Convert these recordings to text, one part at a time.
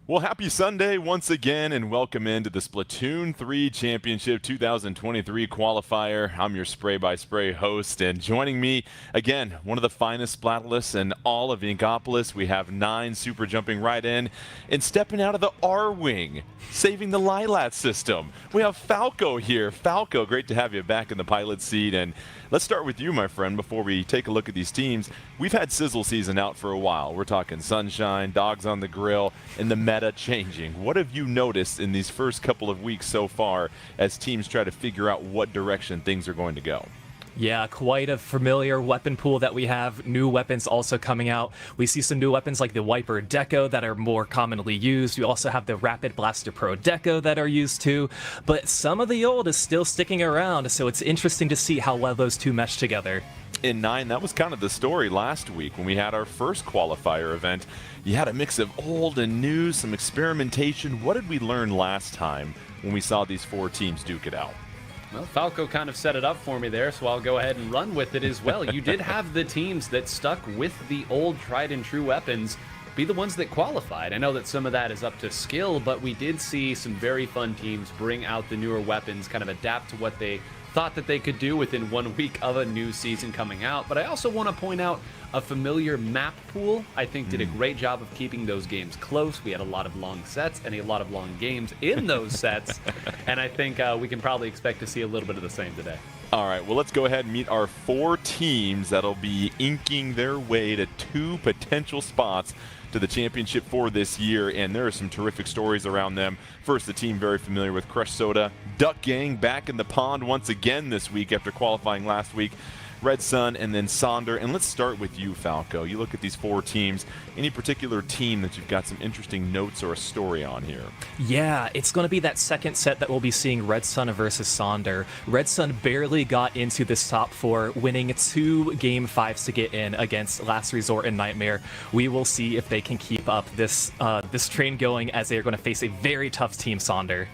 Well, happy Sunday once again, and welcome into the Splatoon 3 Championship 2023 qualifier. I'm your spray-by-spray host, and joining me, again, one of the finest Splatalists in all of Inkopolis. We have 9 super jumping right in, and stepping out of the R-Wing, saving the Lilat system. We have Falco here. Falco, great to have you back in the pilot seat, and let's start with you, my friend, before we take a look at these teams. We've had Sizzle season out for a while. We're talking Sunshine, Dogs on the Grill, and the meta changing. What have you noticed in these first couple of weeks so far as teams try to figure out what direction things are going to go? Yeah, quite a familiar weapon pool that we have. New weapons also coming out. We see some new weapons like the Wiper Deco that are more commonly used. We also have the Rapid Blaster Pro Deco that are used too. But some of the old is still sticking around, so it's interesting to see how well those two mesh together. In 9, that was kind of the story last week when we had our first qualifier event. You had a mix of old and new, some experimentation. What did we learn last time when we saw these 4 teams duke it out? Well, Falco kind of set it up for me there, so I'll go ahead and run with it as well. You did have the teams that stuck with the old tried and true weapons be the ones that qualified. I know that some of that is up to skill, but we did see some very fun teams bring out the newer weapons, kind of adapt to what they thought that they could do within 1 week of a new season coming out. But I also want to point out a familiar map pool, I think, did a great job of keeping those games close. We had a lot of long sets and a lot of long games in those sets, and I think we can probably expect to see a little bit of the same today. All right, well, let's go ahead and meet our 4 teams that'll be inking their way to 2 potential spots to the championship for this year, and there are some terrific stories around them. First, the team very familiar with Crush Soda, Duck Gang back in the pond once again this week after qualifying last week. Red Sun, and then Sonder. And let's start with you, Falco. You look at these 4 teams. Any particular team that you've got some interesting notes or a story on here? Yeah, it's going to be that second set that we'll be seeing Red Sun versus Sonder. Red Sun barely got into this top 4, winning 2 Game 5s to get in against Last Resort and Nightmare. We will see if they can keep up this train going, as they are going to face a very tough team, Sonder.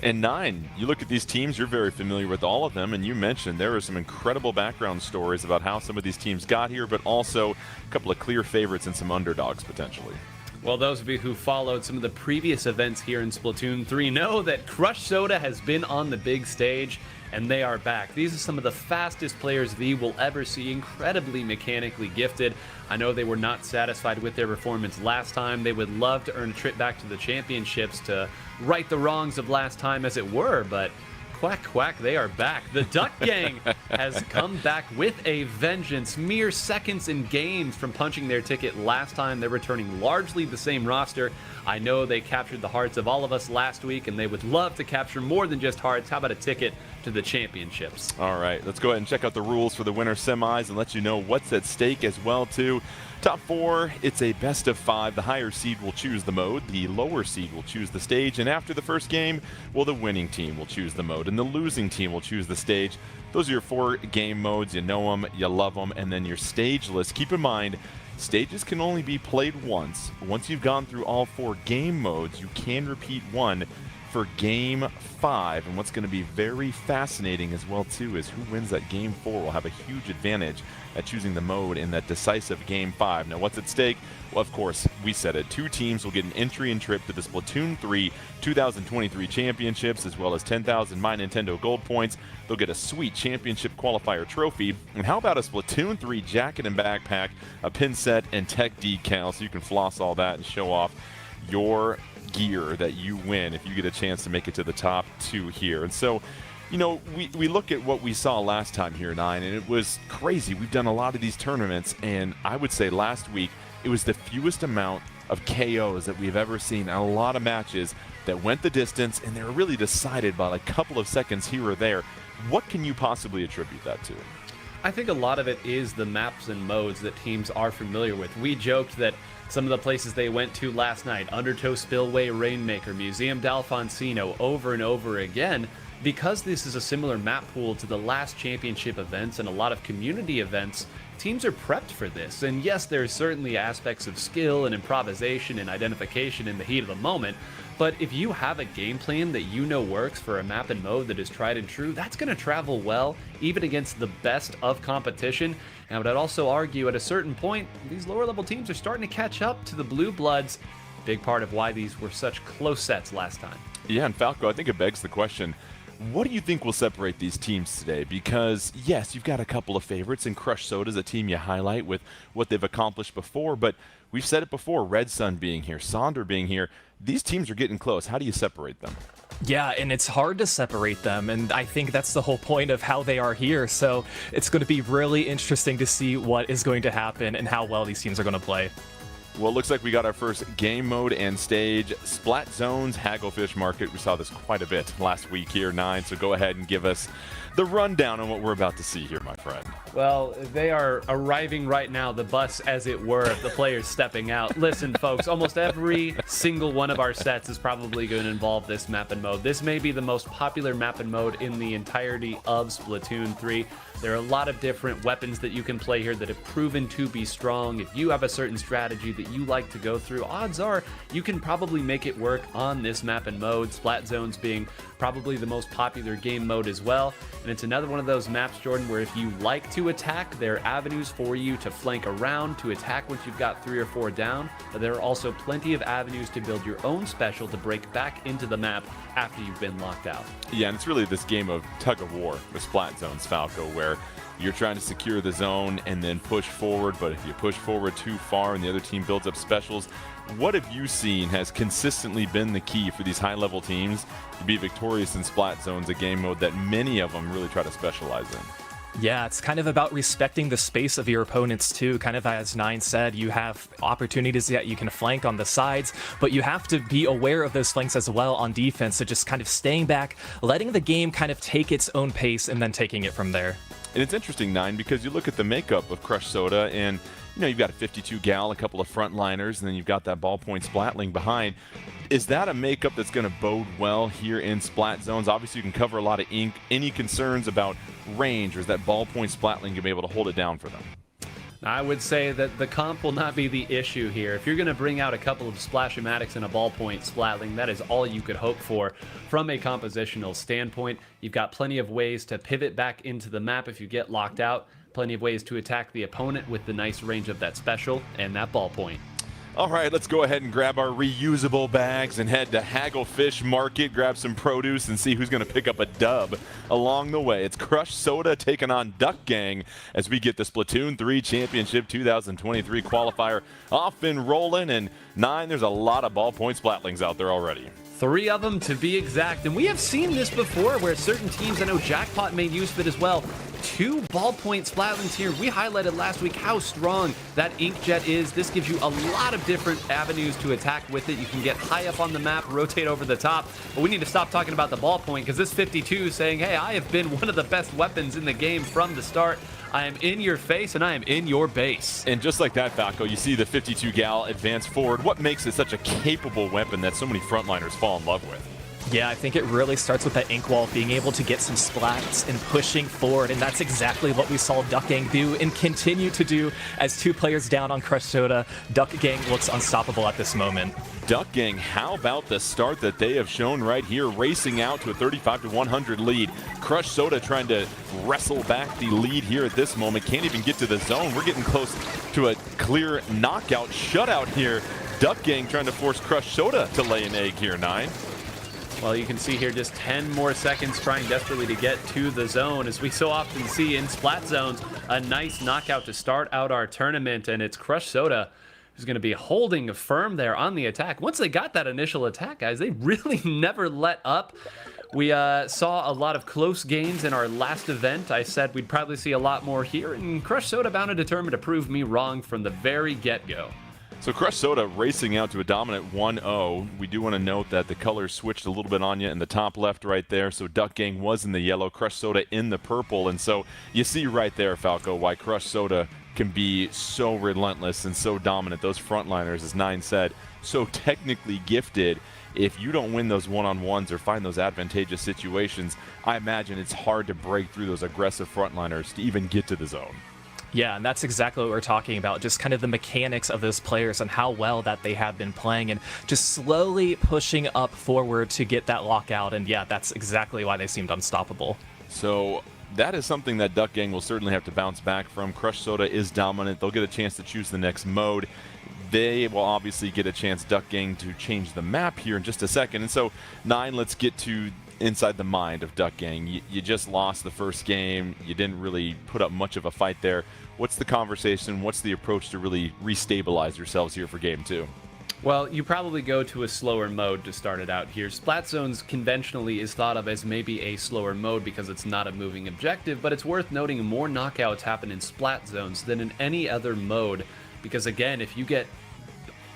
And 9, you look at these teams, you're very familiar with all of them, and you mentioned there are some incredible background stories about how some of these teams got here, but also a couple of clear favorites and some underdogs potentially. Well, those of you who followed some of the previous events here in Splatoon 3 know that Crush Soda has been on the big stage, and they are back. These are some of the fastest players V will ever see, incredibly mechanically gifted. I know they were not satisfied with their performance last time. They would love to earn a trip back to the championships to right the wrongs of last time, as it were, but quack, quack, they are back. The Duck Gang has come back with a vengeance. Mere seconds in games from punching their ticket last time. They're returning largely the same roster. I know they captured the hearts of all of us last week, and they would love to capture more than just hearts. How about a ticket to the championships? All right, let's go ahead and check out the rules for the winter semis and let you know what's at stake as well, too. Top 4, it's a best of 5. The higher seed will choose the mode, the lower seed will choose the stage, and after the first game, well, the winning team will choose the mode, and the losing team will choose the stage. Those are your 4 game modes. You know them, you love them, and then your stage list. Keep in mind, stages can only be played once. Once you've gone through all 4 game modes, you can repeat one for Game 5, and what's going to be very fascinating as well too is who wins that Game 4 will have a huge advantage at choosing the mode in that decisive Game 5. Now, what's at stake? Well, of course, we said it. 2 teams will get an entry and trip to the Splatoon 3 2023 Championships, as well as 10,000 My Nintendo Gold points. They'll get a sweet championship qualifier trophy. And how about a Splatoon 3 jacket and backpack, a pin set, and tech decal, so you can floss all that and show off your gear that you win if you get a chance to make it to the top 2 here. And so, you know, we look at what we saw last time here, 9, and it was crazy. We've done a lot of these tournaments, and I would say last week it was the fewest amount of KOs that we've ever seen, and a lot of matches that went the distance, and they were really decided by a couple of seconds here or there. What can you possibly attribute that to? I think a lot of it is the maps and modes that teams are familiar with. We joked that some of the places they went to last night, Undertow Spillway, Rainmaker, Museum d'Alfonsino, over and over again, because this is a similar map pool to the last championship events and a lot of community events, teams are prepped for this. And yes, there are certainly aspects of skill and improvisation and identification in the heat of the moment, but if you have a game plan that you know works for a map and mode that is tried and true, that's going to travel well, even against the best of competition. And I would also argue at a certain point, these lower level teams are starting to catch up to the Blue Bloods. Big part of why these were such close sets last time. Yeah, and Falco, I think it begs the question, what do you think will separate these teams today? Because, yes, you've got a couple of favorites, and Crush Soda is a team you highlight with what they've accomplished before, but we've said it before, Red Sun being here, Sonder being here, these teams are getting close. How do you separate them? Yeah, and it's hard to separate them, and I think that's the whole point of how they are here, so it's going to be really interesting to see what is going to happen and how well these teams are going to play. Well, it looks like we got our first game mode and stage. Splat Zones, Hagglefish Market. We saw this quite a bit last week here, 9. So go ahead and give us the rundown on what we're about to see here, my friend. Well, they are arriving right now, the bus, as it were, the players stepping out. Listen, folks, almost every single one of our sets is probably going to involve this map and mode. This may be the most popular map and mode in the entirety of Splatoon 3. There are a lot of different weapons that you can play here that have proven to be strong. If you have a certain strategy that you like to go through, odds are you can probably make it work on this map and mode. Splat Zones being probably the most popular game mode as well. And it's another one of those maps, Jordan, where if you like to attack, there are avenues for you to flank around, to attack once you've got 3 or 4 down. But there are also plenty of avenues to build your own special to break back into the map after you've been locked out. Yeah, and it's really this game of tug of war with Splat Zones, Falco, where you're trying to secure the zone and then push forward, but if you push forward too far and the other team builds up specials, what have you seen has consistently been the key for these high-level teams to be victorious in Splat Zones, a game mode that many of them really try to specialize in? Yeah, it's kind of about respecting the space of your opponents too. Kind of as Nine said, you have opportunities that you can flank on the sides, but you have to be aware of those flanks as well on defense. So just kind of staying back, letting the game kind of take its own pace, and then taking it from there. And it's interesting, Nine, because you look at the makeup of Crush Soda, and you know, you've got a 52 gal, a couple of frontliners, and then you've got that ballpoint Splatling behind. Is that a makeup that's going to bode well here in Splat Zones? Obviously, you can cover a lot of ink. Any concerns about range, or is that ballpoint Splatling going to be able to hold it down for them? I would say that the comp will not be the issue here. If you're going to bring out a couple of Splash-O-Matics and a ballpoint Splatling, that is all you could hope for from a compositional standpoint. You've got plenty of ways to pivot back into the map if you get locked out. Plenty of ways to attack the opponent with the nice range of that special and that ballpoint. All right, let's go ahead and grab our reusable bags and head to Hagglefish Market, grab some produce, and see who's going to pick up a dub along the way. It's Crush Soda taking on Duck Gang as we get the Splatoon 3 Championship 2023 qualifier off and rolling. And Nine, there's a lot of ballpoint Splatlings out there already. 3 of them to be exact, and we have seen this before where certain teams, I know Jackpot made use of it as well, 2 ballpoint Splatlings here. We highlighted last week how strong that Inkjet is. This gives you a lot of different avenues to attack with it. You can get high up on the map, rotate over the top, but we need to stop talking about the ballpoint because this 52 is saying, hey, I have been one of the best weapons in the game from the start. I am in your face, and I am in your base. And just like that, Falco, you see the 52 gal advance forward. What makes it such a capable weapon that so many frontliners fall in love with? Yeah, I think it really starts with that ink wall, being able to get some splats and pushing forward, and that's exactly what we saw Duck Gang do and continue to do as 2 players down on Crush Soda. Duck Gang looks unstoppable at this moment. Duck Gang, how about the start that they have shown right here, racing out to a 35-100 lead. Crush Soda trying to wrestle back the lead here at this moment. Can't even get to the zone. We're getting close to a clear knockout shutout here. Duck Gang trying to force Crush Soda to lay an egg here, Nine. Well, you can see here just 10 more seconds trying desperately to get to the zone. As we so often see in Splat Zones, a nice knockout to start out our tournament, and it's Crush Soda who's going to be holding firm there on the attack. Once they got that initial attack, guys, they really never let up. We saw a lot of close games in our last event. I said we'd probably see a lot more here, and Crush Soda bound and determined to prove me wrong from the very get-go. So Crush Soda racing out to a dominant 1-0. We do want to note that the colors switched a little bit on you in the top left right there. So Duck Gang was in the yellow, Crush Soda in the purple. And so you see right there, Falco, why Crush Soda can be so relentless and so dominant. Those frontliners, as Nine said, so technically gifted. If you don't win those one-on-ones or find those advantageous situations, I imagine it's hard to break through those aggressive frontliners to even get to the zone. Yeah, and that's exactly what we're talking about, just kind of the mechanics of those players and how well that they have been playing and just slowly pushing up forward to get that lockout. And yeah, that's exactly why they seemed unstoppable. So that is something that Duck Gang will certainly have to bounce back from. Crush Soda is dominant. They'll get a chance to choose the next mode. they will obviously get a chance, Duck Gang, to change the map here in just a second. And so, 9, let's get to inside the mind of Duck Gang. You just lost the first game. You didn't really put up much of a fight there. What's the conversation? What's the approach to really restabilize yourselves here for game 2? Well, you probably go to a slower mode to start it out here. Splat Zones conventionally is thought of as maybe a slower mode because it's not a moving objective, but it's worth noting more knockouts happen in Splat Zones than in any other mode, because again, if you get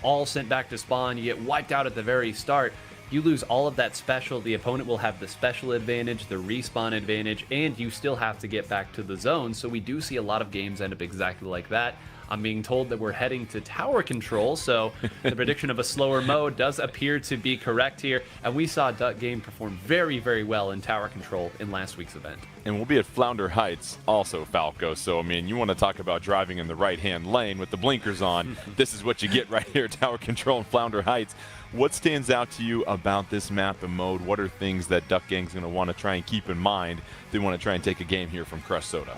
all sent back to spawn, you get wiped out at the very start, you lose all of that special. The opponent will have the special advantage, the respawn advantage, and you still have to get back to the zone. So we do see a lot of games end up exactly like that. I'm being told that we're heading to tower control, so the prediction of a slower mode does appear to be correct here. And we saw Duck Game perform very, very well in tower control in last week's event. And we'll be at Flounder Heights also, Falco. So, I mean, you want to talk about driving in the right-hand lane with the blinkers on. This is what you get right here, tower control in Flounder Heights. What stands out to you about this map and mode? What are things that Duck Gang's going to want to try and keep in mind if they want to try and take a game here from Crush Soda?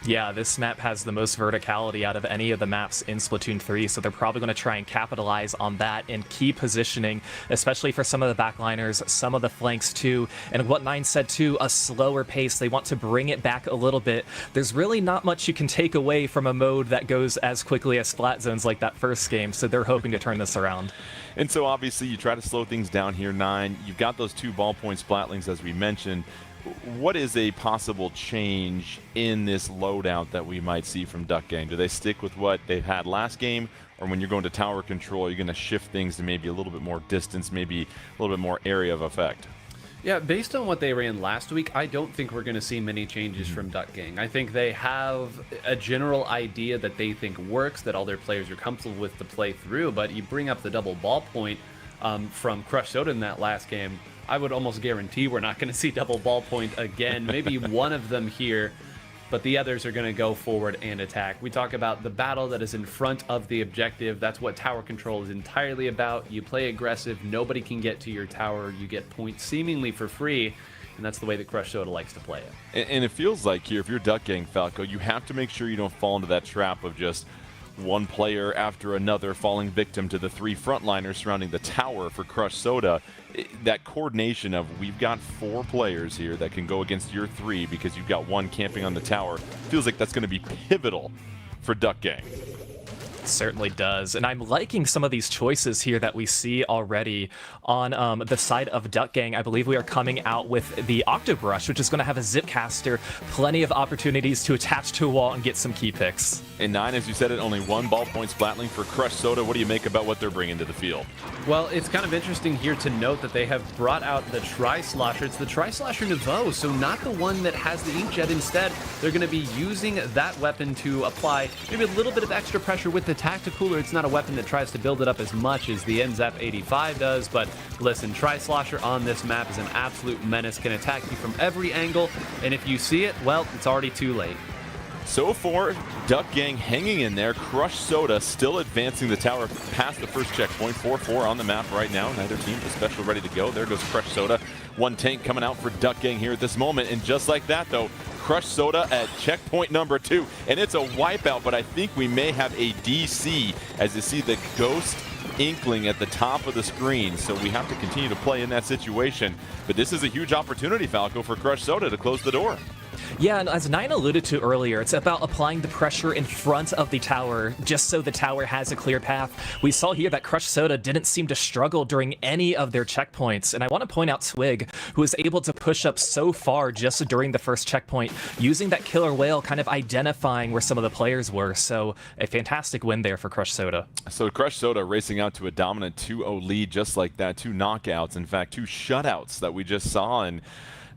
Yeah, this map has the most verticality out of any of the maps in Splatoon 3, so they're probably going to try and capitalize on that and key positioning, especially for some of the backliners, some of the flanks too. And what Nine said too, a slower pace. They want to bring it back a little bit. There's really not much you can take away from a mode that goes as quickly as Splat Zones like that first game, so they're hoping to turn this around. And so obviously you try to slow things down here, 9. You've got those 2 ballpoint Splatlings as we mentioned. What is a possible change in this loadout that we might see from Duck Gang? Do they stick with what they've had last game, or when you're going to tower control, you're going to shift things to maybe a little bit more distance, maybe a little bit more area of effect? Yeah, based on what they ran last week, I don't think we're going to see many changes from Duck Gang. I think they have a general idea that they think works, that all their players are comfortable with to play through, but you bring up the double ballpoint from Crush Soda in that last game. I would almost guarantee we're not going to see double ballpoint again. Maybe one of them here, but the others are going to go forward and attack. We talk about the battle that is in front of the objective. That's what tower control is entirely about. You play aggressive. Nobody can get to your tower. You get points seemingly for free, and that's the way that Crush Soda likes to play it. And it feels like here, if you're Duck Gang, Falco, you have to make sure you don't fall into that trap of just one player after another falling victim to the 3 frontliners surrounding the tower for Crush Soda. That coordination of we've got 4 players here that can go against your 3 because you've got 1 camping on the tower feels like that's going to be pivotal for Duck Gang. Certainly does, and I'm liking some of these choices here that we see already on the side of Duck Gang. I believe we are coming out with the Octobrush, which is going to have a Zipcaster, plenty of opportunities to attach to a wall and get some key picks. And 9, as you said it, only 1 ballpoint Splatling for Crush Soda. What do you make about what they're bringing to the field? Well, it's kind of interesting here to note that they have brought out the Tri-Slosher. It's the Tri-Slosher Nouveau, so not the one that has the inkjet. Instead, they're going to be using that weapon to apply maybe a little bit of extra pressure with the Tacticooler. It's not a weapon that tries to build it up as much as the NZAP 85 does, but listen, Tri-Slosher on this map is an absolute menace, can attack you from every angle, and if you see it, well, it's already too late. So far, Duck Gang hanging in there. Crush Soda still advancing the tower past the first checkpoint. 4-4 on the map right now. Neither team is special ready to go. There goes Crush Soda. 1 tank coming out for Duck Gang here at this moment. And just like that, though, Crush Soda at checkpoint number 2. And it's a wipeout, but I think we may have a DC as you see the ghost inkling at the top of the screen. So we have to continue to play in that situation. But this is a huge opportunity, Falco, for Crush Soda to close the door. Yeah, and as Nine alluded to earlier, it's about applying the pressure in front of the tower, just so the tower has a clear path. We saw here that Crush Soda didn't seem to struggle during any of their checkpoints, and I want to point out Twig, who was able to push up so far just during the first checkpoint, using that killer whale, kind of identifying where some of the players were. So a fantastic win there for Crush Soda. So Crush Soda racing out to a dominant 2-0 lead just like that. 2 knockouts, in fact, 2 shutouts that we just saw. And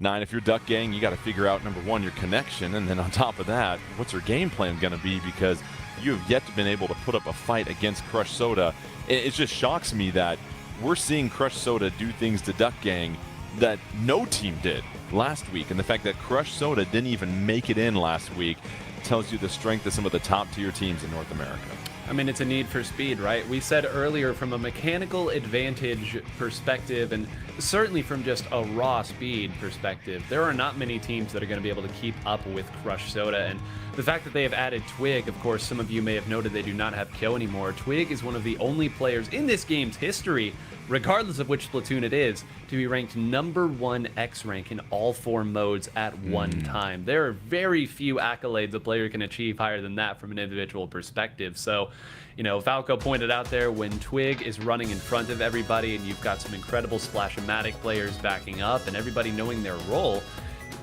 9, if you're Duck Gang, you got to figure out, number 1, your connection, and then on top of that, what's your game plan going to be, because you have yet to been able to put up a fight against Crush Soda. It just shocks me that we're seeing Crush Soda do things to Duck Gang that no team did last week, and the fact that Crush Soda didn't even make it in last week tells you the strength of some of the top tier teams in North America. I mean, it's a need for speed, right? We said earlier, from a mechanical advantage perspective, and certainly from just a raw speed perspective, there are not many teams that are going to be able to keep up with Crush Soda. And the fact that they have added Twig, of course, some of you may have noted they do not have Kyo anymore. Twig is one of the only players in this game's history, regardless of which Splatoon it is, to be ranked #1 X rank in all 4 modes at one time. There are very few accolades a player can achieve higher than that from an individual perspective. So, you know, Falco pointed out there, when Twig is running in front of everybody and you've got some incredible Splash-O-Matic players backing up and everybody knowing their role,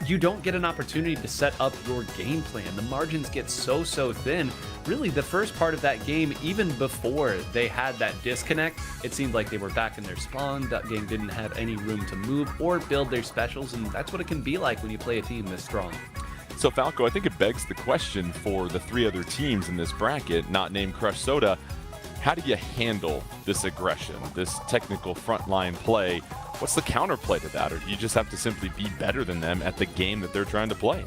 you don't get an opportunity to set up your game plan. The margins get so thin. Really, the first part of that game, even before they had that disconnect, it seemed like they were back in their spawn. Duck Gang didn't have any room to move or build their specials, and that's what it can be like when you play a team this strong. So Falco, I think it begs the question for the 3 other teams in this bracket, not named Crush Soda, how do you handle this aggression, this technical frontline play? What's the counterplay to that? Or do you just have to simply be better than them at the game that they're trying to play?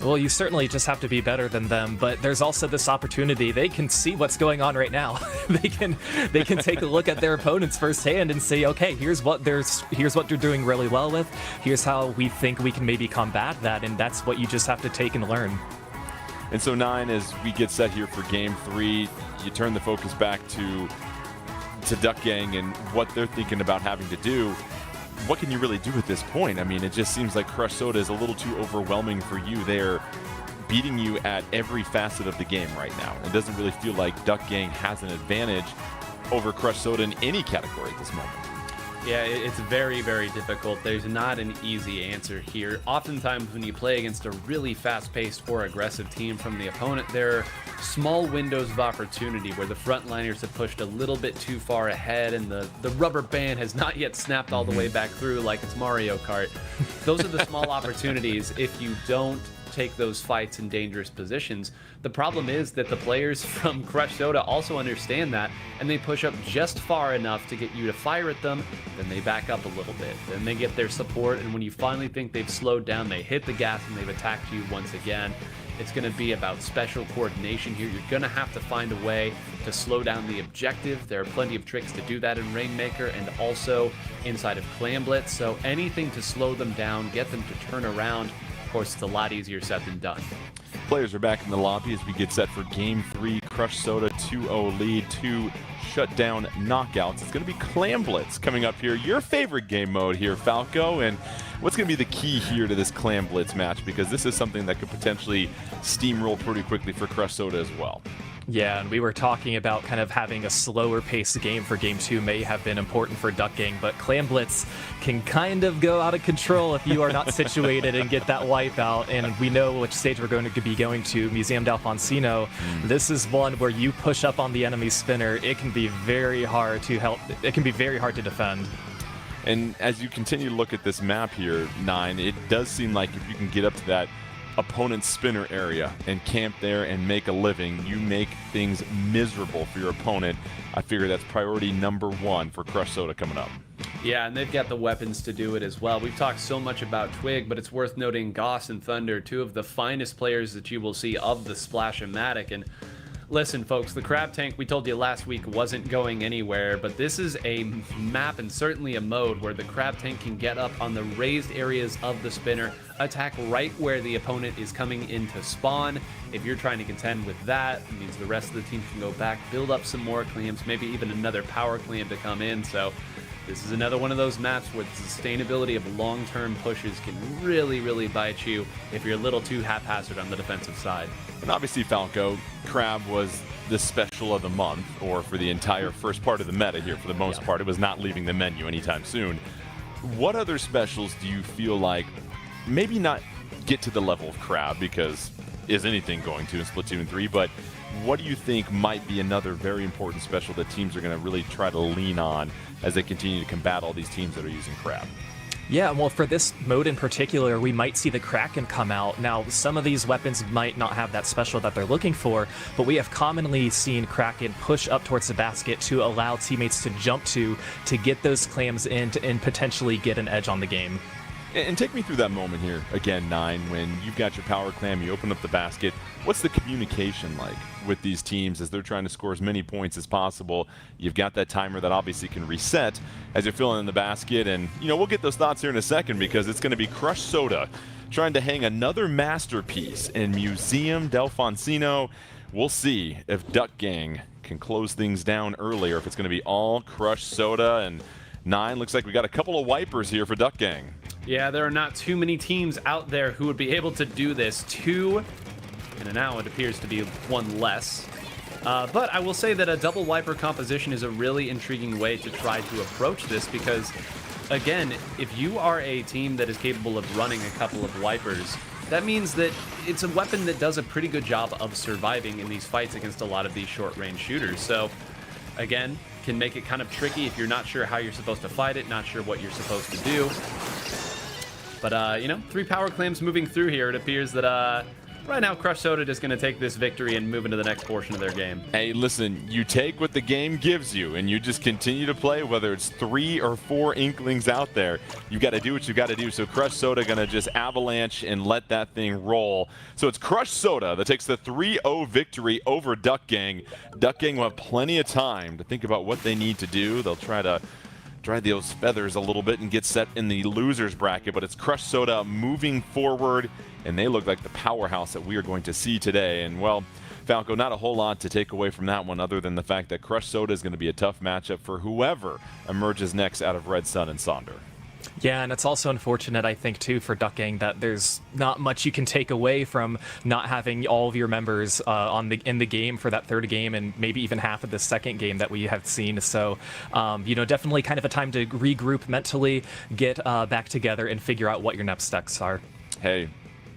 Well, you certainly just have to be better than them, but there's also this opportunity. They can see what's going on right now. they can take a look at their opponents firsthand and say, okay, here's what they're doing really well with. Here's how we think we can maybe combat that, and that's what you just have to take and learn. And so 9, as we get set here for Game 3, you turn the focus back to Duck Gang and what they're thinking about having to do. What can you really do at this point? I mean, it just seems like Crush Soda is a little too overwhelming for you. They're beating you at every facet of the game right now. It doesn't really feel like Duck Gang has an advantage over Crush Soda in any category at this moment. Yeah, it's very difficult. There's not an easy answer here. Oftentimes when you play against a really fast-paced or aggressive team from the opponent, there are small windows of opportunity where the frontliners have pushed a little bit too far ahead and the rubber band has not yet snapped all the way back through like it's Mario Kart. Those are the small opportunities if you don't take those fights in dangerous positions. The problem is that the players from Crush Soda also understand that, and they push up just far enough to get you to fire at them, then they back up a little bit. Then they get their support, and when you finally think they've slowed down, they hit the gas and they've attacked you once again. It's going to be about special coordination here. You're going to have to find a way to slow down the objective. There are plenty of tricks to do that in Rainmaker and also inside of Clam Blitz, so anything to slow them down, get them to turn around. Of course, it's a lot easier said than done. Players are back in the lobby as we get set for Game 3. Crush Soda 2-0 lead, 2 shutdown knockouts. It's going to be Clam Blitz coming up here. Your favorite game mode here, Falco. And what's going to be the key here to this Clam Blitz match? Because this is something that could potentially steamroll pretty quickly for Crush Soda as well. Yeah, and we were talking about kind of having a slower paced game for Game 2 may have been important for Duck Gang, but Clam Blitz can kind of go out of control if you are not situated and get that wipeout, and we know which stage we're going to be going to, Museum d'Alfonsino. This is one where you push up on the enemy spinner. It can be very hard to defend. And as you continue to look at this map here, 9, it does seem like if you can get up to that opponent's spinner area and camp there and make a living, you make things miserable for your opponent. I figure that's priority #1 for Crush Soda coming up. Yeah, and they've got the weapons to do it as well. We've talked so much about Twig, but it's worth noting Goss and Thunder, 2 of the finest players that you will see of the Splash-O-Matic. And listen, folks, the Crab Tank we told you last week wasn't going anywhere, but this is a map and certainly a mode where the Crab Tank can get up on the raised areas of the spinner, attack right where the opponent is coming into spawn. If you're trying to contend with that, it means the rest of the team can go back, build up some more clams, maybe even another power clam to come in. So this is another one of those maps where the sustainability of long-term pushes can really bite you if you're a little too haphazard on the defensive side. And obviously, Falco, Crab was the special of the month, or for the entire first part of the meta here for the most part. It was not leaving the menu anytime soon. What other specials do you feel like maybe not get to the level of Crab, because is anything going to in Splatoon 3, but what do you think might be another very important special that teams are going to really try to lean on as they continue to combat all these teams that are using Crab? Yeah, well, for this mode in particular, we might see the Kraken come out. Now, some of these weapons might not have that special that they're looking for, but we have commonly seen Kraken push up towards the basket to allow teammates to jump to get those clams in and potentially get an edge on the game. And take me through that moment here, again, Nine, when you've got your power clam, you open up the basket. What's the communication like with these teams as they're trying to score as many points as possible? You've got that timer that obviously can reset as you're filling in the basket. And, we'll get those thoughts here in a second because it's going to be Crush Soda trying to hang another masterpiece in Museum del Foncino. We'll see if Duck Gang can close things down early or if it's going to be all Crush Soda. And Nine, looks like we got a couple of wipers here for Duck Gang. Yeah, there are not too many teams out there who would be able to do this. 2, and now it appears to be 1 less. But I will say that a double wiper composition is a really intriguing way to try to approach this because, again, if you are a team that is capable of running a couple of wipers, that means that it's a weapon that does a pretty good job of surviving in these fights against a lot of these short-range shooters. So, again, can make it kind of tricky if you're not sure how you're supposed to fight it, not sure what you're supposed to do. But, 3 power clams moving through here. It appears that right now Crush Soda is going to take this victory and move into the next portion of their game. Hey, listen, you take what the game gives you, and you just continue to play, whether it's 3 or 4 Inklings out there. You got to do what you got to do. So Crush Soda going to just avalanche and let that thing roll. So it's Crush Soda that takes the 3-0 victory over Duck Gang. Duck Gang will have plenty of time to think about what they need to do. They'll try to dry those feathers a little bit and get set in the losers bracket, but it's Crush Soda moving forward, and they look like the powerhouse that we are going to see today. And, well, Falco, not a whole lot to take away from that one other than the fact that Crush Soda is going to be a tough matchup for whoever emerges next out of Red Sun and Sonder. Yeah, and it's also unfortunate, I think, too, for Duck Gang that there's not much you can take away from not having all of your members in the game for that third game and maybe even half of the second game that we have seen. So, definitely kind of a time to regroup mentally, get back together, and figure out what your next steps are. Hey,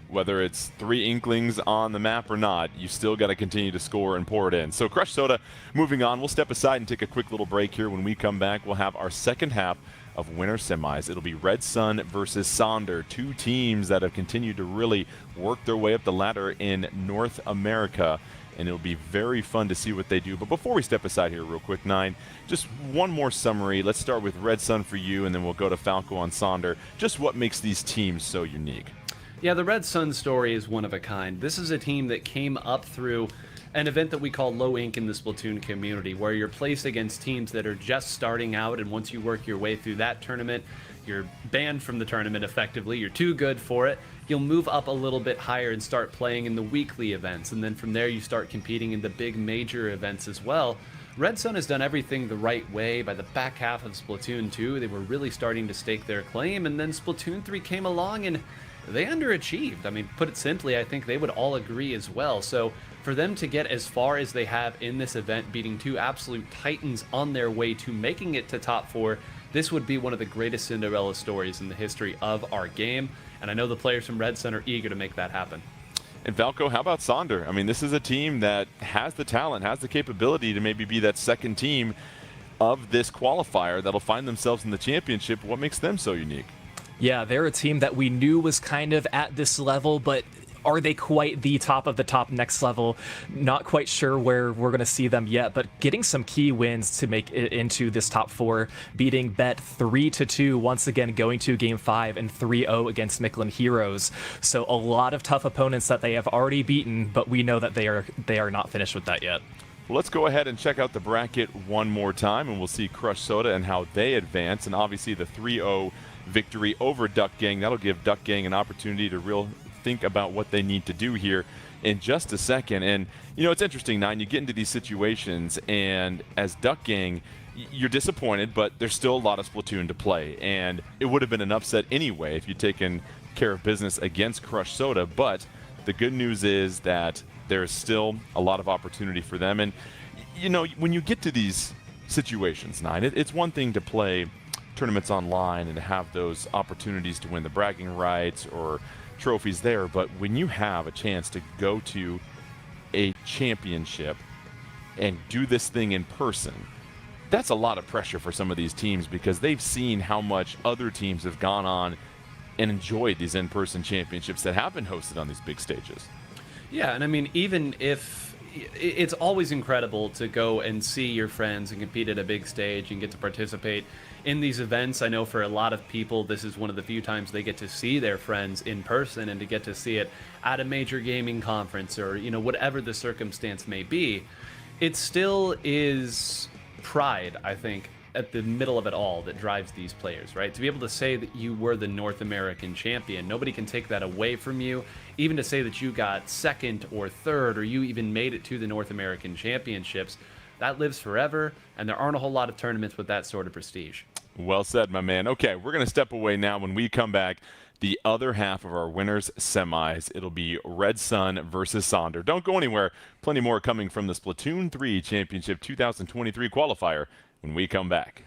whether it's 3 Inklings on the map or not, you still got to continue to score and pour it in. So Crush Soda moving on. We'll step aside and take a quick little break here. When we come back, we'll have our second half of winter semis. It'll be Red Sun versus Sonder, 2 teams that have continued to really work their way up the ladder in North America, and it'll be very fun to see what they do. But before we step aside here real quick, Nine, just one more summary. Let's start with Red Sun for you, and then we'll go to Falco on Sonder. Just what makes these teams so unique? Yeah, the Red Sun story is one of a kind. This is a team that came up through an event that we call Low Ink in the Splatoon community, where you're placed against teams that are just starting out, and once you work your way through that tournament, you're banned from the tournament effectively. You're too good for it. You'll move up a little bit higher and start playing in the weekly events, and then from there you start competing in the big major events as well. Red Sun has done everything the right way. By the back half of Splatoon 2, they were really starting to stake their claim, and then Splatoon 3 came along and they underachieved. I mean, put it simply, I think they would all agree as well. So for them to get as far as they have in this event, beating 2 absolute titans on their way to making it to top 4, this would be one of the greatest Cinderella stories in the history of our game. And I know the players from Red Sun are eager to make that happen. And Falco, how about Sonder? I mean, this is a team that has the talent, has the capability to maybe be that second team of this qualifier that'll find themselves in the championship. What makes them so unique? Yeah, they're a team that we knew was kind of at this level, but are they quite the top of the top next level? Not quite sure where we're going to see them yet, but getting some key wins to make it into this top 4, beating Bet 3-2, once again going to Game 5, and 3-0 against Micklin Heroes. So a lot of tough opponents that they have already beaten, but we know that they are not finished with that yet. Well, let's go ahead and check out the bracket one more time, and we'll see Crush Soda and how they advance, and obviously the 3-0 victory over Duck Gang. That'll give Duck Gang an opportunity to think about what they need to do here in just a second. And, it's interesting, Nine, you get into these situations, and as Duck Gang, you're disappointed, but there's still a lot of Splatoon to play. And it would have been an upset anyway if you'd taken care of business against Crush Soda. But the good news is that there's still a lot of opportunity for them. And, when you get to these situations, Nine, it's one thing to play tournaments online and to have those opportunities to win the bragging rights or trophies there, but when you have a chance to go to a championship and do this thing in person, that's a lot of pressure for some of these teams because they've seen how much other teams have gone on and enjoyed these in-person championships that have been hosted on these big stages. Yeah, and I mean, even if it's always incredible to go and see your friends and compete at a big stage and get to participate in these events. I know for a lot of people, this is one of the few times they get to see their friends in person, and to get to see it at a major gaming conference or, you know, whatever the circumstance may be. It still is pride, I think, at the middle of it all that drives these players, right? To be able to say that you were the North American champion, nobody can take that away from you. Even to say that you got second or third, or you even made it to the North American Championships, that lives forever, and there aren't a whole lot of tournaments with that sort of prestige. Well said, my man. Okay, we're going to step away now. When we come back, the other half of our winners semis, it'll be Red Sun versus Sonder. Don't go anywhere. Plenty more coming from the Splatoon 3 Championship 2023 qualifier when we come back.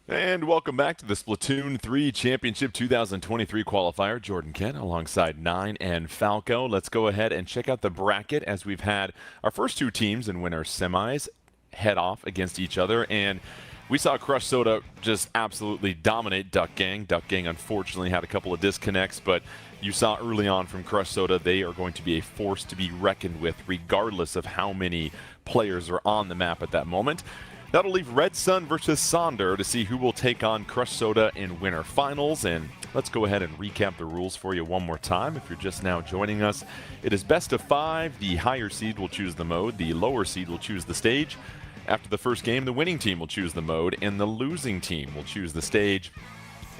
And welcome back to the Splatoon 3 Championship 2023 qualifier. Jordan Kent alongside 9 and Falco. Let's go ahead and check out the bracket as we've had our first two teams in winner semis head off against each other. And we saw Crush Soda just absolutely dominate Duck Gang. Duck Gang unfortunately had a couple of disconnects, but you saw early on from Crush Soda they are going to be a force to be reckoned with regardless of how many players are on the map at that moment. That'll leave Red Sun versus Sonder to see who will take on Crush Soda in winter finals. And let's go ahead and recap the rules for you one more time. If you're just now joining us, it is best of 5. The higher seed will choose the mode. The lower seed will choose the stage. After the first game, the winning team will choose the mode, and the losing team will choose the stage.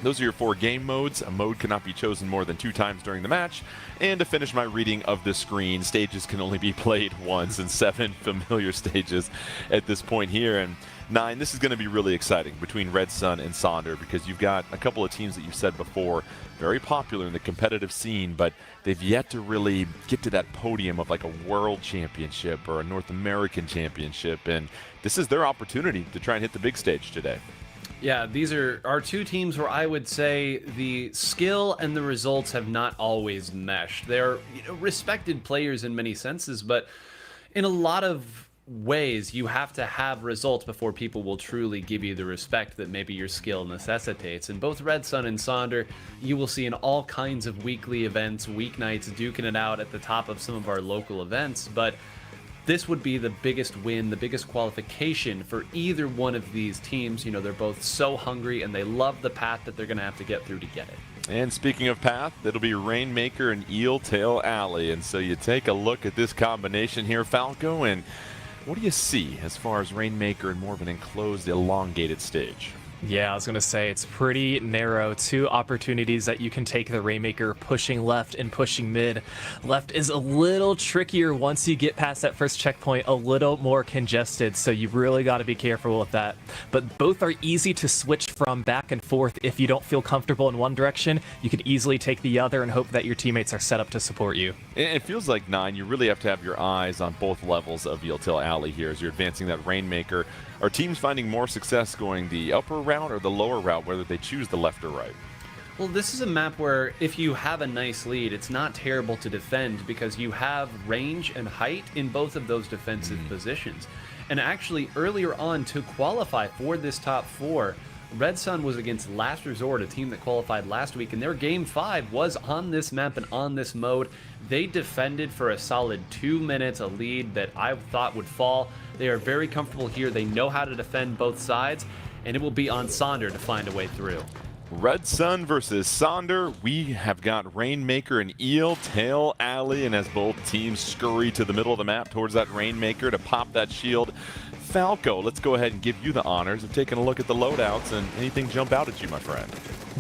Those are your 4 game modes. A mode cannot be chosen more than 2 times during the match. And to finish my reading of the screen, stages can only be played once, and 7 familiar stages at this point here. And 9, this is going to be really exciting between Red Sun and Sonder, because you've got a couple of teams that you've said before, very popular in the competitive scene, but they've yet to really get to that podium of like a world championship or a North American championship. And this is their opportunity to try and hit the big stage today. Yeah, these are our two teams where I would say the skill and the results have not always meshed. They're respected players in many senses, but in a lot of ways you have to have results before people will truly give you the respect that maybe your skill necessitates. And both Red Sun and Sonder, you will see in all kinds of weekly events, weeknights, duking it out at the top of some of our local events, but this would be the biggest win, the biggest qualification for either one of these teams. You know, they're both so hungry and they love the path that they're going to have to get through to get it. And speaking of path, it'll be Rainmaker and Eel Tail Alley. And so you take a look at this combination here, Falco, and what do you see as far as Rainmaker and more of an enclosed, elongated stage? Yeah, I was going to say it's pretty narrow. 2 opportunities that you can take the Rainmaker, pushing left and pushing mid. Left is a little trickier once you get past that first checkpoint, a little more congested, so you really got to be careful with that. But both are easy to switch from back and forth. If you don't feel comfortable in one direction, you can easily take the other and hope that your teammates are set up to support you. It feels like, 9, you really have to have your eyes on both levels of Eel Tail Alley here as you're advancing that Rainmaker. Are teams finding more success going the upper route or the lower route, whether they choose the left or right? Well, this is a map where if you have a nice lead, it's not terrible to defend because you have range and height in both of those defensive positions. And actually, earlier on, to qualify for this top 4, Red Sun was against Last Resort, a team that qualified last week, and their Game 5 was on this map and on this mode. They defended for a solid 2 minutes, a lead that I thought would fall. They are very comfortable here. They know how to defend both sides, and it will be on Sonder to find a way through. Red Sun versus Sonder. We have got Rainmaker and Eel Tail Alley, and as both teams scurry to the middle of the map towards that Rainmaker to pop that shield, Falco, let's go ahead and give you the honors of taking a look at the loadouts, and anything jump out at you, my friend?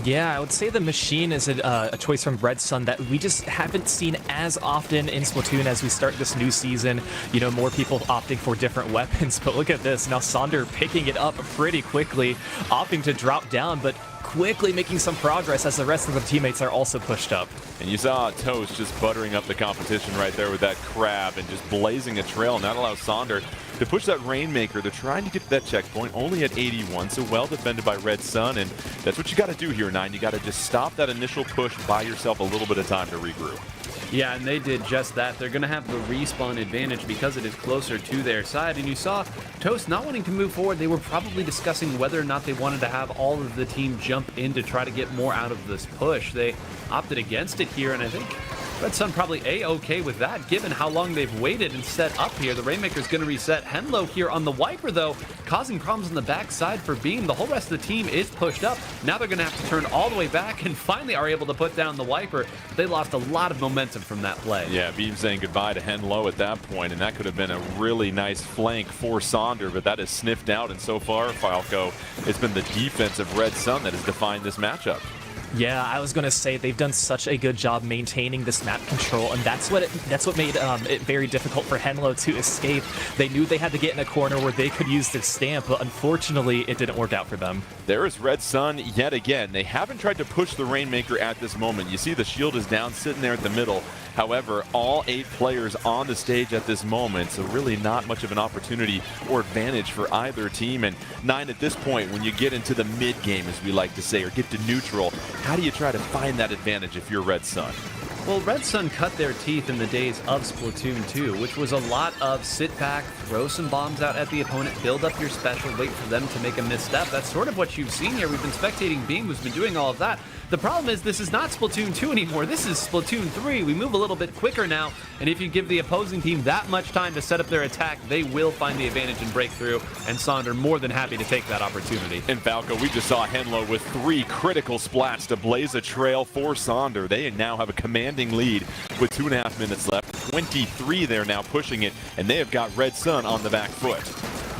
Yeah, I would say the machine is a choice from Red Sun that we just haven't seen as often in Splatoon as we start this new season. You know, more people opting for different weapons, but look at this. Now Sonder picking it up pretty quickly, opting to drop down, but quickly making some progress as the rest of the teammates are also pushed up. And you saw Toast just buttering up the competition right there with that crab and just blazing a trail, and that allows Sonder to push that Rainmaker. They're trying to get to that checkpoint, only at 81, so well defended by Red Sun, and that's what you got to do here, 9. You got to just stop that initial push, buy yourself a little bit of time to regroup. Yeah, and they did just that. They're going to have the respawn advantage because it is closer to their side. And you saw Toast not wanting to move forward. They were probably discussing whether or not they wanted to have all of the team jump in to try to get more out of this push. They opted against it here, and I think Red Sun probably A-okay with that, given how long they've waited and set up here. The Rainmaker's going to reset. Henlo here on the Wiper, though, causing problems on the backside for Beam. The whole rest of the team is pushed up. Now they're going to have to turn all the way back and finally are able to put down the Wiper. They lost a lot of momentum from that play. Yeah, Beam saying goodbye to Henlo at that point, and that could have been a really nice flank for Sonder, but that is sniffed out, and so far, Falco, it's been the defense of Red Sun that has defined this matchup. Yeah, I was going to say they've done such a good job maintaining this map control, and that's what made it very difficult for Henlo to escape. They knew they had to get in a corner where they could use their stamp, but unfortunately, it didn't work out for them. There is Red Sun yet again. They haven't tried to push the Rainmaker at this moment. You see the shield is down, sitting there at the middle. However, all 8 players on the stage at this moment, so really not much of an opportunity or advantage for either team. And 9, at this point, when you get into the mid game, as we like to say, or get to neutral, how do you try to find that advantage if you're Red Sun? Well, Red Sun cut their teeth in the days of Splatoon 2, which was a lot of sit back, throw some bombs out at the opponent, build up your special, wait for them to make a misstep. That's sort of what you've seen here. We've been spectating Beam, who's been doing all of that. The problem is this is not Splatoon 2 anymore. This is Splatoon 3. We move a little bit quicker now, and if you give the opposing team that much time to set up their attack, they will find the advantage and break through, and Sonder more than happy to take that opportunity. And Falco, we just saw Henlo with 3 critical splats to blaze a trail for Sonder. They now have a commanding lead with 2.5 minutes left. 23 there now pushing it, and they have got Red Sun on the back foot.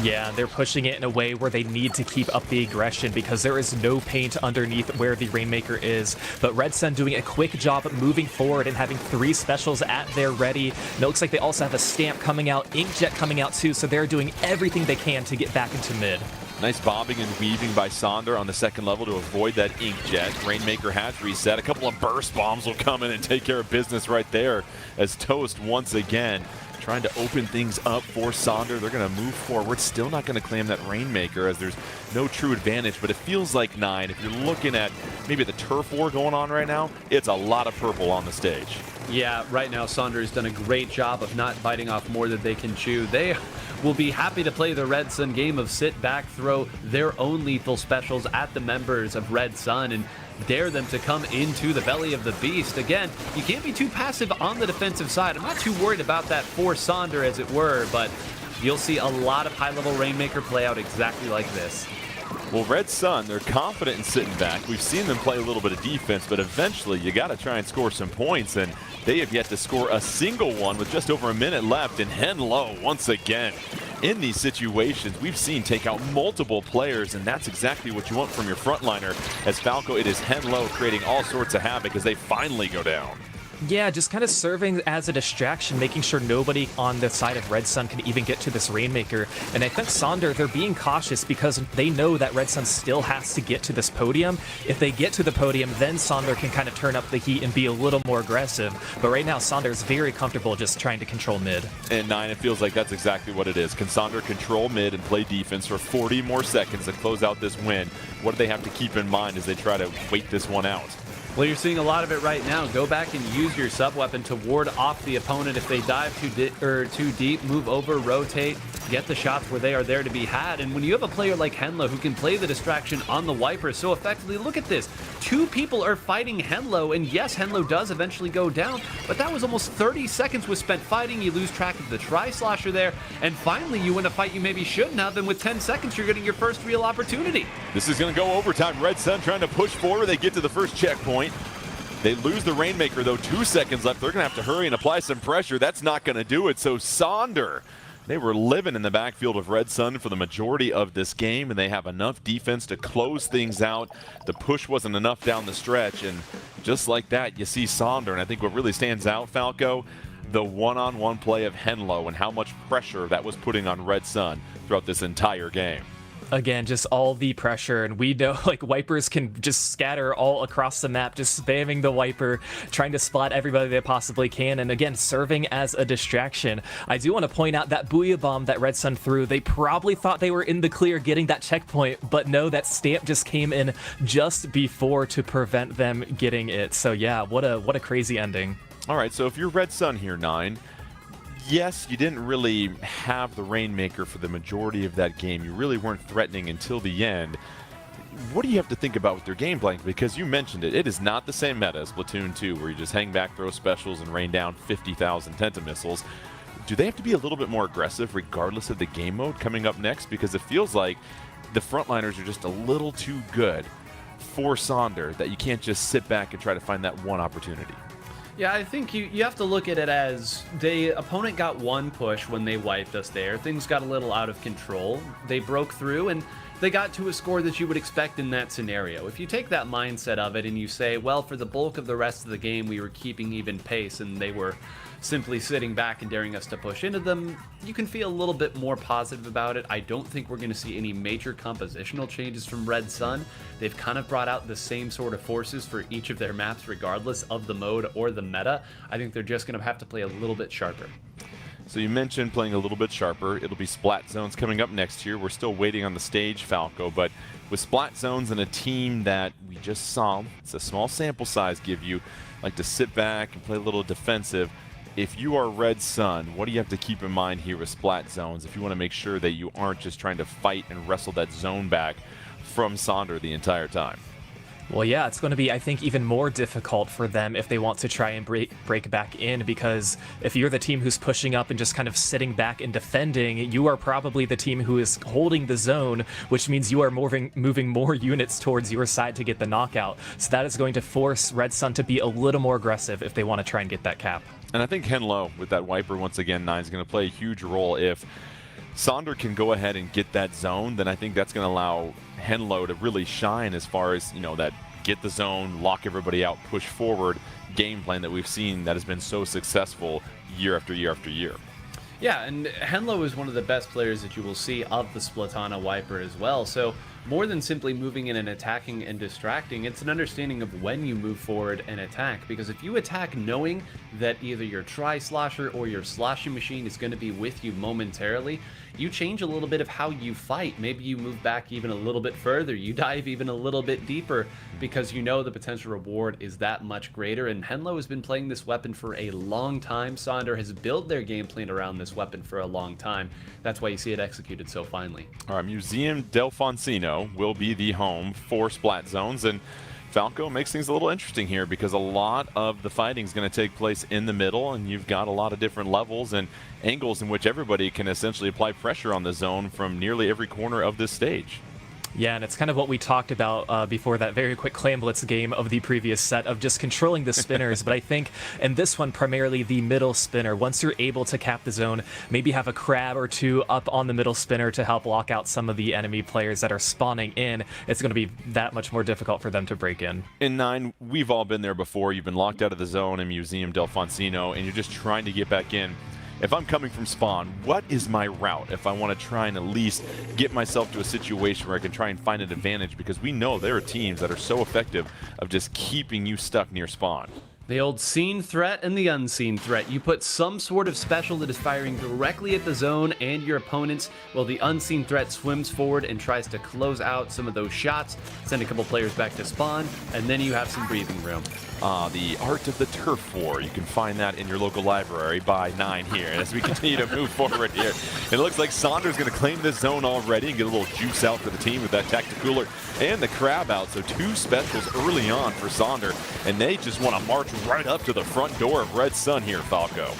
Yeah, they're pushing it in a way where they need to keep up the aggression because there is no paint underneath where the Rainmaker is. But Red Sun doing a quick job of moving forward and having 3 specials at their ready. And it looks like they also have a Stamp coming out, Inkjet coming out too, so they're doing everything they can to get back into mid. Nice bobbing and weaving by Sonder on the second level to avoid that Inkjet. Rainmaker has reset. A couple of burst bombs will come in and take care of business right there as Toast once again trying to open things up for Sonder. They're going to move forward. Still not going to claim that Rainmaker as there's no true advantage, but it feels like 9. If you're looking at maybe the turf war going on right now, it's a lot of purple on the stage. Yeah, right now Sonder has done a great job of not biting off more than they can chew. They will be happy to play the Red Sun game of sit back, throw their own lethal specials at the members of Red Sun and dare them to come into the belly of the beast. Again, you can't be too passive on the defensive side. I'm not too worried about that for Sonder, as it were, but you'll see a lot of high-level Rainmaker play out exactly like this. Well, Red Sun, they're confident in sitting back. We've seen them play a little bit of defense, but eventually you got to try and score some points, and they have yet to score a single one with just over a minute left. And Henlo, once again, in these situations, we've seen take out multiple players, and that's exactly what you want from your frontliner. As Falco, it is Henlo creating all sorts of havoc as they finally go down. Yeah, just kind of serving as a distraction, making sure nobody on the side of Red Sun can even get to this Rainmaker. And I think Sonder, they're being cautious because they know that Red Sun still has to get to this podium. If they get to the podium, then Sonder can kind of turn up the heat and be a little more aggressive. But right now, Sonder's very comfortable just trying to control mid. And 9, it feels like that's exactly what it is. Can Sonder control mid and play defense for 40 more seconds to close out this win? What do they have to keep in mind as they try to wait this one out? Well, you're seeing a lot of it right now. Go back and use your sub-weapon to ward off the opponent. If they dive too deep, move over, rotate, get the shots where they are there to be had. And when you have a player like Henlo who can play the distraction on the Wiper so effectively, look at this. 2 people are fighting Henlo, and yes, Henlo does eventually go down, but that was almost 30 seconds was spent fighting. You lose track of the Tri-Slosher there, and finally you win a fight you maybe shouldn't have, and with 10 seconds you're getting your first real opportunity. This is going to go overtime. Red Sun trying to push forward. They get to the first checkpoint. They lose the Rainmaker, though. 2 seconds left. They're going to have to hurry and apply some pressure. That's not going to do it. So Sonder, they were living in the backfield of Red Sun for the majority of this game, and they have enough defense to close things out. The push wasn't enough down the stretch, and just like that, you see Sonder. And I think what really stands out, Falco, the one-on-one play of Henlo and how much pressure that was putting on Red Sun throughout this entire game. Again, just all the pressure, and we know like Wipers can just scatter all across the map, just spamming the Wiper, trying to spot everybody they possibly can, and again, serving as a distraction. I do want to point out that Booyah Bomb that Red Sun threw, they probably thought they were in the clear getting that checkpoint, but no, that Stamp just came in just before to prevent them getting it. So yeah, what a crazy ending. All right, so if you're Red Sun here, 9, yes, you didn't really have the Rainmaker for the majority of that game. You really weren't threatening until the end. What do you have to think about with your game plan? Because you mentioned it. It is not the same meta as Splatoon 2, where you just hang back, throw specials, and rain down 50,000 Tenta-missiles. Do they have to be a little bit more aggressive regardless of the game mode coming up next? Because it feels like the frontliners are just a little too good for Sonder that you can't just sit back and try to find that one opportunity. Yeah, I think you have to look at it as the opponent got one push when they wiped us there. Things got a little out of control. They broke through and they got to a score that you would expect in that scenario. If you take that mindset of it and you say, well, for the bulk of the rest of the game, we were keeping even pace and they were simply sitting back and daring us to push into them, you can feel a little bit more positive about it. I don't think we're going to see any major compositional changes from Red Sun. They've kind of brought out the same sort of forces for each of their maps regardless of the mode or the meta. I think they're just going to have to play a little bit sharper. So you mentioned playing a little bit sharper. It'll be Splat Zones coming up next year. We're still waiting on the stage, Falco, but with Splat Zones and a team that we just saw, it's a small sample size, give you like to sit back and play a little defensive. If you are Red Sun, what do you have to keep in mind here with Splat Zones if you want to make sure that you aren't just trying to fight and wrestle that zone back from Sonder the entire time? Well, yeah, it's going to be, I think, even more difficult for them if they want to try and break back in, because if you're the team who's pushing up and just kind of sitting back and defending, you are probably the team who is holding the zone, which means you are moving more units towards your side to get the knockout. So that is going to force Red Sun to be a little more aggressive if they want to try and get that cap. And I think Henlo, with that wiper once again, 9 is going to play a huge role. If Sonder can go ahead and get that zone, then I think that's going to allow Henlo to really shine as far as, you know, that get the zone, lock everybody out, push forward game plan that we've seen that has been so successful year after year after year. Yeah, and Henlo is one of the best players that you will see of the Splatana Wiper as well. So more than simply moving in and attacking and distracting, it's an understanding of when you move forward and attack. Because if you attack knowing that either your tri-slosher or your sloshing machine is going to be with you momentarily, you change a little bit of how you fight. Maybe you move back even a little bit further. You dive even a little bit deeper because you know the potential reward is that much greater. And Henlo has been playing this weapon for a long time. Sonder has built their game plan around this weapon for a long time. That's why you see it executed so finely. All right, Museum del Foncino will be the home for Splat Zones, and Falco makes things a little interesting here because a lot of the fighting is going to take place in the middle, and you've got a lot of different levels and angles in which everybody can essentially apply pressure on the zone from nearly every corner of this stage. Yeah, and it's kind of what we talked about before that very quick Clam Blitz game of the previous set of just controlling the spinners. But I think in this one, primarily the middle spinner. Once you're able to cap the zone, maybe have a crab or two up on the middle spinner to help lock out some of the enemy players that are spawning in. It's going to be that much more difficult for them to break in. In 9, we've all been there before. You've been locked out of the zone in Museum del Foncino, and you're just trying to get back in. If I'm coming from spawn, what is my route if I want to try and at least get myself to a situation where I can try and find an advantage? Because we know there are teams that are so effective of just keeping you stuck near spawn. The old seen threat and the unseen threat. You put some sort of special that is firing directly at the zone and your opponents, while the unseen threat swims forward and tries to close out some of those shots, send a couple players back to spawn, and then you have some breathing room. The Art of the Turf War. You can find that in your local library by 9 here. And as we continue to move forward here, it looks like Sonder's going to claim this zone already and get a little juice out for the team with that Tacticooler and the Crab out. So 2 specials early on for Sonder, and they just want to march right up to the front door of Red Sun here, Falco.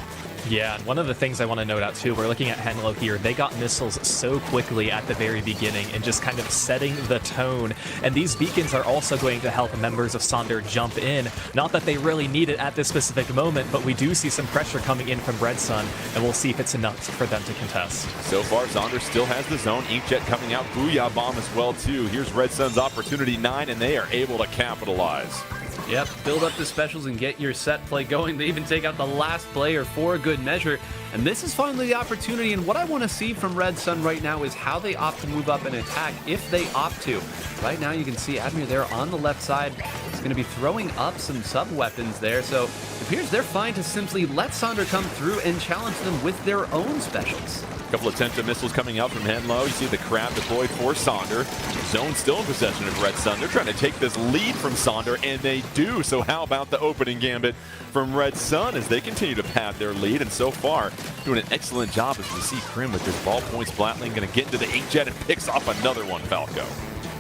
Yeah, and one of the things I want to note out too, we're looking at Henlo here. They got missiles so quickly at the very beginning and just kind of setting the tone. And these beacons are also going to help members of Sonder jump in. Not that they really need it at this specific moment, but we do see some pressure coming in from Red Sun, and we'll see if it's enough for them to contest. So far, Sonder still has the zone. Inkjet coming out, Booyah Bomb as well too. Here's Red Sun's opportunity 9, and they are able to capitalize. Yep, build up the specials and get your set play going. They even take out the last player for a good measure. And this is finally the opportunity. And what I want to see from Red Sun right now is how they opt to move up and attack if they opt to. Right now you can see Admir there on the left side is going to be throwing up some sub-weapons there. So it appears they're fine to simply let Sonder come through and challenge them with their own specials. A couple of tentative missiles coming out from Henlo. You see the Crab deployed for Sonder. Zone still in possession of Red Sun. They're trying to take this lead from Sonder, and they do. So how about the opening gambit from Red Sun as they continue to pad their lead? And so far, doing an excellent job as we see Krim with his ballpoint Splatling going to get into the Inkjet and picks off another one, Falco.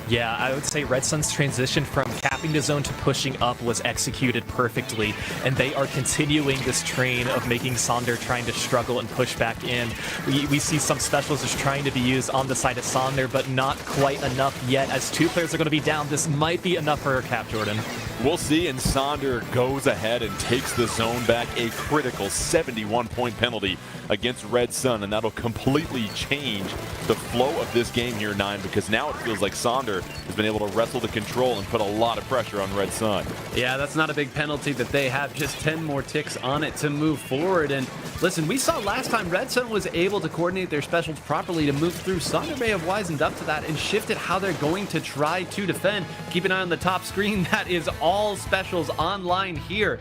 Yeah, I would say Red Sun's transition from capping the zone to pushing up was executed perfectly, and they are continuing this train of making Sonder trying to struggle and push back in. We see some specials just trying to be used on the side of Sonder, but not quite enough yet. As 2 players are going to be down, this might be enough for a cap, Jordan. We'll see, and Sonder goes ahead and takes the zone back, a critical 71-point penalty against Red Sun, and that'll completely change the flow of this game here, 9, because now it feels like Sonder has been able to wrestle the control and put a lot of pressure on Red Sun. Yeah, that's not a big penalty that they have. Just 10 more ticks on it to move forward. And listen, we saw last time Red Sun was able to coordinate their specials properly to move through. Sonder may have wisened up to that and shifted how they're going to try to defend. Keep an eye on the top screen. That is all specials online here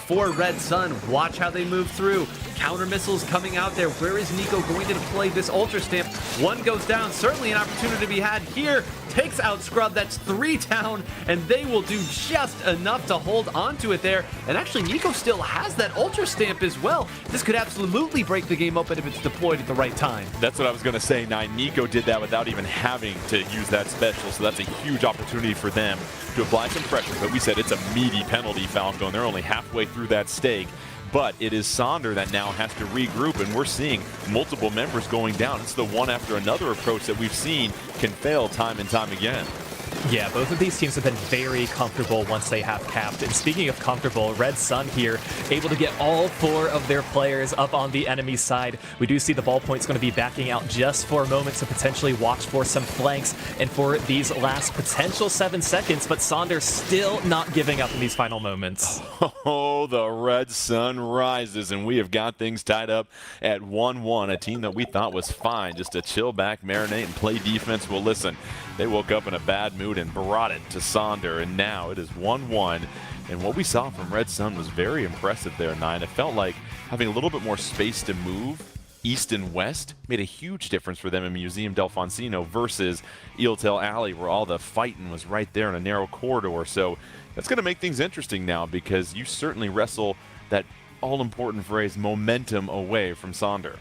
for Red Sun. Watch how they move through. Counter missiles coming out there. Where is Nico going to deploy this Ultra Stamp? One goes down. Certainly an opportunity to be had here. Takes out Scrub. That's 3 down, and they will do just enough to hold onto it there. And actually, Nico still has that Ultra Stamp as well. This could absolutely break the game open if it's deployed at the right time. That's what I was going to say, Nine. Nico did that without even having to use that special, so that's a huge opportunity for them to apply some pressure. But we said it's a meaty penalty, Falco, and they're only halfway through that stake. But it is Sonder that now has to regroup, and we're seeing multiple members going down. It's the one after another approach that we've seen can fail time and time again. Yeah, both of these teams have been very comfortable once they have capped. And speaking of comfortable, Red Sun here able to get all 4 of their players up on the enemy side. We do see the ballpoint's going to be backing out just for a moment to potentially watch for some flanks and for these last potential 7 seconds, but Sonder still not giving up in these final moments. Oh, the Red Sun rises, and we have got things tied up at 1-1, a team that we thought was fine, just to chill back, marinate, and play defense. Well, listen, they woke up in a bad mood and brought it to Sonder, and now it is 1-1. And what we saw from Red Sun was very impressive there, Nine. It felt like having a little bit more space to move east and west made a huge difference for them in Museum del Foncino versus Eeltail Alley, where all the fighting was right there in a narrow corridor. So that's going to make things interesting now, because you certainly wrestle that all-important phrase, momentum, away from Sonder.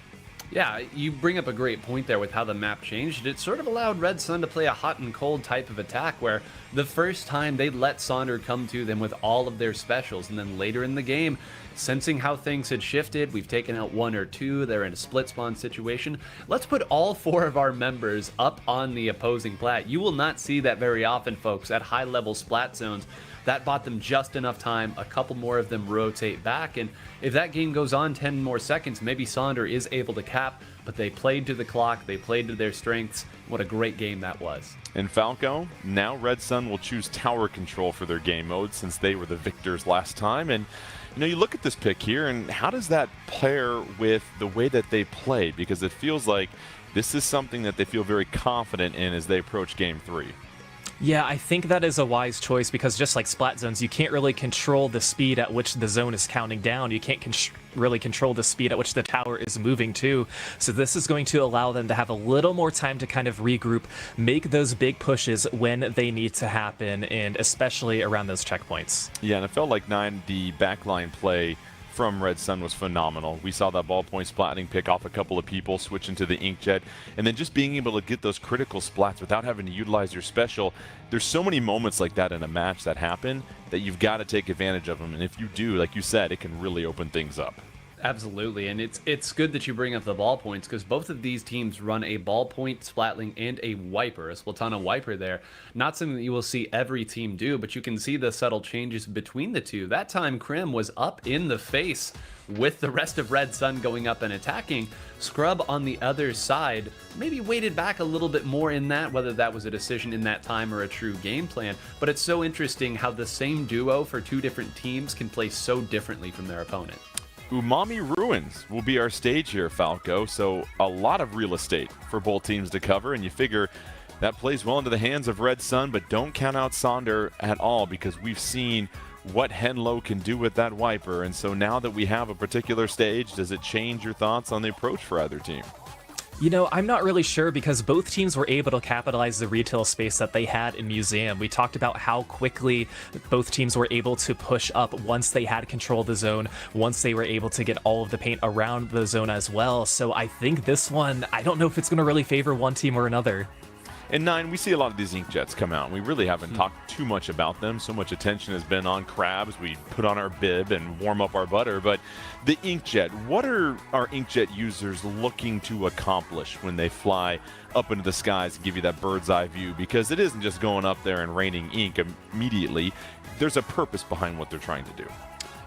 Yeah, you bring up a great point there with how the map changed. It sort of allowed Red Sun to play a hot and cold type of attack, where the first time they let Sonder come to them with all of their specials, and then later in the game, sensing how things had shifted, we've taken out 1 or 2, they're in a split spawn situation. Let's put all 4 of our members up on the opposing plat. You will not see that very often, folks, at high-level splat zones. That bought them just enough time. A couple more of them rotate back, and if that game goes on 10 more seconds, maybe Sonder is able to cap, but they played to the clock, they played to their strengths. What a great game that was. And Falco, now Red Sun will choose tower control for their game mode, since they were the victors last time. And you know, you look at this pick here, and how does that pair with the way that they play? Because it feels like this is something that they feel very confident in as they approach game 3. Yeah, I think that is a wise choice, because just like splat zones, you can't really control the speed at which the zone is counting down. You can't really control the speed at which the tower is moving to. So this is going to allow them to have a little more time to kind of regroup, make those big pushes when they need to happen, and especially around those checkpoints. Yeah, and it felt like, Nine, the backline play from Red Sun was phenomenal. We saw that ballpoint splatting pick off a couple of people, switch into the Inkjet, and then just being able to get those critical splats without having to utilize your special. There's so many moments like that in a match that happen that you've got to take advantage of them, and if you do, like you said, it can really open things up. Absolutely, and it's good that you bring up the ballpoints, because both of these teams run a ballpoint, splatling, and a wiper, a Splatana wiper there. Not something that you will see every team do, but you can see the subtle changes between the two. That time, Krim was up in the face with the rest of Red Sun going up and attacking. Scrub on the other side maybe waited back a little bit more in that, whether that was a decision in that time or a true game plan. But it's so interesting how the same duo for 2 different teams can play so differently from their opponent. Umami Ruins will be our stage here, Falco, so a lot of real estate for both teams to cover, and you figure that plays well into the hands of Red Sun, but don't count out Sonder at all, because we've seen what Henlo can do with that wiper. And so now that we have a particular stage, does it change your thoughts on the approach for either team? You know, I'm not really sure, because both teams were able to capitalize the retail space that they had in Museum. We talked about how quickly both teams were able to push up once they had control of the zone, once they were able to get all of the paint around the zone as well. So I think this one, I don't know if it's going to really favor one team or another. And Nine, we see a lot of these Inkjets come out, and we really haven't talked too much about them. So much attention has been on crabs. We put on our bib and warm up our butter. But the Inkjet, what are our Inkjet users looking to accomplish when they fly up into the skies and give you that bird's eye view? Because it isn't just going up there and raining ink immediately. There's a purpose behind what they're trying to do.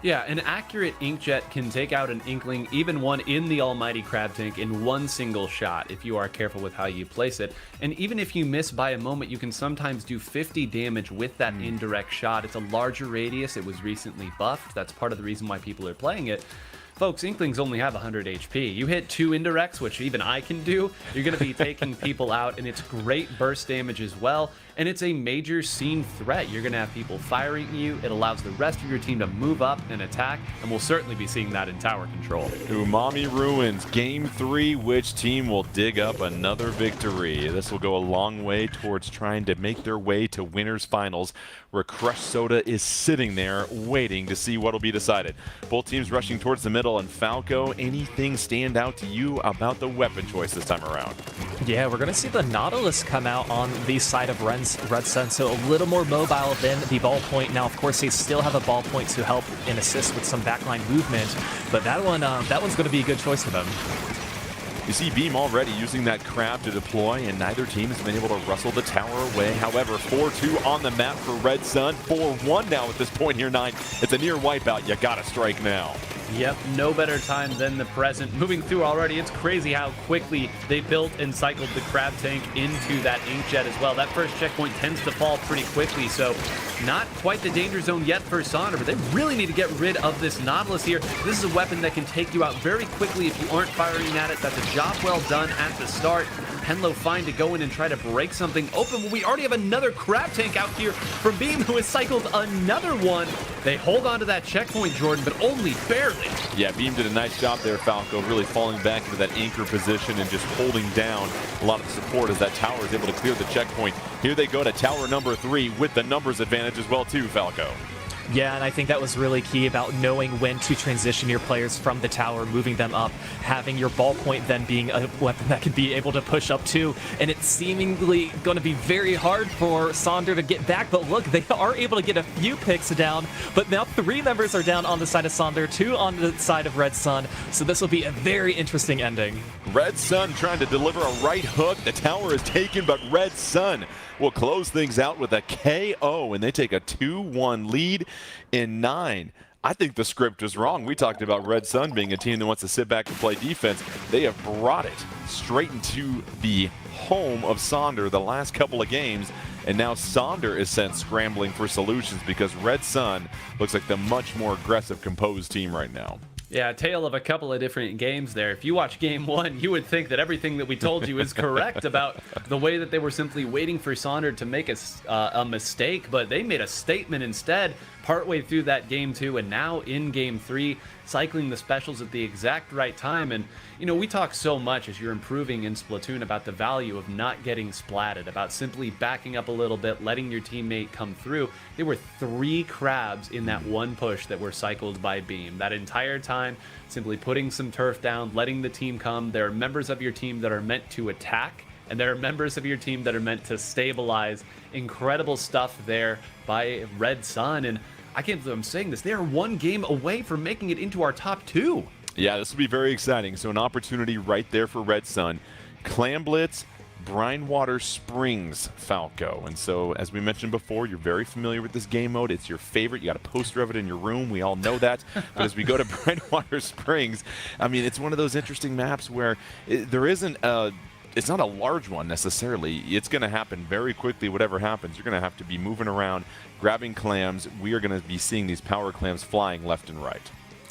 Yeah, an accurate inkjet can take out an inkling, even one in the almighty crab tank, in one single shot if you are careful with how you place it. And even if you miss by a moment, you can sometimes do 50 damage with that indirect shot. It's a larger radius. It was recently buffed. That's part of the reason why people are playing it. Folks, Inklings only have 100 HP. You hit 2 indirects, which even I can do, you're going to be taking people out, and it's great burst damage as well, and it's a major scene threat. You're going to have people firing at you. It allows the rest of your team to move up and attack, and we'll certainly be seeing that in tower control. Umami Ruins, Game 3. Which team will dig up another victory? This will go a long way towards trying to make their way to winners finals, where Crush Soda is sitting there waiting to see what will be decided. Both teams rushing towards the middle, and Falco, anything stand out to you about the weapon choice this time around? Yeah, we're going to see the Nautilus come out on the side of Red Sun, so a little more mobile than the ballpoint. Now, of course, they still have a ballpoint to help and assist with some backline movement, but that one's going to be a good choice for them. You see Beam already using that crab to deploy, and neither team has been able to rustle the tower away. However, 4-2 on the map for Red Sun. 4-1 now at this point here, 9. It's a near wipeout. You gotta strike now. Yep, no better time than the present. Moving through already, it's crazy how quickly they built and cycled the crab tank into that inkjet as well. That first checkpoint tends to fall pretty quickly, so not quite the danger zone yet for Sonder, but they really need to get rid of this Nautilus here. This is a weapon that can take you out very quickly if you aren't firing at it. That's a job well done at the start. Henlo fine to go in and try to break something open. Well, we already have another crab tank out here from Beam, who has cycled another one. They hold on to that checkpoint, Jordan, but only barely. Yeah, Beam did a nice job there, Falco, really falling back into that anchor position and just holding down a lot of the support as that tower is able to clear the checkpoint. Here they go to tower number 3 with the numbers advantage as well too, Falco. Yeah, and I think that was really key about knowing when to transition your players from the tower, moving them up, having your ballpoint then being a weapon that can be able to push up too. And it's seemingly going to be very hard for Sonder to get back. But look, they are able to get a few picks down. But now 3 members are down on the side of Sonder, 2 on the side of Red Sun. So this will be a very interesting ending. Red Sun trying to deliver a right hook. The tower is taken, but Red Sun will close things out with a KO, and they take a 2-1 lead in 9. I think the script is wrong. We talked about Red Sun being a team that wants to sit back and play defense. They have brought it straight into the home of Sonder the last couple of games, and now Sonder is sent scrambling for solutions because Red Sun looks like the much more aggressive, composed team right now. Yeah, a tale of a couple of different games there. If you watch game 1, you would think that everything that we told you is correct about the way that they were simply waiting for Sonder to make a mistake, but they made a statement instead partway through that game 2, and now in game 3, cycling the specials at the exact right time. And, you know, we talk so much as you're improving in Splatoon about the value of not getting splatted, about simply backing up a little bit, letting your teammate come through. There were 3 crabs in that one push that were cycled by Beam. That entire time, simply putting some turf down, letting the team come. There are members of your team that are meant to attack, and there are members of your team that are meant to stabilize. Incredible stuff there by Red Sun, and I can't believe I'm saying this. They are 1 game away from making it into our top 2. Yeah, this will be very exciting. So an opportunity right there for Red Sun. Clam Blitz, Brinewater Springs, Falco. And so, as we mentioned before, you're very familiar with this game mode. It's your favorite. You got a poster of it in your room. We all know that. But as we go to Brinewater Springs, I mean, it's one of those interesting maps where there isn't a... It's not a large one necessarily. It's going to happen very quickly. Whatever happens, you're going to have to be moving around, grabbing clams. We are going to be seeing these power clams flying left and right.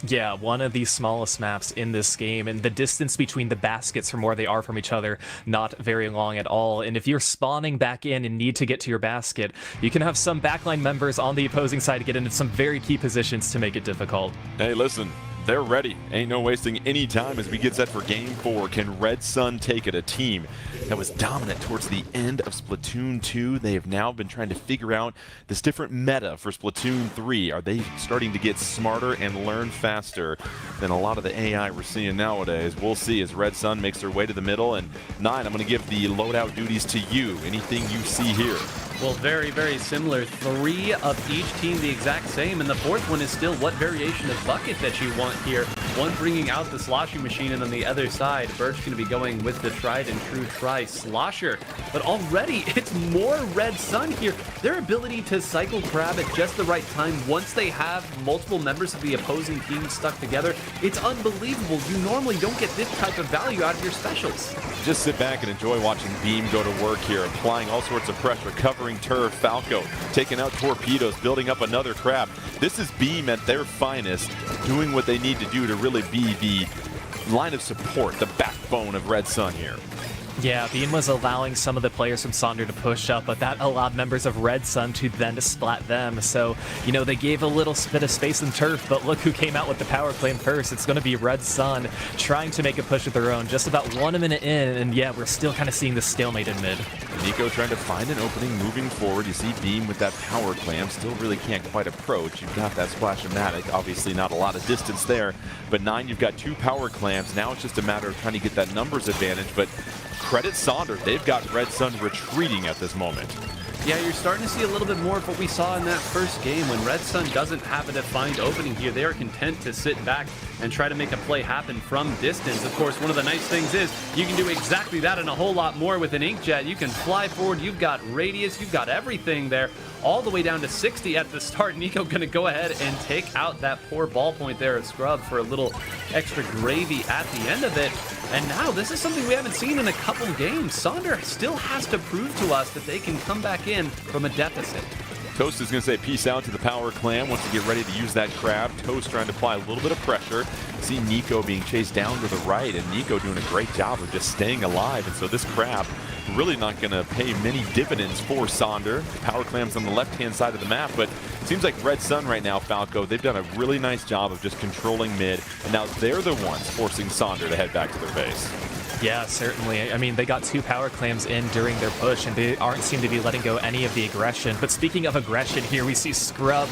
Yeah, one of the smallest maps in this game, and the distance between the baskets from where they are from each other, not very long at all. And if you're spawning back in and need to get to your basket, you can have some backline members on the opposing side get into some very key positions to make it difficult. Hey, listen. They're ready. Ain't no wasting any time as we get set for Game 4. Can Red Sun take it? A team that was dominant towards the end of Splatoon 2. They have now been trying to figure out this different meta for Splatoon 3. Are they starting to get smarter and learn faster than a lot of the AI we're seeing nowadays? We'll see as Red Sun makes their way to the middle. And 9, I'm going to give the loadout duties to you. Anything you see here? Well, very, very similar. 3 of each team the exact same, and the 4th one is still what variation of bucket that you want. want here. One bringing out the sloshing machine, and on the other side, Birch going to be going with the tried and true try slosher. But already, it's more Red Sun here. Their ability to cycle crab at just the right time once they have multiple members of the opposing team stuck together, it's unbelievable. You normally don't get this type of value out of your specials. Just sit back and enjoy watching Beam go to work here, applying all sorts of pressure, covering turf, Falco, taking out torpedoes, building up another crab. This is Beam at their finest, doing what they need to do to really be the line of support, the backbone of Red Sun here. Yeah, Beam was allowing some of the players from Sonder to push up, but that allowed members of Red Sun to then to splat them. So, you know, they gave a little bit of space and turf, but look who came out with the power claim first. It's going to be Red Sun trying to make a push of their own. Just about 1 minute in, and yeah, we're still kind of seeing the stalemate in mid. Nico trying to find an opening, moving forward. You see Beam with that power clam, still really can't quite approach. You've got that Splash-O-Matic, obviously not a lot of distance there, but 9, you've got 2 power clams. Now it's just a matter of trying to get that numbers advantage, but credit Sonder, they've got Red Sun retreating at this moment. Yeah, you're starting to see a little bit more of what we saw in that first game. When Red Sun doesn't have a defined opening here, they are content to sit back and try to make a play happen from distance. Of course, one of the nice things is you can do exactly that and a whole lot more with an inkjet. You can fly forward, you've got radius, you've got everything there, all the way down to 60 at the start. Nico going to go ahead and take out that poor ballpoint there at Scrub for a little extra gravy at the end of it. And now this is something we haven't seen in a couple games. Sonder still has to prove to us that they can come back in from a deficit. Toast is going to say peace out to the power clam once you get ready to use that crab. Toast trying to apply a little bit of pressure. See Nico being chased down to the right, and Nico doing a great job of just staying alive. And so this crab really not going to pay many dividends for Sonder. Power clam's on the left-hand side of the map, but it seems like Red Sun right now, Falco, they've done a really nice job of just controlling mid, and now they're the ones forcing Sonder to head back to their base. Yeah, certainly. I mean, they got 2 power claims in during their push, and they aren't seem to be letting go any of the aggression. But speaking of aggression here, we see Scrub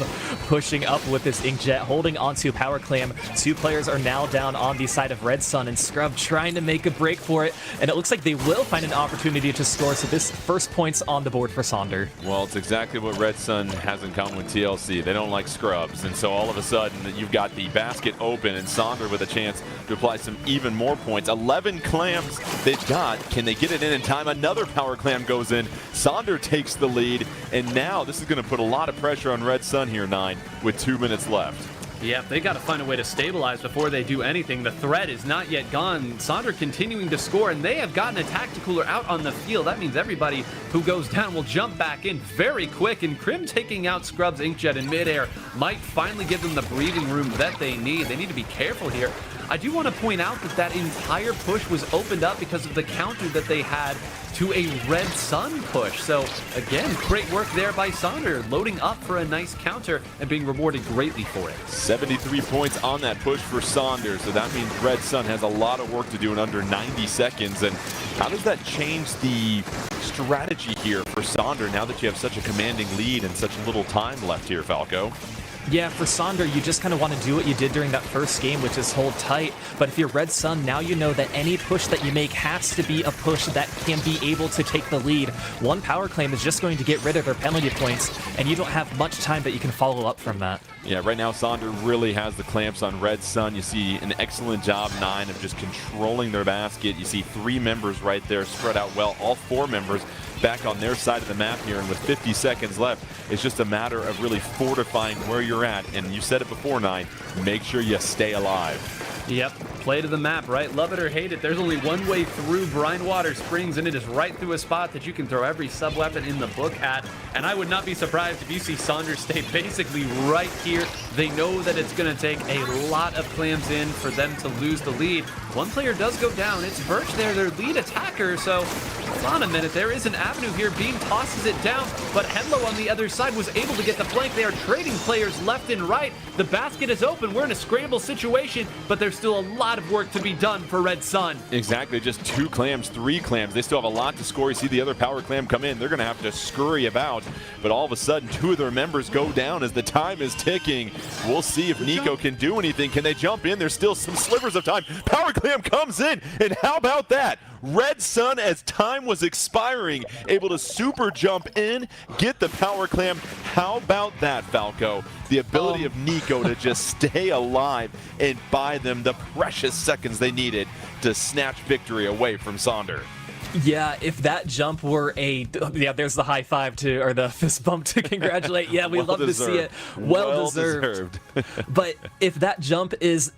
pushing up with this inkjet, holding onto power clam. 2 players are now down on the side of Red Sun, and Scrub trying to make a break for it. And it looks like they will find an opportunity to score, so this first point's on the board for Sonder. Well, it's exactly what Red Sun has in common with TLC. They don't like scrubs, and so all of a sudden you've got the basket open, and Sonder with a chance to apply some even more points. 11 clams they've got. Can they get it in time? Another power clam goes in. Sonder takes the lead, and now this is going to put a lot of pressure on Red Sun here, 9, with 2 minutes left. Yeah, they got to find a way to stabilize before they do anything. The threat is not yet gone. Sonder continuing to score, and they have gotten a tacticooler out on the field. That means everybody who goes down will jump back in very quick, and Krim taking out Scrub's inkjet in midair might finally give them the breathing room that they need. They need to be careful here. I do want to point out that that entire push was opened up because of the counter that they had to a Red Sun push. So again, great work there by Sonder, loading up for a nice counter and being rewarded greatly for it. 73 points on that push for Sonder, so that means Red Sun has a lot of work to do in under 90 seconds. And how does that change the strategy here for Sonder now that you have such a commanding lead and such little time left here, Falco? Yeah, for Sonder, you just kind of want to do what you did during that first game, which is hold tight. But if you're Red Sun, now you know that any push that you make has to be a push that can be able to take the lead. One power claim is just going to get rid of their penalty points, and you don't have much time that you can follow up from that. Yeah, right now Sonder really has the clamps on Red Sun. You see an excellent job, 9, of just controlling their basket. You see 3 members right there spread out well, all 4 members back on their side of the map here, and with 50 seconds left, it's just a matter of really fortifying where you're at. And you said it before, 9, make sure you stay alive. Yep, play to the map, right? Love it or hate it, there's only one way through Brindwater Springs, and it is right through a spot that you can throw every sub-weapon in the book at. And I would not be surprised if you see Sonder stay basically right here. They know that it's going to take a lot of clams in for them to lose the lead. One player does go down. It's Birch there, their lead attacker, so hold on a minute. There is an avenue here. Beam tosses it down, but Henlo on the other side was able to get the flank. They are trading players left and right. The basket is open. We're in a scramble situation, but there's still a lot of work to be done for Red Sun. Exactly, just 2 clams, 3 clams. They still have a lot to score. You see the other power clam come in. They're going to have to scurry about, but all of a sudden 2 of their members go down as the time is ticking. We'll see if Nico can do anything. Can they jump in? There's still some slivers of time. Power clam comes in, and how about that? Red Sun, as time was expiring, able to super jump in, get the power clam. How about that, Falco? The ability of Nico to just stay alive and buy them the precious seconds they needed to snatch victory away from Sonder. Yeah, if that jump were there's the high five to, or the fist bump to congratulate. Yeah, we love to see it. Well deserved. But if that jump is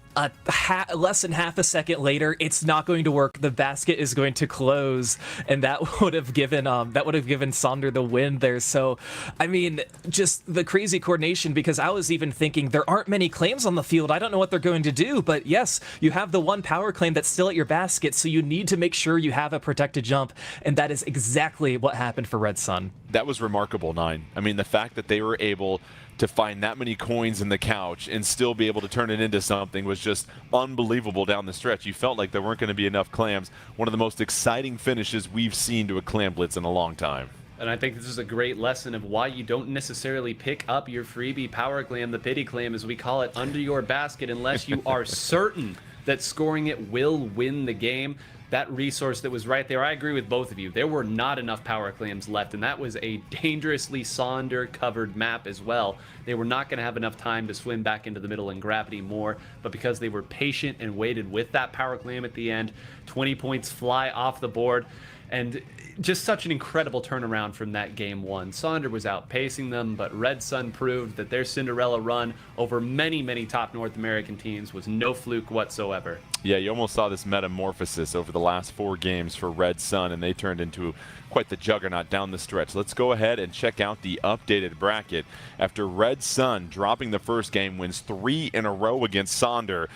less than half a second later, it's not going to work. The basket is going to close, and that would have given Sonder the win there. So, I mean, just the crazy coordination, because I was even thinking there aren't many claims on the field. I don't know what they're going to do, but yes, you have the one power claim that's still at your basket, so you need to make sure you have a protected jump, and that is exactly what happened for Red Sun. That was remarkable, Nine. I mean, the fact that they were able to find that many coins in the couch and still be able to turn it into something was just unbelievable down the stretch. You felt like there weren't going to be enough clams. One of the most exciting finishes we've seen to a clam blitz in a long time. And I think this is a great lesson of why you don't necessarily pick up your freebie power clam, the pity clam as we call it, under your basket unless you are certain that scoring it will win the game. That resource that was right there, I agree with both of you. There were not enough power clams left, and that was a dangerously Sonder-covered map as well. They were not going to have enough time to swim back into the middle and grab any more, but because they were patient and waited with that power clam at the end, 20 points fly off the board, and just such an incredible turnaround from that game one. Sonder was outpacing them, but Red Sun proved that their Cinderella run over many, many top North American teams was no fluke whatsoever. Yeah, you almost saw this metamorphosis over the last 4 games for Red Sun, and they turned into quite the juggernaut down the stretch. Let's go ahead and check out the updated bracket. After Red Sun dropping the first game, wins 3 in a row against Sonder.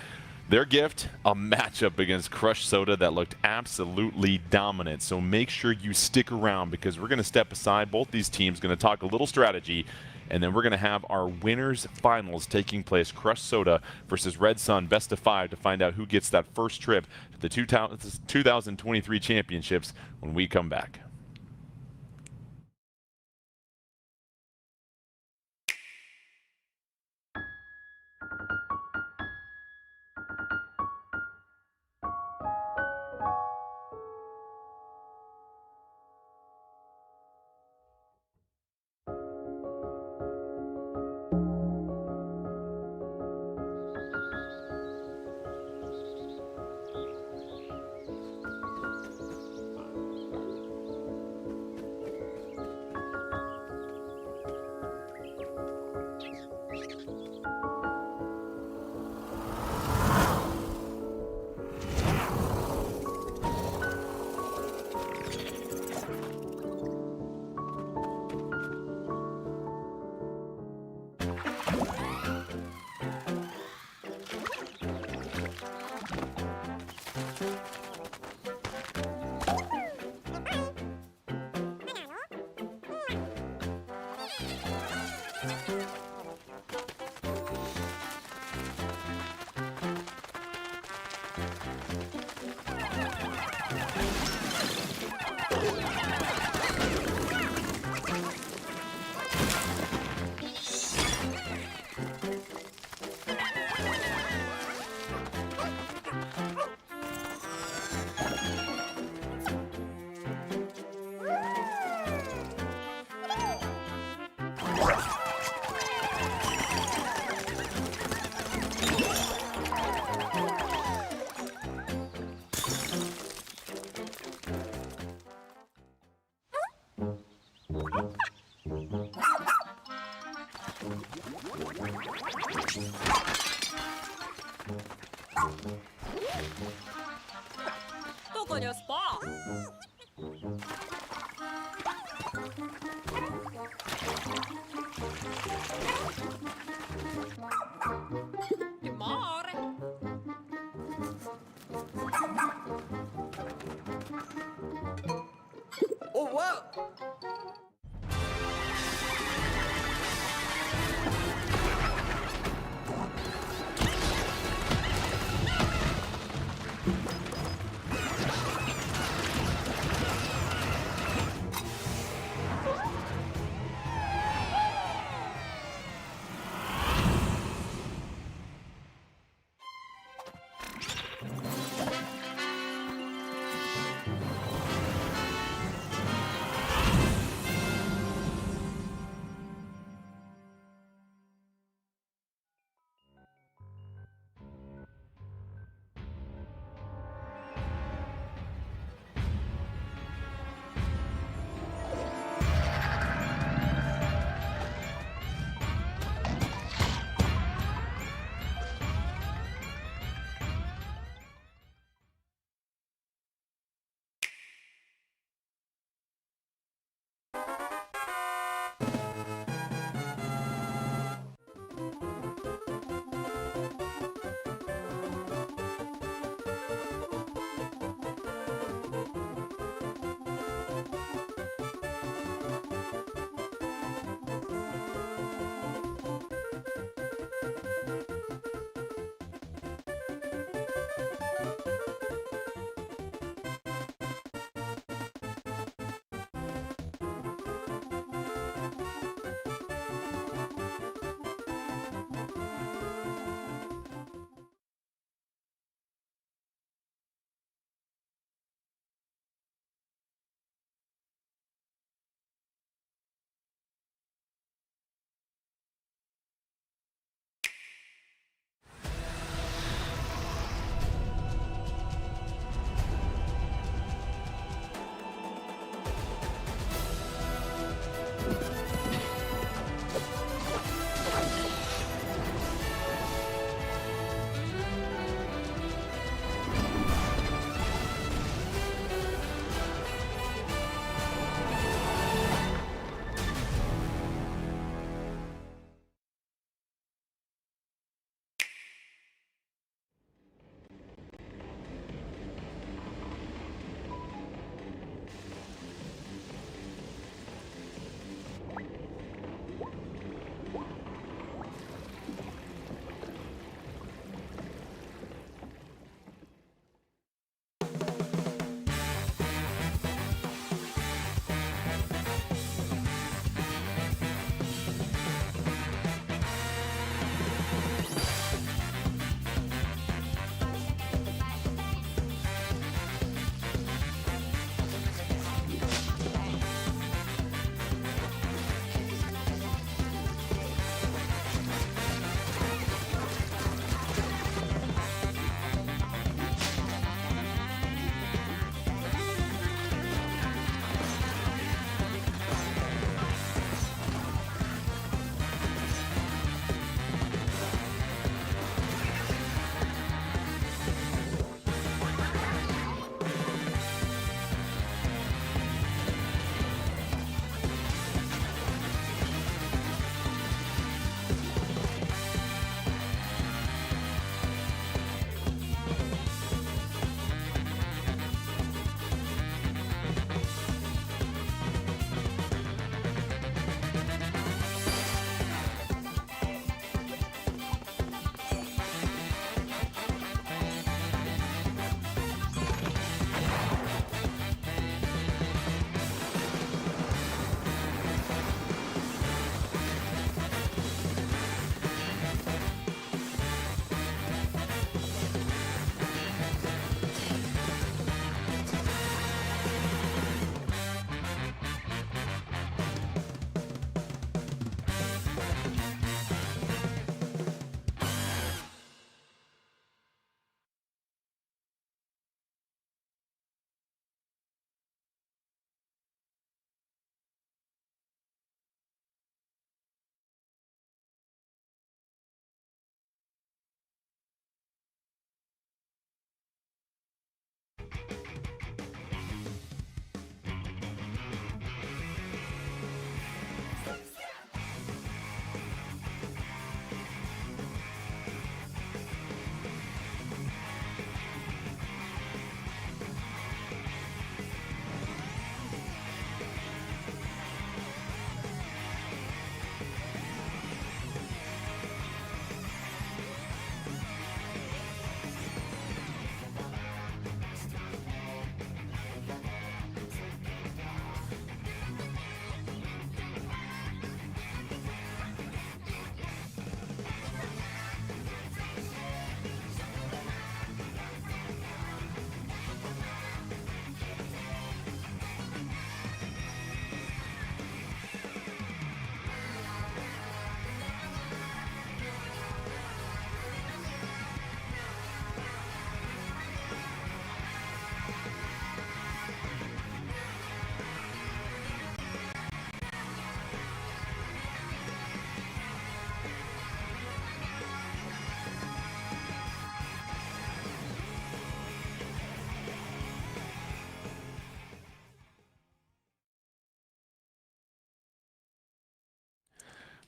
Their gift, a matchup against Crush Soda that looked absolutely dominant. So make sure you stick around, because we're going to step aside. Both these teams going to talk a little strategy, and then we're going to have our winners finals taking place. Crush Soda versus Red Sun, best of 5, to find out who gets that first trip to the 2023 championships when we come back.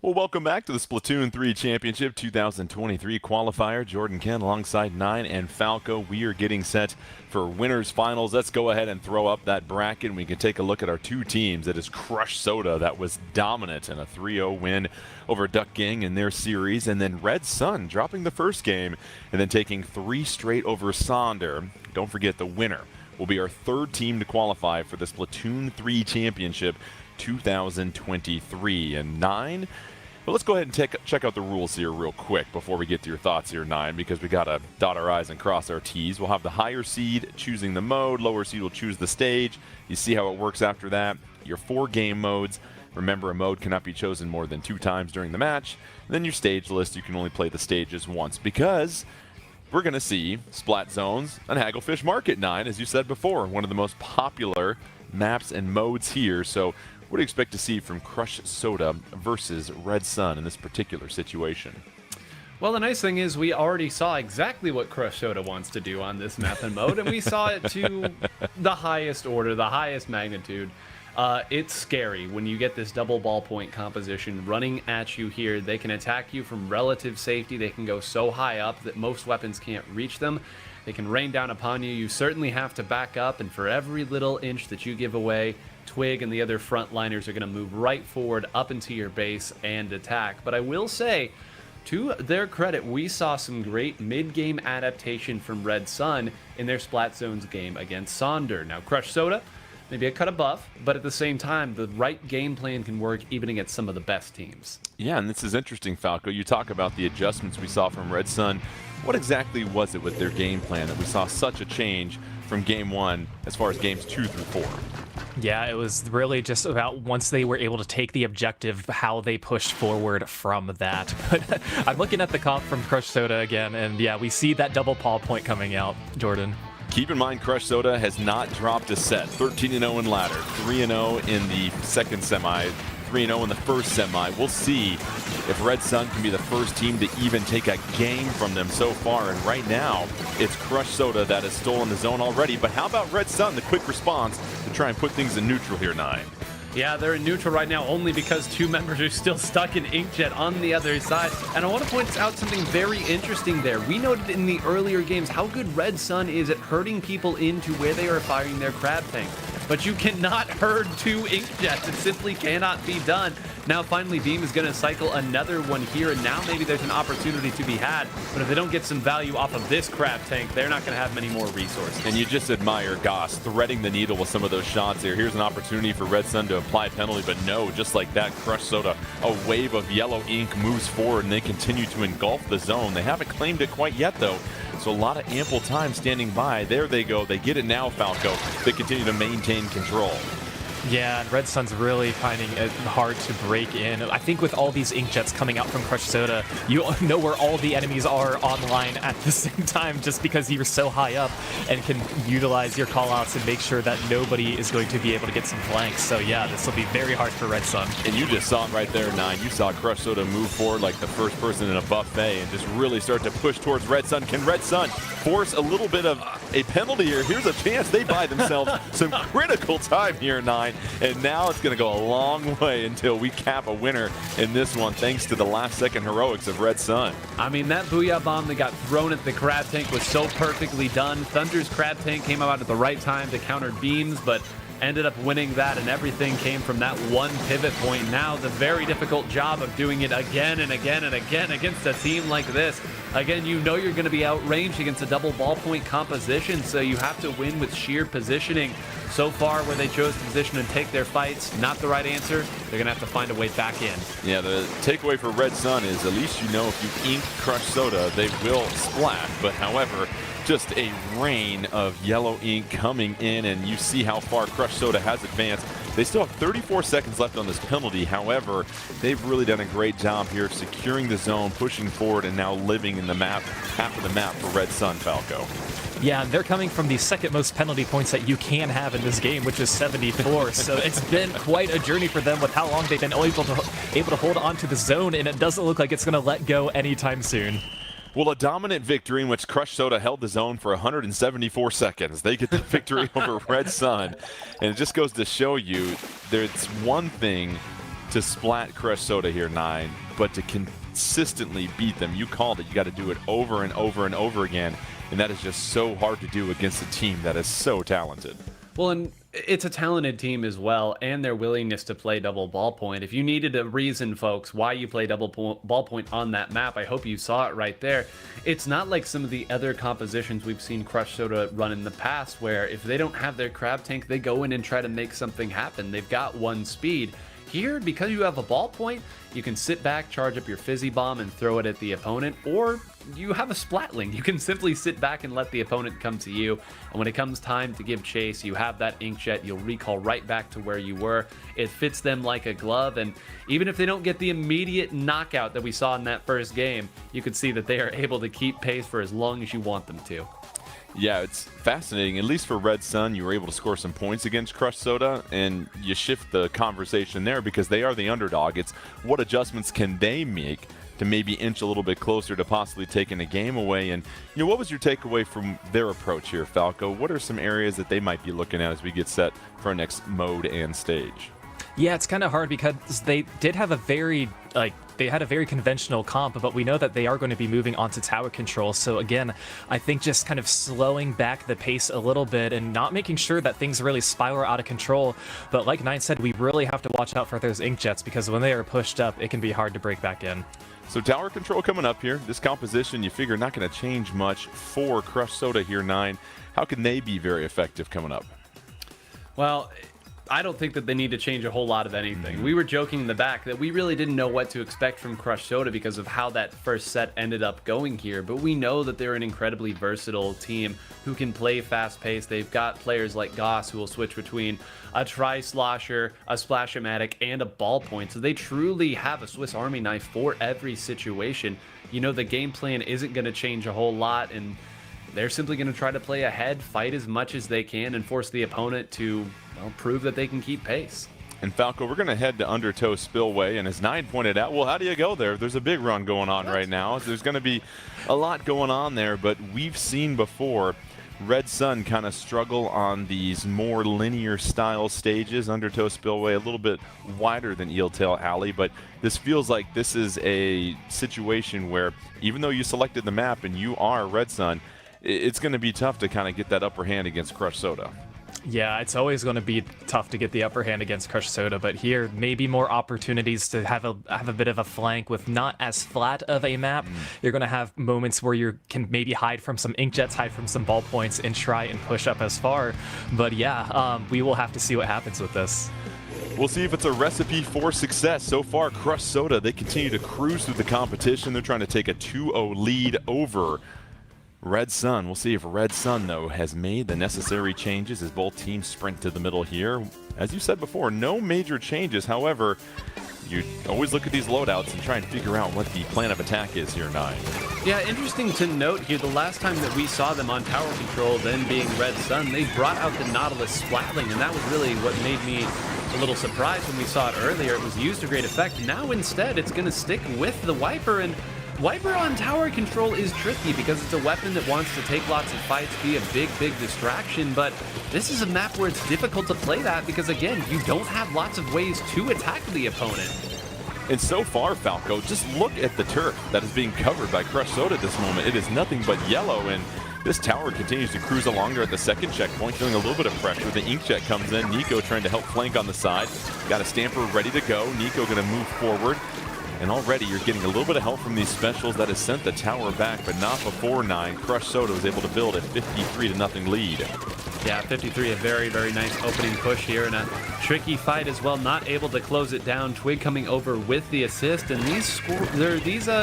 Well, welcome back to the Splatoon 3 Championship 2023 qualifier. Jordan Ken alongside Nine and Falco. We are getting set for winners finals. Let's go ahead and throw up that bracket, and we can take a look at our two teams. It is Crush Soda that was dominant in a 3-0 win over Duck Gang in their series, and then Red Sun dropping the first game and then taking 3 straight over Sonder. Don't forget, the winner will be our third team to qualify for the Splatoon 3 Championship 2023. And Nine, well, let's go ahead and check out the rules here real quick before we get to your thoughts here, Nine, because we got to dot our I's and cross our T's. We'll have the higher seed choosing the mode, lower seed will choose the stage. You see how it works after that. Your 4 game modes. Remember, a mode cannot be chosen more than 2 times during the match. And then your stage list, you can only play the stages once, because we're going to see Splat Zones and Hagglefish Market, Nine, as you said before, one of the most popular maps and modes here. So what do you expect to see from Crush Soda versus Red Sun in this particular situation? Well, the nice thing is we already saw exactly what Crush Soda wants to do on this map and mode, and we saw it to the highest order, the highest magnitude. It's scary when you get this double ballpoint composition running at you here. They can attack you from relative safety. They can go so high up that most weapons can't reach them. They can rain down upon you. You certainly have to back up, and for every little inch that you give away, Twig and the other frontliners are going to move right forward up into your base and attack. But I will say, to their credit, we saw some great mid-game adaptation from Red Sun in their Splat Zones game against Sonder. Now, Crush Soda, maybe a cut above, but at the same time, the right game plan can work even against some of the best teams. Yeah, and this is interesting, Falco. You talk about the adjustments we saw from Red Sun. What exactly was it with their game plan that we saw such a change from game 1 as far as games 2 through 4? Yeah, it was really just about once they were able to take the objective, how they pushed forward from that. But I'm looking at the comp from Crush Soda again, and yeah, we see that double paw point coming out, Jordan. Keep in mind, Crush Soda has not dropped a set. 13-0 in ladder, 3-0 in the second semi, 3-0 in the first semi. We'll see if Red Sun can be the first team to even take a game from them so far. And right now, it's Crush Soda that has stolen the zone already. But how about Red Sun, the quick response to try and put things in neutral here, Nine? Yeah, they're in neutral right now only because 2 members are still stuck in Inkjet on the other side. And I want to point out something very interesting there. We noted in the earlier games how good Red Sun is at herding people into where they are firing their crab tank. But you cannot herd 2 Inkjets. It simply cannot be done. Now finally Beam is going to cycle another one here, and now maybe there's an opportunity to be had. But if they don't get some value off of this crab tank, they're not going to have many more resources. And you just admire Goss threading the needle with some of those shots here. Here's an opportunity for Red Sun to apply penalty, but no, just like that, Crush Soda, a wave of yellow ink moves forward, and they continue to engulf the zone. They haven't claimed it quite yet, though. So a lot of ample time standing by. There they go. They get it now, Falco. They continue to maintain control. Yeah, and Red Sun's really finding it hard to break in. I think with all these Inkjets coming out from Crush Soda, you know where all the enemies are online at the same time just because you're so high up and can utilize your callouts and make sure that nobody is going to be able to get some flanks. So yeah, this will be very hard for Red Sun. And you just saw it right there, Nine. You saw Crush Soda move forward like the first person in a buffet and just really start to push towards Red Sun. Can Red Sun force a little bit of a penalty here? Here's a chance they buy themselves some critical time here, Nine. And now it's going to go a long way until we cap a winner in this one, thanks to the last-second heroics of Red Sun. I mean, that Booyah Bomb that got thrown at the crab tank was so perfectly done. Thunder's crab tank came out at the right time to counter Beams, but ended up winning that, and everything came from that one pivot point. Now the very difficult job of doing it again and again and again against a team like this. Again, you know you're going to be outranged against a double ballpoint composition, so you have to win with sheer positioning. So far, where they chose to position and take their fights, not the right answer. They're going to have to find a way back in. Yeah, the takeaway for Red Sun is at least you know if you ink Crush Soda, they will splat. But however, just a rain of yellow ink coming in, and you see how far Crush Soda has advanced. They still have 34 seconds left on this penalty. However, they've really done a great job here securing the zone, pushing forward, and now living in the map, half of the map for Red Sun, Falco. Yeah, they're coming from the second most penalty points that you can have in this game, which is 74. So it's been quite a journey for them with how long they've been able to hold on to the zone, and it doesn't look like it's going to let go anytime soon. Well, a dominant victory in which Crush Soda held the zone for 174 seconds. They get the victory over Red Sun. And it just goes to show you there's one thing to splat Crush Soda here, 9, but to consistently beat them. You called it. You got to do it over and over and over again, and that is just so hard to do against a team that is so talented. Well, and it's a talented team as well, and their willingness to play double ballpoint. If you needed a reason, folks, why you play double ballpoint on that map, I hope you saw it right there. It's not like some of the other compositions we've seen Crush Soda run in the past, where if they don't have their crab tank, they go in and try to make something happen. They've got one speed. Here, because you have a ballpoint, you can sit back, charge up your fizzy bomb, and throw it at the opponent, or you have a splatling. You can simply sit back and let the opponent come to you, and when it comes time to give chase, you have that inkjet, you'll recall right back to where you were. It fits them like a glove, and even if they don't get the immediate knockout that we saw in that first game, you could see that they are able to keep pace for as long as you want them to. Yeah, it's fascinating. At least for Red Sun, you were able to score some points against Crush Soda, and you shift the conversation there because they are the underdog. It's what adjustments can they make to maybe inch a little bit closer to possibly taking a game away. And, what was your takeaway from their approach here, Falco? What are some areas that they might be looking at as we get set for our next mode and stage? Yeah, it's kind of hard because they did have a very, they had a very conventional comp, but we know that they are going to be moving on to tower control. So again, I think just kind of slowing back the pace a little bit and not making sure that things really spiral out of control. But like Nine said, we really have to watch out for those inkjets because when they are pushed up, it can be hard to break back in. So tower control coming up here. This composition, you figure, not going to change much for Crush Soda here, 9. How can they be very effective coming up? Well, I don't think that they need to change a whole lot of anything. We were joking in the back that we really didn't know what to expect from Crush Soda because of how that first set ended up going here, but we know that they're an incredibly versatile team who can play fast-paced. They've got players like Goss who will switch between a tri-slosher, a splash-o-matic, and a ballpoint, so they truly have a Swiss Army knife for every situation. The game plan isn't going to change a whole lot, and they're simply going to try to play ahead, fight as much as they can, and force the opponent to prove that they can keep pace. And Falco, we're going to head to Undertow Spillway, and as 9 pointed out, well, how do you go there? There's a big run going on right now. There's going to be a lot going on there, but we've seen before Red Sun kind of struggle on these more linear style stages. Undertow Spillway a little bit wider than Eeltail Alley, but this feels like this is a situation where even though you selected the map and you are Red Sun, it's going to be tough to kind of get that upper hand against Crush Soda. Yeah, it's always going to be tough to get the upper hand against Crush Soda, but here maybe more opportunities to have a bit of a flank with not as flat of a map. You're going to have moments where you can maybe hide from some inkjets, hide from some ballpoints, and try and push up as far. But yeah, we will have to see what happens with this. We'll see if it's a recipe for success. So far, Crush Soda, they continue to cruise through the competition. They're trying to take a 2-0 lead over Red Sun. We'll see if Red Sun, though, has made the necessary changes as both teams sprint to the middle here. As you said before, no major changes. However, you always look at these loadouts and try and figure out what the plan of attack is here, 9. Yeah, interesting to note here, the last time that we saw them on tower control, then being Red Sun, they brought out the Nautilus Splatling, and that was really what made me a little surprised when we saw it earlier. It was used to great effect. Now instead, it's going to stick with the Wiper, and Wiper on tower control is tricky because it's a weapon that wants to take lots of fights, be a big distraction, but this is a map where it's difficult to play that because, again, you don't have lots of ways to attack the opponent. And so far, Falco, just look at the turf that is being covered by Crush Soda at this moment. It is nothing but yellow, and this tower continues to cruise along there at the second checkpoint, feeling a little bit of pressure. The inkjet comes in. Nico trying to help flank on the side. Got a Stamper ready to go. Nico going to move forward. And already you're getting a little bit of help from these specials that has sent the tower back, but not before 9. Crush Soda was able to build a 53-0 lead. Yeah, 53, a very nice opening push here, and a tricky fight as well, not able to close it down. Twig coming over with the assist, and these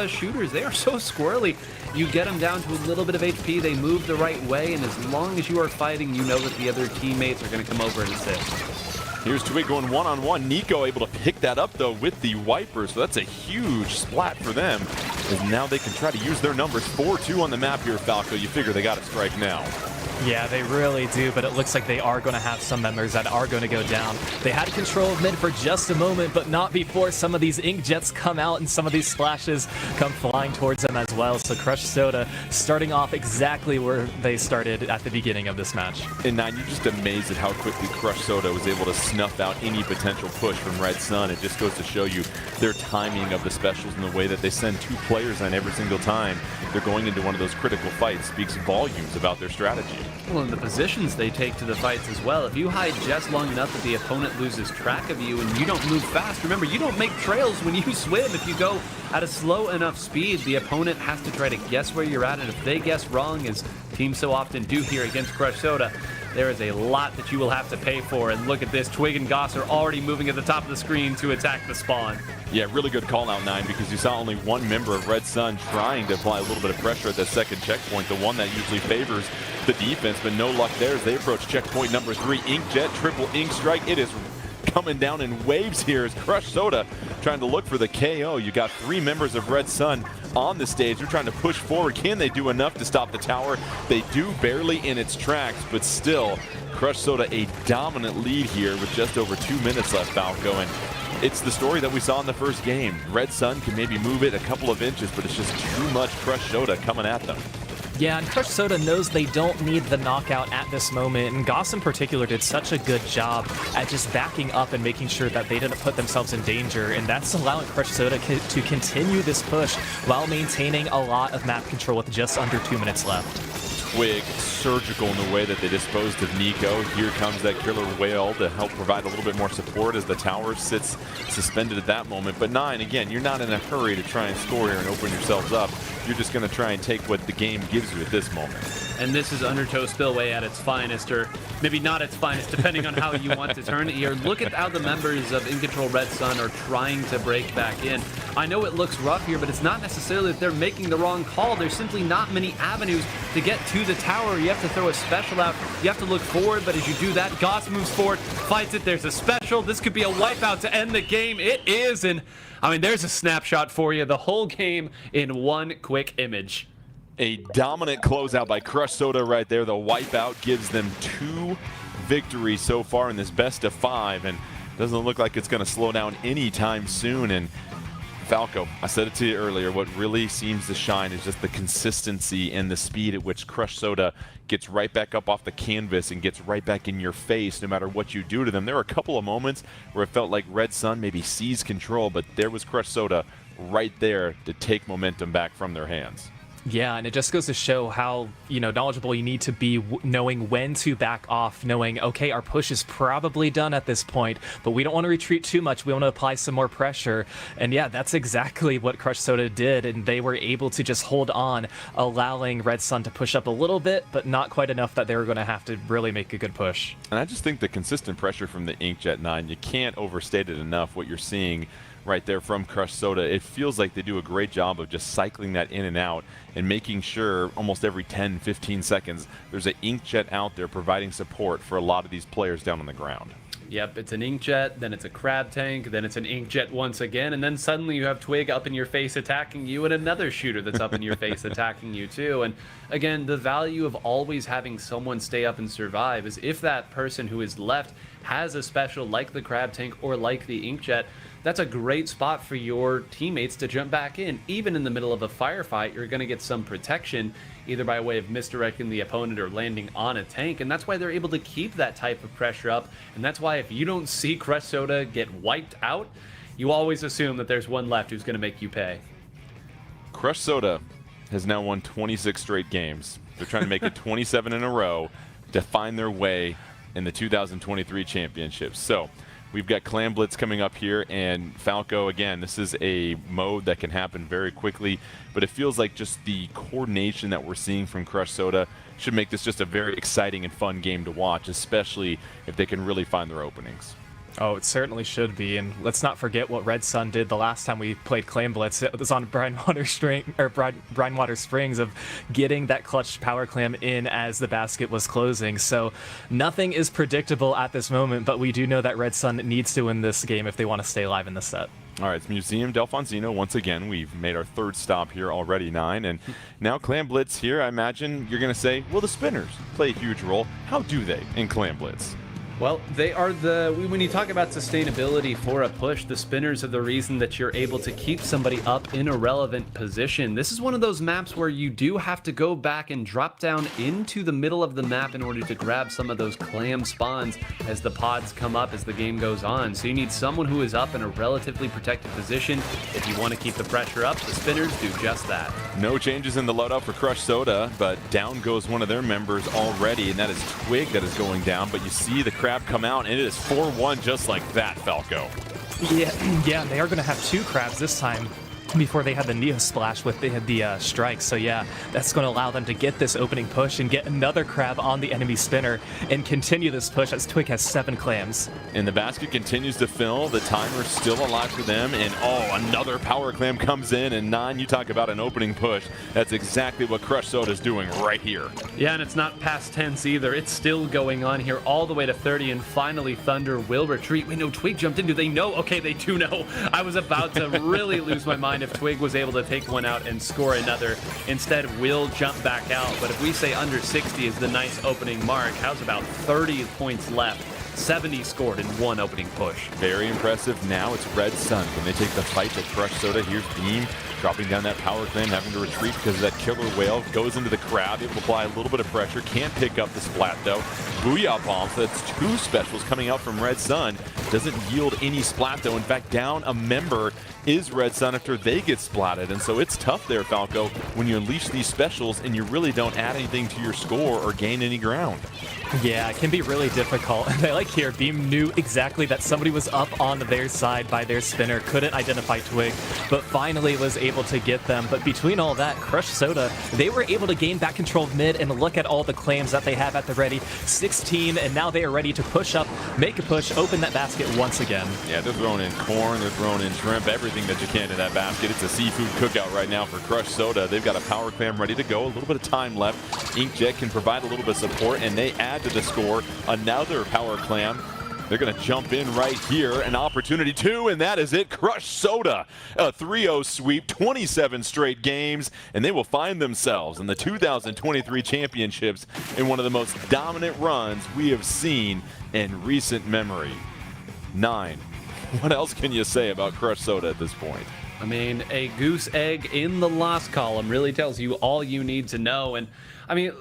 shooters, they are so squirrely. You get them down to a little bit of HP, they move the right way, and as long as you are fighting, you know that the other teammates are going to come over and assist. Here's Twig going one-on-one. Nico able to pick that up, though, with the Wiper, so that's a huge splat for them. As now they can try to use their numbers. 4-2 on the map here, Falco. You figure they got to strike now. Yeah, they really do, but it looks like they are going to have some members that are going to go down. They had control of mid for just a moment, but not before some of these ink jets come out and some of these splashes come flying towards them as well. So Crush Soda starting off exactly where they started at the beginning of this match. And Nine, you're just amazed at how quickly Crush Soda was able to snuff out any potential push from Red Sun. It just goes to show you their timing of the specials and the way that they send 2 players on every single time they're going into one of those critical fights speaks volumes about their strategy. Well, and the positions they take to the fights as well. If you hide just long enough that the opponent loses track of you and you don't move fast, remember, you don't make trails when you swim. If you go at a slow enough speed, the opponent has to try to guess where you're at, and if they guess wrong, as teams so often do here against Crush Soda, there is a lot that you will have to pay for. And look at this, Twig and Goss are already moving at the top of the screen to attack the spawn. Yeah, really good call out, Nine, because you saw only one member of Red Sun trying to apply a little bit of pressure at that second checkpoint, the one that usually favors the defense, but no luck there as they approach checkpoint number 3. Inkjet, triple ink strike. It is coming down in waves here as Crush Soda trying to look for the KO. You got 3 members of Red Sun on the stage. They're trying to push forward. Can they do enough to stop the tower? They do barely in its tracks, but still, Crush Soda a dominant lead here with just over 2 minutes left, Falco. And it's the story that we saw in the first game. Red Sun can maybe move it a couple of inches, but it's just too much Crush Soda coming at them. Yeah, and Crush Soda knows they don't need the knockout at this moment, and Goss in particular did such a good job at just backing up and making sure that they didn't put themselves in danger, and that's allowing Crush Soda to continue this push while maintaining a lot of map control with just under 2 minutes left. Twig surgical in the way that they disposed of Nico. Here comes that killer whale to help provide a little bit more support as the tower sits suspended at that moment. But Nine, again, you're not in a hurry to try and score here and open yourselves up. You're just going to try and take what the game gives you at this moment. And this is Undertow Spillway at its finest, or maybe not its finest, depending on how you want to turn it here. Look at how the members of In Control Red Sun are trying to break back in. I know it looks rough here, but it's not necessarily that they're making the wrong call. There's simply not many avenues to get to the tower. You have to throw a special out. You have to look forward, but as you do that, Goss moves forward, fights it. There's a special. This could be a wipeout to end the game. It is, and I mean, there's a snapshot for you. The whole game in one quick image. A dominant closeout by Crush Soda right there. The wipeout gives them 2 victories so far in this best of 5, and doesn't look like it's going to slow down anytime soon. And Falco, I said it to you earlier, what really seems to shine is just the consistency and the speed at which Crush Soda gets right back up off the canvas and gets right back in your face no matter what you do to them. There were a couple of moments where it felt like Red Sun maybe seized control, but there was Crush Soda right there to take momentum back from their hands. Yeah, and it just goes to show how, knowledgeable you need to be, knowing when to back off, knowing, okay, our push is probably done at this point, but we don't want to retreat too much. We want to apply some more pressure. And yeah, that's exactly what Crush Soda did, and they were able to just hold on, allowing Red Sun to push up a little bit, but not quite enough that they were going to have to really make a good push. And I just think the consistent pressure from the Inkjet 9, you can't overstate it enough what you're seeing right there from Crush Soda. It feels like they do a great job of just cycling that in and out and making sure almost every 10-15 seconds there's an Inkjet out there providing support for a lot of these players down on the ground. Yep, it's an Inkjet, then it's a Crab Tank, then it's an Inkjet once again, and then suddenly you have Twig up in your face attacking you and another shooter that's up in your face attacking you too. And again, the value of always having someone stay up and survive is if that person who is left has a special like the Crab Tank or like the Inkjet, that's a great spot for your teammates to jump back in. Even in the middle of a firefight, you're going to get some protection, either by way of misdirecting the opponent or landing on a tank, and that's why they're able to keep that type of pressure up, and that's why if you don't see Crush Soda get wiped out, you always assume that there's one left who's going to make you pay. Crush Soda has now won 26 straight games. They're trying to make it 27 in a row to find their way in the 2023 championships. So we've got Clan Blitz coming up here, and Falco, again, this is a mode that can happen very quickly, but it feels like just the coordination that we're seeing from Crush Soda should make this just a very exciting and fun game to watch, especially if they can really find their openings. Oh, it certainly should be, and let's not forget what Red Sun did the last time we played Claim Blitz. It was on Brinewater Springs of getting that clutch power clam in as the basket was closing. So nothing is predictable at this moment, but we do know that Red Sun needs to win this game if they want to stay alive in the set. All right, it's Museum Delfonzino. Once again, we've made our third stop here already, 9. And now Clam Blitz here, I imagine you're going to say, well, the spinners play a huge role. How do they in Clam Blitz? Well, they are when you talk about sustainability for a push, the spinners are the reason that you're able to keep somebody up in a relevant position. This is one of those maps where you do have to go back and drop down into the middle of the map in order to grab some of those clam spawns as the pods come up as the game goes on. So you need someone who is up in a relatively protected position. If you want to keep the pressure up, the spinners do just that. No changes in the loadout for Crush Soda, but down goes one of their members already, and that is Twig that is going down. But you see the crab come out, and it is 4-1 just like that, Falco. Yeah, they are going to have 2 crabs this time before they had the Neo Splash with the strike. So yeah, that's going to allow them to get this opening push and get another crab on the enemy spinner and continue this push as Twig has 7 clams. And the basket continues to fill. The timer's still alive for them. And another power clam comes in. And 9, you talk about an opening push. That's exactly what Crush Soda is doing right here. Yeah, and it's not past tense either. It's still going on here all the way to 30. And finally, Thunder will retreat. Wait, no, Twig jumped in. Do they know? Okay, they do know. I was about to really lose my mind if Twig was able to take one out and score another. Instead, will jump back out. But if we say under 60 is the nice opening mark, how's about 30 points left? 70 scored in 1 opening push. Very impressive. Now it's Red Sun. Can they take the fight to Crush Soda? Here's Beam dropping down that power clam, having to retreat because of that killer whale. Goes into the crowd, able to apply a little bit of pressure. Can't pick up the splat though. Booyah bomb. So that's 2 specials coming out from Red Sun. Doesn't yield any splat though. In fact, down a member is Red Sun after they get splatted. And so it's tough there, Falco, when you unleash these specials and you really don't add anything to your score or gain any ground. Yeah, it can be really difficult. And I like here, Beam knew exactly that somebody was up on their side by their spinner, couldn't identify Twig, but finally was able to get them. But between all that, Crush Soda, they were able to gain back control of mid and look at all the clams that they have at the ready. 16, and now they are ready to push up, make a push, open that basket once again. Yeah, they're throwing in corn, they're throwing in shrimp, everything that you can in that basket. It's a seafood cookout right now for Crush Soda. They've got a power clam ready to go, a little bit of time left. Inkjet can provide a little bit of support, and they add to the score another power clam. They're going to jump in right here. An opportunity 2, and that is it. Crush Soda, a 3-0 sweep, 27 straight games, and they will find themselves in the 2023 championships in one of the most dominant runs we have seen in recent memory. 9. What else can you say about Crush Soda at this point? I mean, a goose egg in the loss column really tells you all you need to know. And I mean,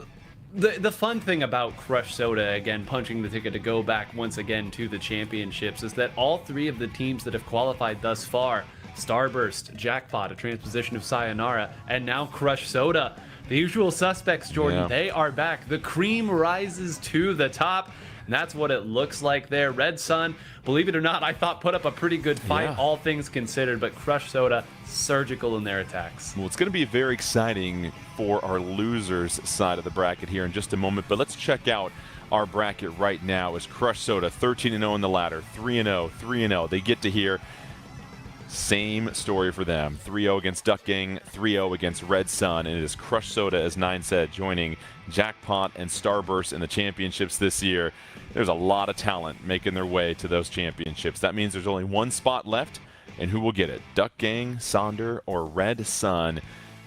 the fun thing about Crush Soda, again, punching the ticket to go back once again to the championships, is that all 3 of the teams that have qualified thus far, Starburst, Jackpot, a transposition of Sayonara, and now Crush Soda, the usual suspects, Jordan, they are back. The cream rises to the top. And that's what it looks like there. Red Sun, believe it or not, I thought put up a pretty good fight, all things considered, but Crush Soda, surgical in their attacks. Well, it's going to be very exciting for our losers side of the bracket here in just a moment, but let's check out our bracket right now as Crush Soda 13-0 in the ladder, 3-0, 3-0. They get to here. Same story for them. 3-0 against Duck Gang, 3-0 against Red Sun, and it is Crush Soda, as 9 said, joining Jackpot and Starburst in the championships this year. There's a lot of talent making their way to those championships. That means there's only 1 spot left, and who will get it? Duck Gang, Sonder, or Red Sun?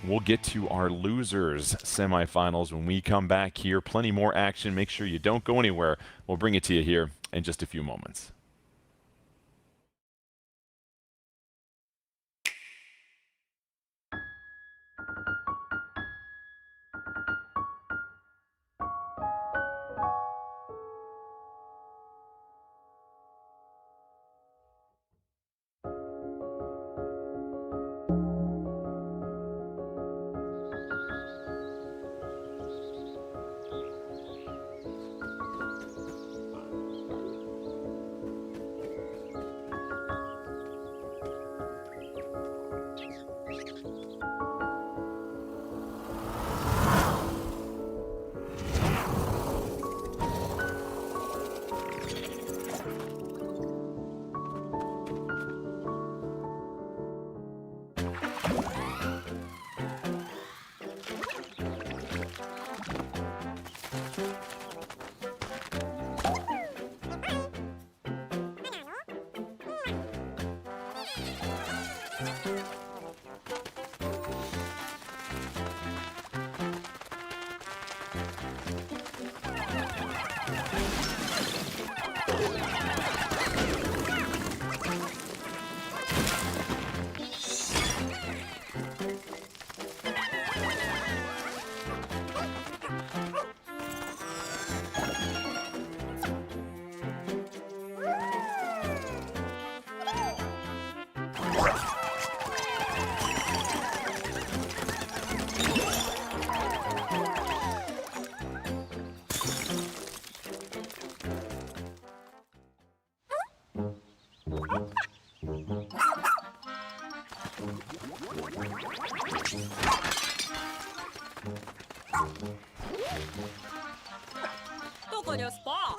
We'll get to our losers semifinals when we come back here. Plenty more action. Make sure you don't go anywhere. We'll bring it to you here in just a few moments. どこですか?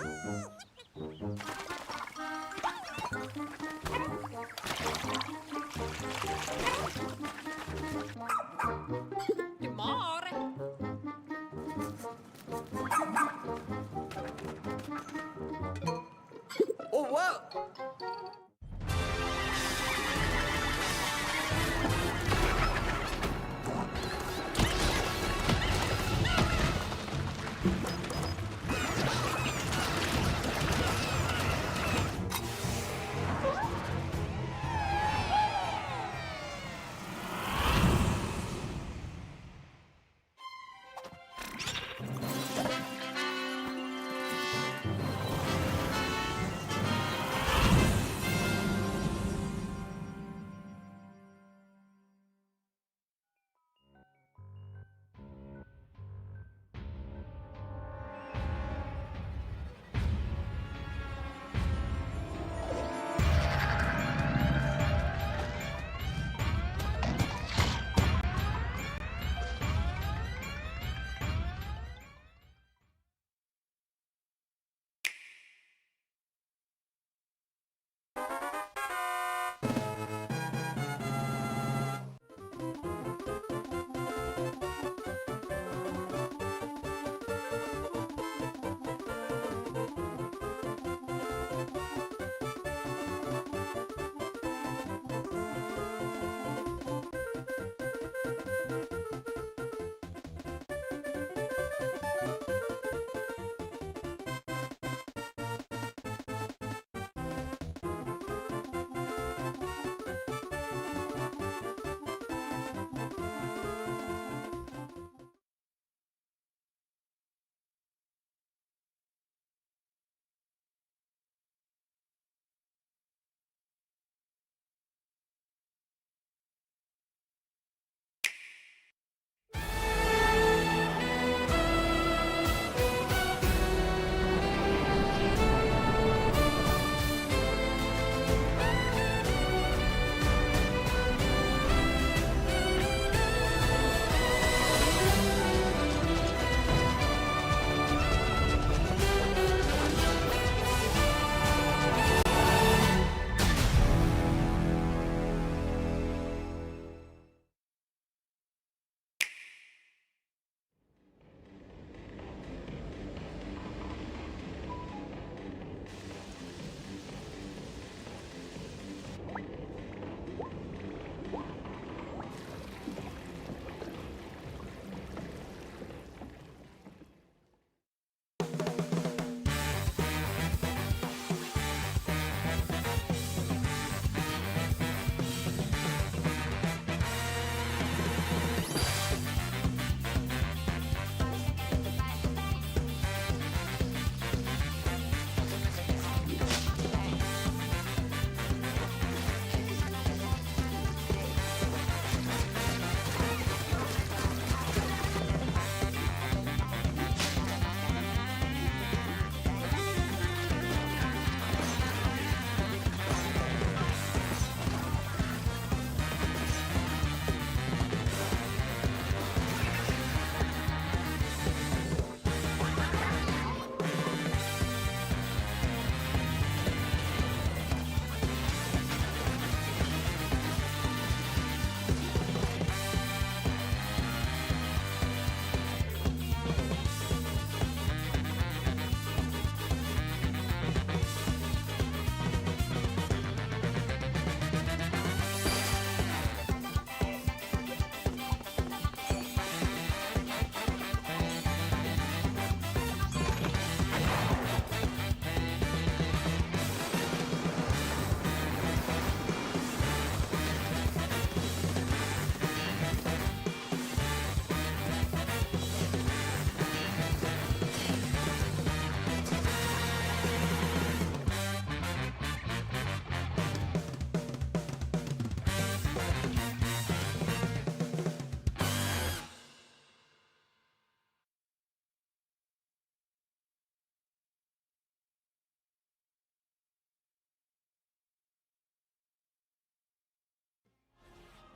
Timor. Oh, wow!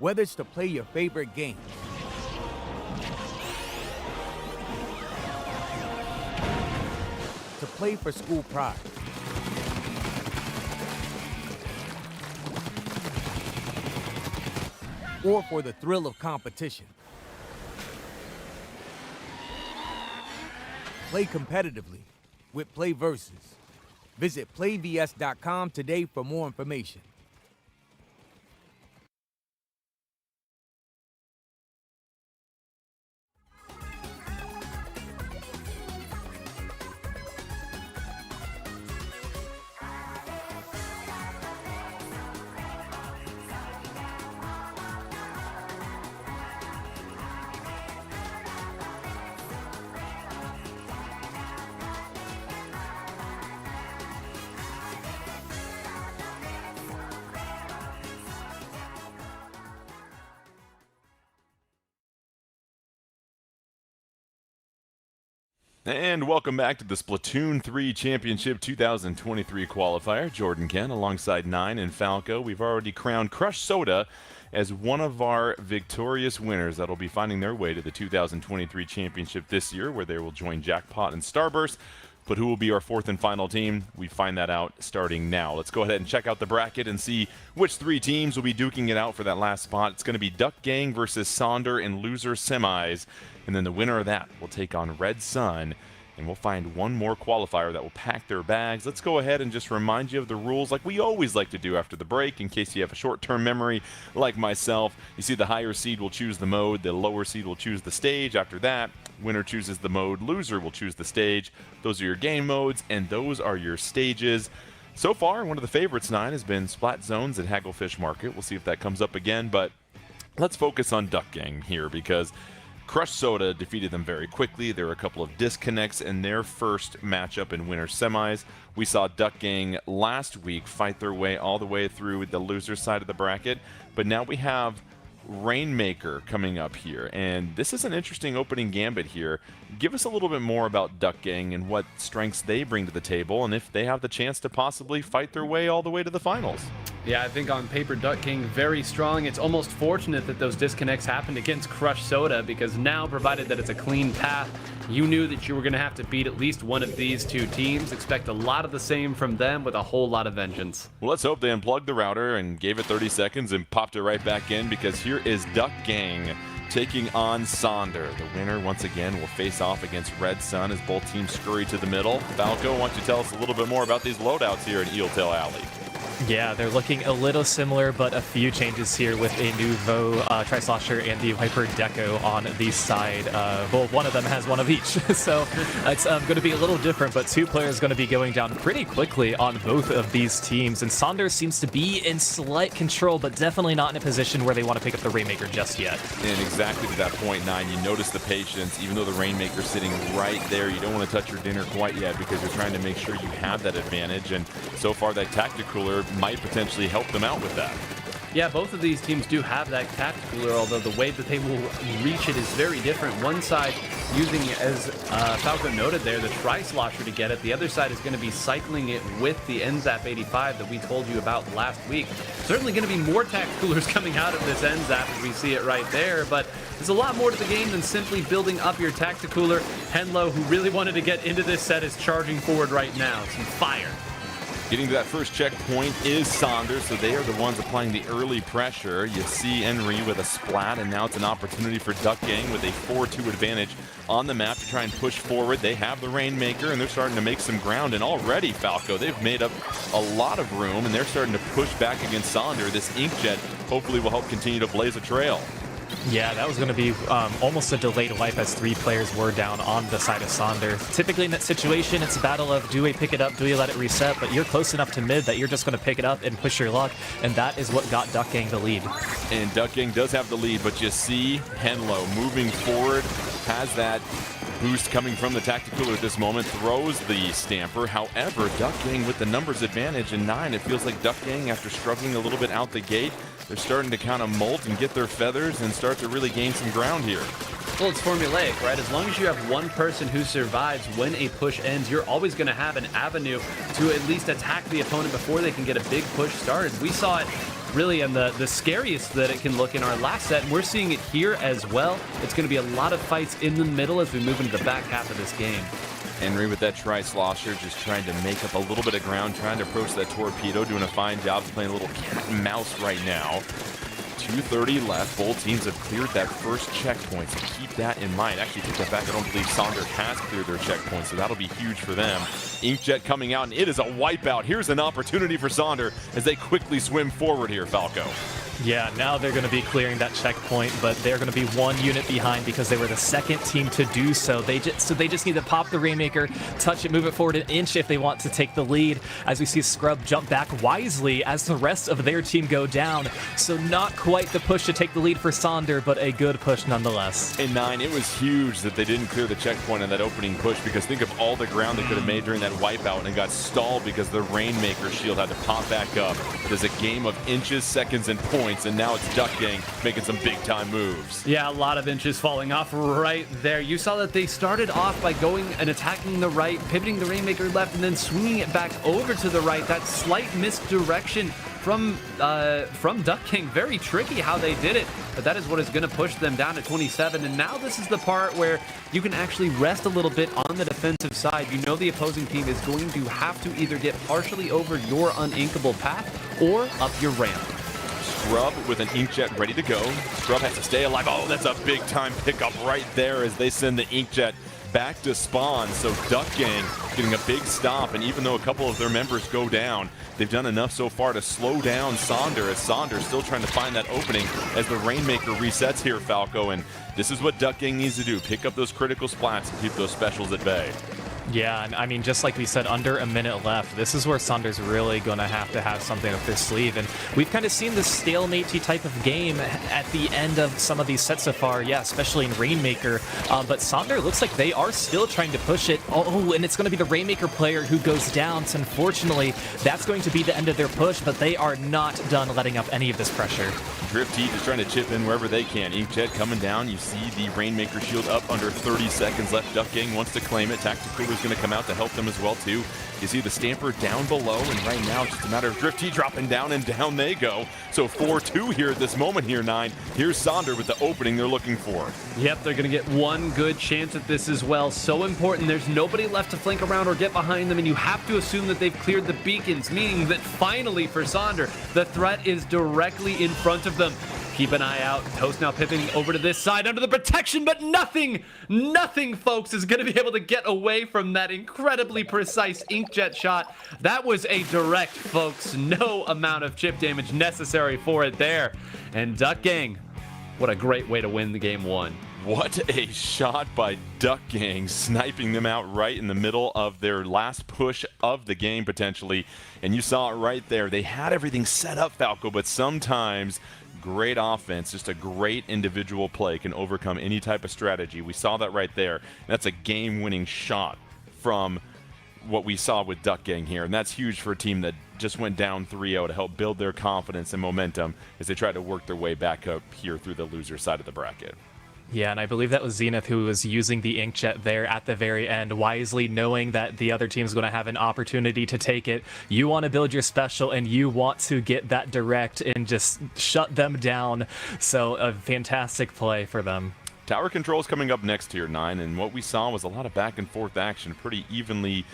Whether it's to play your favorite game, to play for school pride, or for the thrill of competition. Play competitively with Play Versus. Visit playvs.com today for more information. And welcome back to the Splatoon 3 Championship 2023 qualifier. Jordan Kent alongside Nine and Falco. We've already crowned Crush Soda as one of our victorious winners that'll be finding their way to the 2023 championship this year, where they will join Jackpot and Starburst. But who will be our fourth and final team? We find that out starting now. Let's go ahead and check out the bracket and see which three teams will be duking it out for that last spot. It's going to be Duck Gang versus Sonder in loser semis. And then the winner of that will take on Red Sun. And we'll find one more qualifier that will pack their bags. Let's go ahead and just remind you of the rules like we always like to do after the break, in case you have a short-term memory like myself. You see the higher seed will choose the mode, the lower seed will choose the stage. After that, winner chooses the mode, loser will choose the stage. Those are your game modes, and those are your stages. So far, one of the favorites, Nine, has been Splat Zones at Hagglefish Market. We'll see if that comes up again, but let's focus on Duck Gang here, because Crush Soda defeated them very quickly. There were a couple of disconnects in their first matchup in winter semis. We saw Duck Gang last week fight their way all the way through the loser side of the bracket, but now we have Rainmaker coming up here, and this is an interesting opening gambit here. Give us a little bit more about Duck Gang and what strengths they bring to the table, and if they have the chance to possibly fight their way all the way to the finals. Yeah, I think on paper, Duck King very strong. It's almost fortunate that those disconnects happened against Crush Soda, because now, provided that it's a clean path, you knew that you were going to have to beat at least one of these two teams. Expect a lot of the same from them with a whole lot of vengeance. Well, let's hope they unplugged the router and gave it 30 seconds and popped it right back in, because here is Duck Gang taking on Sonder. The winner, once again, will face off against Red Sun as both teams scurry to the middle. Falco, why don't you tell us a little bit more about these loadouts here in Eeltail Alley? Yeah, they're looking a little similar, but a few changes here with a new Vo Tri-Slosher and the Viper Deco on the side. Well, one of them has one of each, so it's going to be a little different, but two players going to be going down pretty quickly on both of these teams, and Sonder seems to be in slight control, but definitely not in a position where they want to pick up the Rainmaker just yet. And exactly to that point, Nine, you notice the patience. Even though the Rainmaker's sitting right there, you don't want to touch your dinner quite yet, because you're trying to make sure you have that advantage, and so far that Tacticooler might potentially help them out with that. Yeah, both of these teams do have that Tacticooler, although the way that they will reach it is very different. One side using, as Falco noted there, the Tri-Slosher to get it. The other side is going to be cycling it with the NZAP 85 that we told you about last week. Certainly going to be more Tacticoolers coming out of this NZAP as we see it right there, but there's a lot more to the game than simply building up your Tacticooler. Henlo, who really wanted to get into this set, is charging forward right now. Some fire. Getting to that first checkpoint is Sonder, so they are the ones applying the early pressure. You see Henry with a splat, and now it's an opportunity for Duck Gang with a 4-2 advantage on the map to try and push forward. They have the Rainmaker, and they're starting to make some ground, and already, Falco, they've made up a lot of room, and they're starting to push back against Sonder. This Inkjet hopefully will help continue to blaze a trail. Yeah, that was going to be almost a delayed wipe, as three players were down on the side of Sonder. Typically in that situation, it's a battle of do we pick it up, do we let it reset, but you're close enough to mid that you're just going to pick it up and push your luck, and that is what got Duck Gang the lead. And Duck Gang does have the lead, but you see Henlo moving forward, has that boost coming from the Tacticooler at this moment, throws the Stamper. However, Duck Gang with the numbers advantage in 9. It feels like Duck Gang, after struggling a little bit out the gate, they're starting to kind of molt and get their feathers and start to really gain some ground here. Well, it's formulaic, right? As long as you have one person who survives when a push ends, you're always going to have an avenue to at least attack the opponent before they can get a big push started. We saw it really, and the scariest that it can look in our last set. And we're seeing it here as well. It's going to be a lot of fights in the middle as we move into the back half of this game. Henry with that tri-slosher, just trying to make up a little bit of ground, trying to approach that torpedo, doing a fine job, playing a little cat and mouse right now. 2:30 left. Both teams have cleared that first checkpoint, so keep that in mind. Actually, take that back. I don't believe Sonder has cleared their checkpoint, so that'll be huge for them. Inkjet coming out, and it is a wipeout. Here's an opportunity for Sonder as they quickly swim forward here, Falco. Yeah, now they're going to be clearing that checkpoint, but they're going to be 1 unit behind because they were the second team to do so. They just need to pop the Rainmaker, touch it, move it forward an inch if they want to take the lead. As we see Scrub jump back wisely as the rest of their team go down. So not quite the push to take the lead for Sonder, but a good push nonetheless. In 9, it was huge that they didn't clear the checkpoint in that opening push, because think of all the ground they could have made during that wipeout, and it got stalled because the Rainmaker shield had to pop back up. There's a game of inches, seconds, and points. And now it's Duck Gang making some big time moves. Yeah, a lot of inches falling off right there. You saw that they started off by going and attacking the right, pivoting the Rainmaker left, and then swinging it back over to the right. That slight misdirection from Duck Gang. Very tricky how they did it, but that is what is going to push them down to 27. And now this is the part where you can actually rest a little bit on the defensive side. You know the opposing team is going to have to either get partially over your uninkable path or up your ramp. Scrub with an Inkjet ready to go. Scrub has to stay alive. Oh, that's a big time pickup right there as they send the Inkjet back to spawn. So Duck Gang getting a big stop, and even though a couple of their members go down, they've done enough so far to slow down Sonder, as Sonder still trying to find that opening as the Rainmaker resets here, Falco. And this is what Duck Gang needs to do: pick up those critical splats and keep those specials at bay. Yeah, and I mean, just like we said, under a minute left, this is where Sonder's really going to have something up their sleeve. And we've kind of seen this stalemate-y type of game at the end of some of these sets so far, yeah, especially in Rainmaker. But Sonder looks like they are still trying to push it. Oh, and it's going to be the Rainmaker player who goes down. So unfortunately, that's going to be the end of their push, but they are not done letting up any of this pressure. Drift Heat is trying to chip in wherever they can. Inkjet coming down. You see the Rainmaker shield up, under 30 seconds left. Duck Gang wants to claim it. Tactical is going to come out to help them as well too. You see the Stamper down below, and right now it's just a matter of Drift Heat dropping down, and down they go. So 4-2 here at this moment here, 9. Here's Sonder with the opening they're looking for. Yep, they're going to get one good chance at this as well. So important. There's nobody left to flank around or get behind them, and you have to assume that they've cleared the beacons, meaning that finally for Sonder, the threat is directly in front of them. Keep an eye out. Toast now pivoting over to this side under the protection, but nothing, folks, is going to be able to get away from that incredibly precise Inkjet shot. That was a direct, folks. No amount of chip damage necessary for it there. And Duck Gang, what a great way to win the game 1. What a shot by Duck Gang, sniping them out right in the middle of their last push of the game, potentially. And you saw it right there. They had everything set up, Falco, but sometimes great offense, just a great individual play can overcome any type of strategy. We saw that right there. That's a game-winning shot from what we saw with Duck Gang here, and that's huge for a team that just went down 3-0 to help build their confidence and momentum as they try to work their way back up here through the loser side of the bracket. Yeah, and I believe that was Zenith who was using the Inkjet there at the very end, wisely knowing that the other team's going to have an opportunity to take it. You want to build your special, and you want to get that direct and just shut them down. So a fantastic play for them. Tower control's coming up next here, 9, and what we saw was a lot of back and forth action, pretty evenly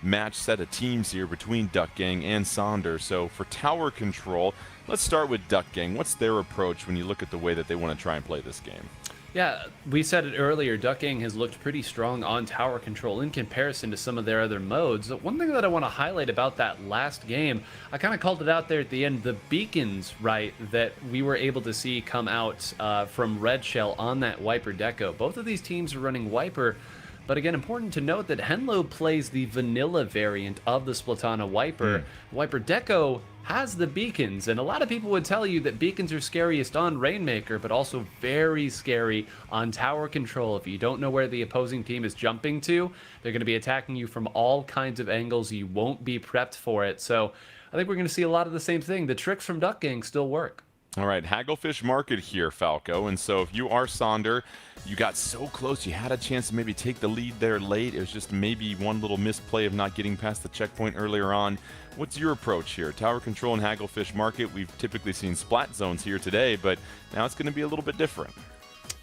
matched set of teams here between Duck Gang and Sonder. So for tower control, let's start with Duck Gang. What's their approach when you look at the way that they want to try and play this game? Yeah, we said it earlier, Duck Gang has looked pretty strong on tower control in comparison to some of their other modes. One thing that I want to highlight about that last game, I kind of called it out there at the end, the beacons, right, that we were able to see come out from Red Shell on that Wiper Deco. Both of these teams are running Wiper, but again, important to note that Henlo plays the vanilla variant of the Splatana Wiper. Wiper Deco has the beacons, and a lot of people would tell you that beacons are scariest on Rainmaker, but also very scary on tower control. If you don't know where the opposing team is jumping to, they're going to be attacking you from all kinds of angles. You won't be prepped for it. So I think we're going to see a lot of the same thing. The tricks from Duck Gang still work. All right, Hagglefish Market here, Falco. And so if you are Sonder, you got so close. You had a chance to maybe take the lead there late. It was just maybe one little misplay of not getting past the checkpoint earlier on. What's your approach here? Tower control and Hagglefish Market. We've typically seen splat zones here today, but now it's going to be a little bit different.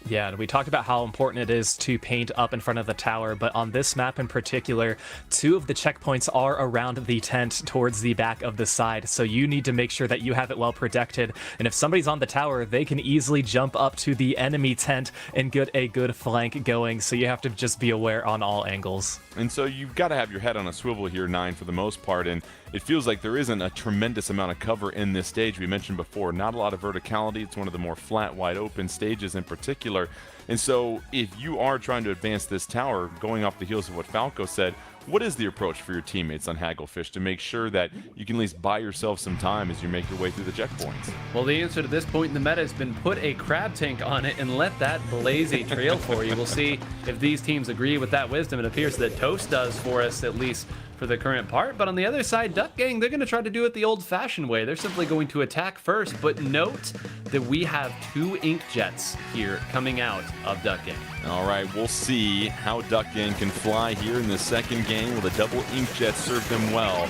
Yeah, and we talked about how important it is to paint up in front of the tower, but on this map in particular, 2 of the checkpoints are around the tent towards the back of the side, so you need to make sure that you have it well protected, and if somebody's on the tower, they can easily jump up to the enemy tent and get a good flank going, so you have to just be aware on all angles. And so you've got to have your head on a swivel here, 9, for the most part, and it feels like there isn't a tremendous amount of cover in this stage. We mentioned before, not a lot of verticality. It's one of the more flat, wide open stages in particular. And so if you are trying to advance this tower, going off the heels of what Falco said, what is the approach for your teammates on Hagglefish to make sure that you can at least buy yourself some time as you make your way through the checkpoints? Well, the answer to this point in the meta has been put a crab tank on it and let that blaze a trail for you. We'll see if these teams agree with that wisdom. It appears that Toast does for us, at least for the current part. But on the other side, Duck Gang, they're going to try to do it the old-fashioned way. They're simply going to attack first. But note that we have 2 ink jets here coming out of Duck Gang. All right, we'll see how Duck Gang can fly here in the second game. Will the double inkjet serve them well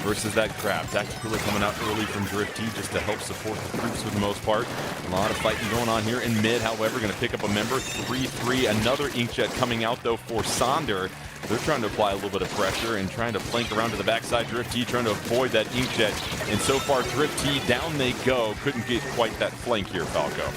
versus that crab? Tactically coming out early from Drift T just to help support the troops for the most part. A lot of fighting going on here in mid, however, going to pick up a member. 3-3, another inkjet coming out, though, for Sonder. They're trying to apply a little bit of pressure and trying to flank around to the backside. Drift T trying to avoid that inkjet. And so far, Drift T, down they go. Couldn't get quite that flank here, Falco.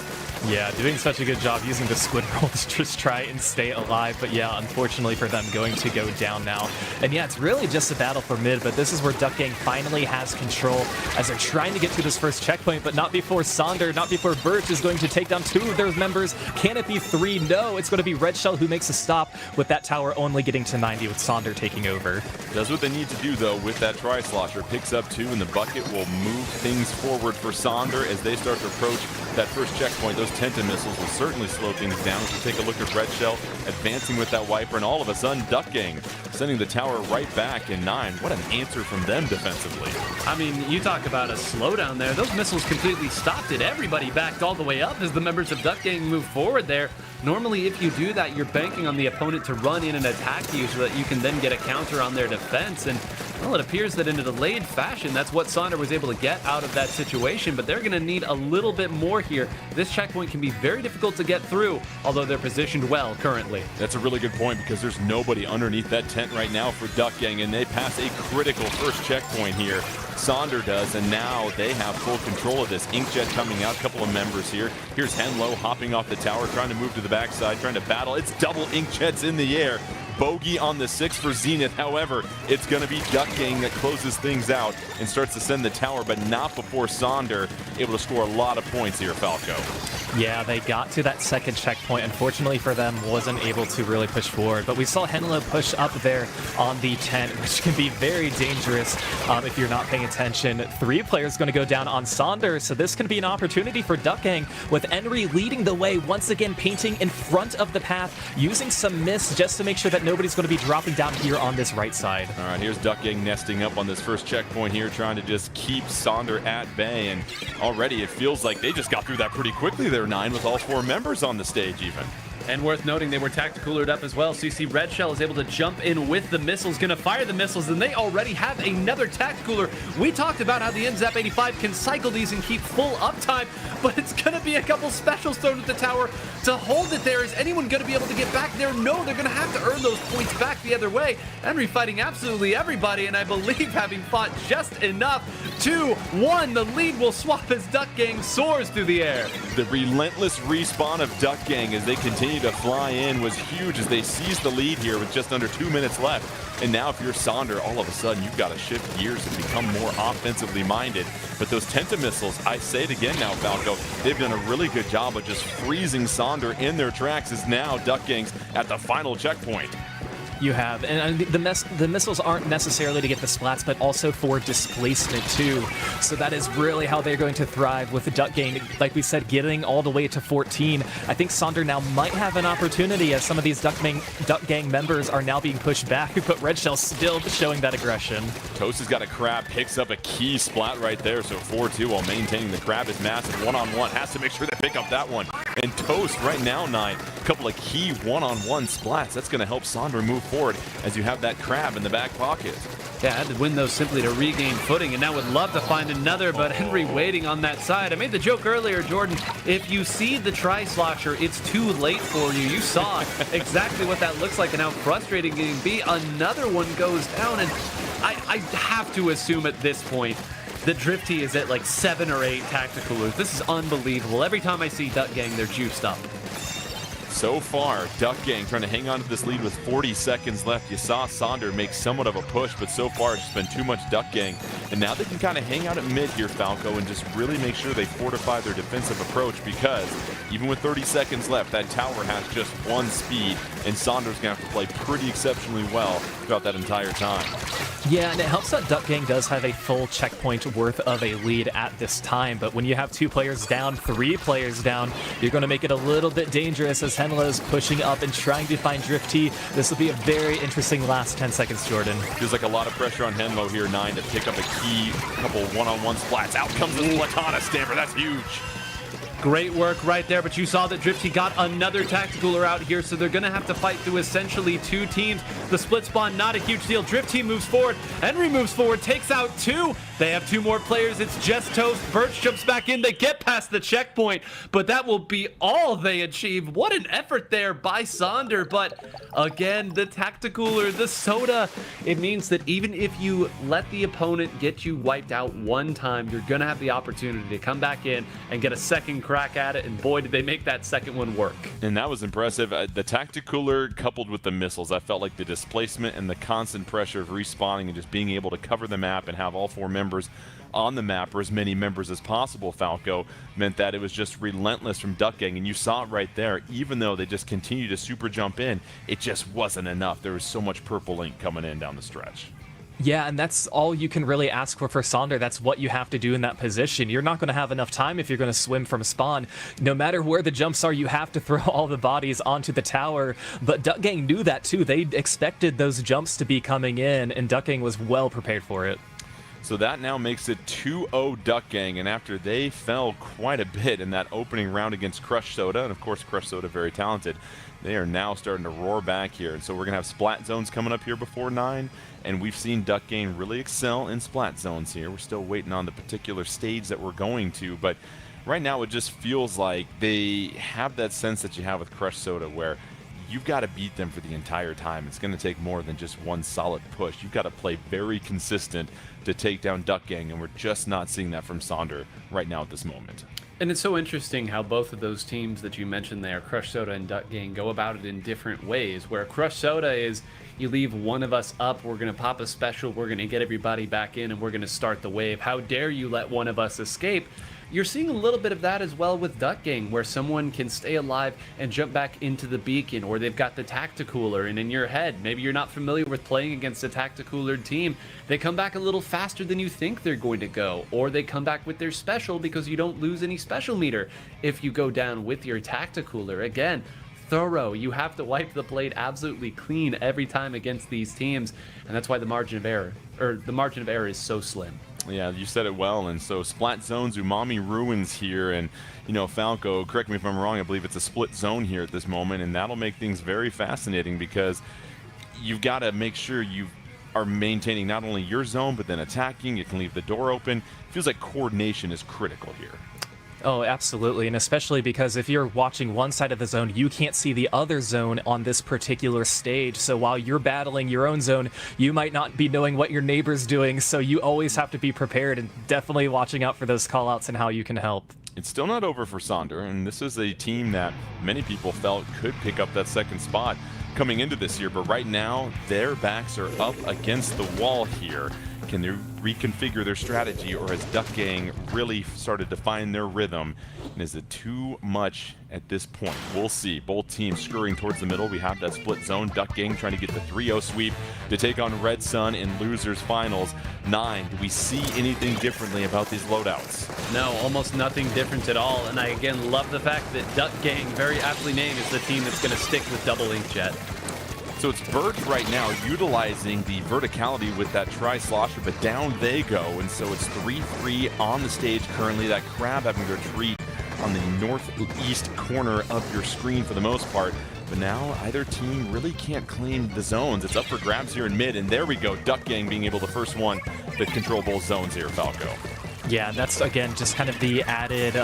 Yeah, doing such a good job using the squid roll to just try and stay alive. But yeah, unfortunately for them, going to go down now. And yeah, it's really just a battle for mid, but this is where Duck Gang finally has control as they're trying to get to this first checkpoint, but not before Sonder, not before Birch is going to take down 2 of their members. Can it be 3? No, it's going to be Red Shell who makes a stop with that tower only getting to 90 with Sonder taking over. Does what they need to do, though, with that Tri-Slosher. Picks up 2, and the bucket will move things forward for Sonder as they start to approach that first checkpoint. Those Tenta missiles will certainly slow things down as we take a look at Red Shell advancing with that wiper, and all of a sudden Duck Gang sending the tower right back in 9. What an answer from them defensively. I mean, you talk about a slowdown there. Those missiles completely stopped it. Everybody backed all the way up as the members of Duck Gang move forward there. Normally, if you do that, you're banking on the opponent to run in and attack you so that you can then get a counter on their defense. And, well, it appears that in a delayed fashion, that's what Sonder was able to get out of that situation. But they're going to need a little bit more here. This checkpoint can be very difficult to get through, although they're positioned well currently. That's a really good point because there's nobody underneath that tent right now for Duck Gang, and they pass a critical first checkpoint here. Sonder does, and now they have full control of this. Inkjet coming out, a couple of members here. Here's Henlo hopping off the tower, trying to move to the backside, trying to battle. It's double Inkjets in the air. Bogey on the 6 for Zenith. However, it's going to be Duck Gang that closes things out and starts to send the tower, but not before Sonder able to score a lot of points here, Falco. Yeah, they got to that second checkpoint. Unfortunately for them, wasn't able to really push forward. But we saw Henlo push up there on the tent, which can be very dangerous if you're not paying attention. 3 players going to go down on Sonder, so this can be an opportunity for Duck Gang, with Enri leading the way, once again painting in front of the path, using some mist just to make sure that nobody's going to be dropping down here on this right side. All right, here's Duck Gang nesting up on this first checkpoint here, trying to just keep Sonder at bay, and already it feels like they just got through that pretty quickly there, 9, with all 4 members on the stage even. And worth noting, they were tacticalered up as well. So you see Red Shell is able to jump in with the missiles, going to fire the missiles, and they already have another tacticooler. We talked about how the NZAP 85 can cycle these and keep full uptime, but it's going to be a couple specials thrown at the tower to hold it there. Is anyone going to be able to get back there? No, they're going to have to earn those points back the other way. Henry fighting absolutely everybody, and I believe having fought just enough. 2-1, the lead will swap as Duck Gang soars through the air. The relentless respawn of Duck Gang as they continue to fly in was huge as they seized the lead here with just under 2 minutes left. And now if you're Sonder, all of a sudden you've got to shift gears and become more offensively minded. But those Tenta missiles, I say it again now, Falco, they've done a really good job of just freezing Sonder in their tracks as now Duck Gang's at the final checkpoint. You have, and the missiles aren't necessarily to get the splats, but also for displacement too. So that is really how they're going to thrive with the Duck Gang. Like we said, getting all the way to 14. I think Sonder now might have an opportunity as some of these Duck Gang members are now being pushed back, but Red Shell still showing that aggression. Toast has got a crab, picks up a key splat right there, so 4-2 while maintaining the crab is massive. One-on-one, has to make sure they pick up that one. And Toast right now, 9, a couple of key one-on-one splats. That's going to help Sonder move forward as you have that crab in the back pocket. Yeah, I had to win those simply to regain footing, and now would love to find another, but Henry waiting on that side. I made the joke earlier, Jordan, if you see the tri-slosher, it's too late for you. You saw exactly what that looks like and how frustrating it can be. Another one goes down, and I have to assume at this point the Drifty is at like 7 or 8 tacticalers. This is unbelievable. Every time I see Duck Gang, they're juiced up. So far, Duck Gang trying to hang on to this lead with 40 seconds left. You saw Sonder make somewhat of a push, but so far it's just been too much Duck Gang. And now they can kind of hang out at mid here, Falco, and just really make sure they fortify their defensive approach, because even with 30 seconds left, that tower has just 1 speed, and Sonder's going to have to play pretty exceptionally well throughout that entire time. Yeah, and it helps that Duck Gang does have a full checkpoint worth of a lead at this time, but when you have 2 players down, 3 players down, you're going to make it a little bit dangerous as Henlo is pushing up and trying to find Drifty. This will be a very interesting last 10 seconds, Jordan. Feels like a lot of pressure on Henlo here, 9, to pick up a key, couple one-on-one splats. Out comes the Splatana Stamper, that's huge. Great work right there, but you saw that Drifty got another tacticaler out here, so they're going to have to fight through essentially 2 teams. The split spawn, not a huge deal. Drifty moves forward. Henry moves forward, takes out 2. They have 2 more players. It's just Toast. Birch jumps back in. They get past the checkpoint, but that will be all they achieve. What an effort there by Sonder, but again, the tacticaler, the soda, it means that even if you let the opponent get you wiped out one time, you're going to have the opportunity to come back in and get a second crack at it, and boy, did they make that second one work. And that was impressive. The tacticooler coupled with the missiles, I felt like the displacement and the constant pressure of respawning and just being able to cover the map and have all 4 members on the map, or as many members as possible, Falco, meant that it was just relentless from Duck Gang. And you saw it right there. Even though they just continued to super jump in, it just wasn't enough. There was so much purple ink coming in down the stretch. Yeah, and that's all you can really ask for Sonder. That's what you have to do in that position. You're not going to have enough time if you're going to swim from spawn. No matter where the jumps are, you have to throw all the bodies onto the tower. But Duck Gang knew that too. They expected those jumps to be coming in, and Duck Gang was well prepared for it. So that now makes it 2-0 Duck Gang, and after they fell quite a bit in that opening round against Crush Soda, and of course Crush Soda very talented, they are now starting to roar back here. And so we're going to have splat zones coming up here before 9, and we've seen Duck Gang really excel in splat zones here. We're still waiting on the particular stage that we're going to, but right now it just feels like they have that sense that you have with Crush Soda, where you've got to beat them for the entire time. It's going to take more than just one solid push. You've got to play very consistent to take down Duck Gang, and we're just not seeing that from Sonder right now at this moment. And it's so interesting how both of those teams that you mentioned there, Crush Soda and Duck Gang, go about it in different ways. Where Crush Soda is, you leave one of us up, we're going to pop a special, we're going to get everybody back in, and we're going to start the wave. How dare you let one of us escape? You're seeing a little bit of that as well with Duck Gang, where someone can stay alive and jump back into the beacon, or they've got the tacticooler, and in your head, maybe you're not familiar with playing against a tacticoolered team, they come back a little faster than you think they're going to go, or they come back with their special because you don't lose any special meter if you go down with your tacticooler. Again, thorough. You have to wipe the plate absolutely clean every time against these teams, and that's why the margin of error is so slim. Yeah, you said it well. And so splat zones, Umami Ruins here, and you know, Falco, correct me if I'm wrong, I believe it's a split zone here at this moment, and that'll make things very fascinating, because you've got to make sure you are maintaining not only your zone but then attacking. You can leave the door open. It feels like coordination is critical here. Oh, absolutely, and especially because if you're watching one side of the zone, you can't see the other zone on this particular stage. So while you're battling your own zone, you might not be knowing what your neighbor's doing, so you always have to be prepared and definitely watching out for those callouts and how you can help. It's still not over for Sonder, and this is a team that many people felt could pick up that second spot coming into this year, but right now their backs are up against the wall here. Can they reconfigure their strategy, or has Duck Gang really started to find their rhythm? And is it too much at this point. We'll see. Both teams scurrying towards the middle. We have that split zone. Duck Gang trying to get the 3-0 sweep to take on Red Sun in losers finals. 9, do we see anything differently about these loadouts? No, almost nothing different at all. And I again love the fact that Duck Gang, very aptly named, is the team that's going to stick with double inkjet. So it's Birch right now utilizing the verticality with that tri-slosher, but down they go. And so it's 3-3 on the stage currently. That crab having to retreat on the northeast corner of your screen for the most part. But now either team really can't claim the zones. It's up for grabs here in mid, and there we go. Duck Gang being able the first one to control both zones here, Falco. Yeah, that's again just kind of the added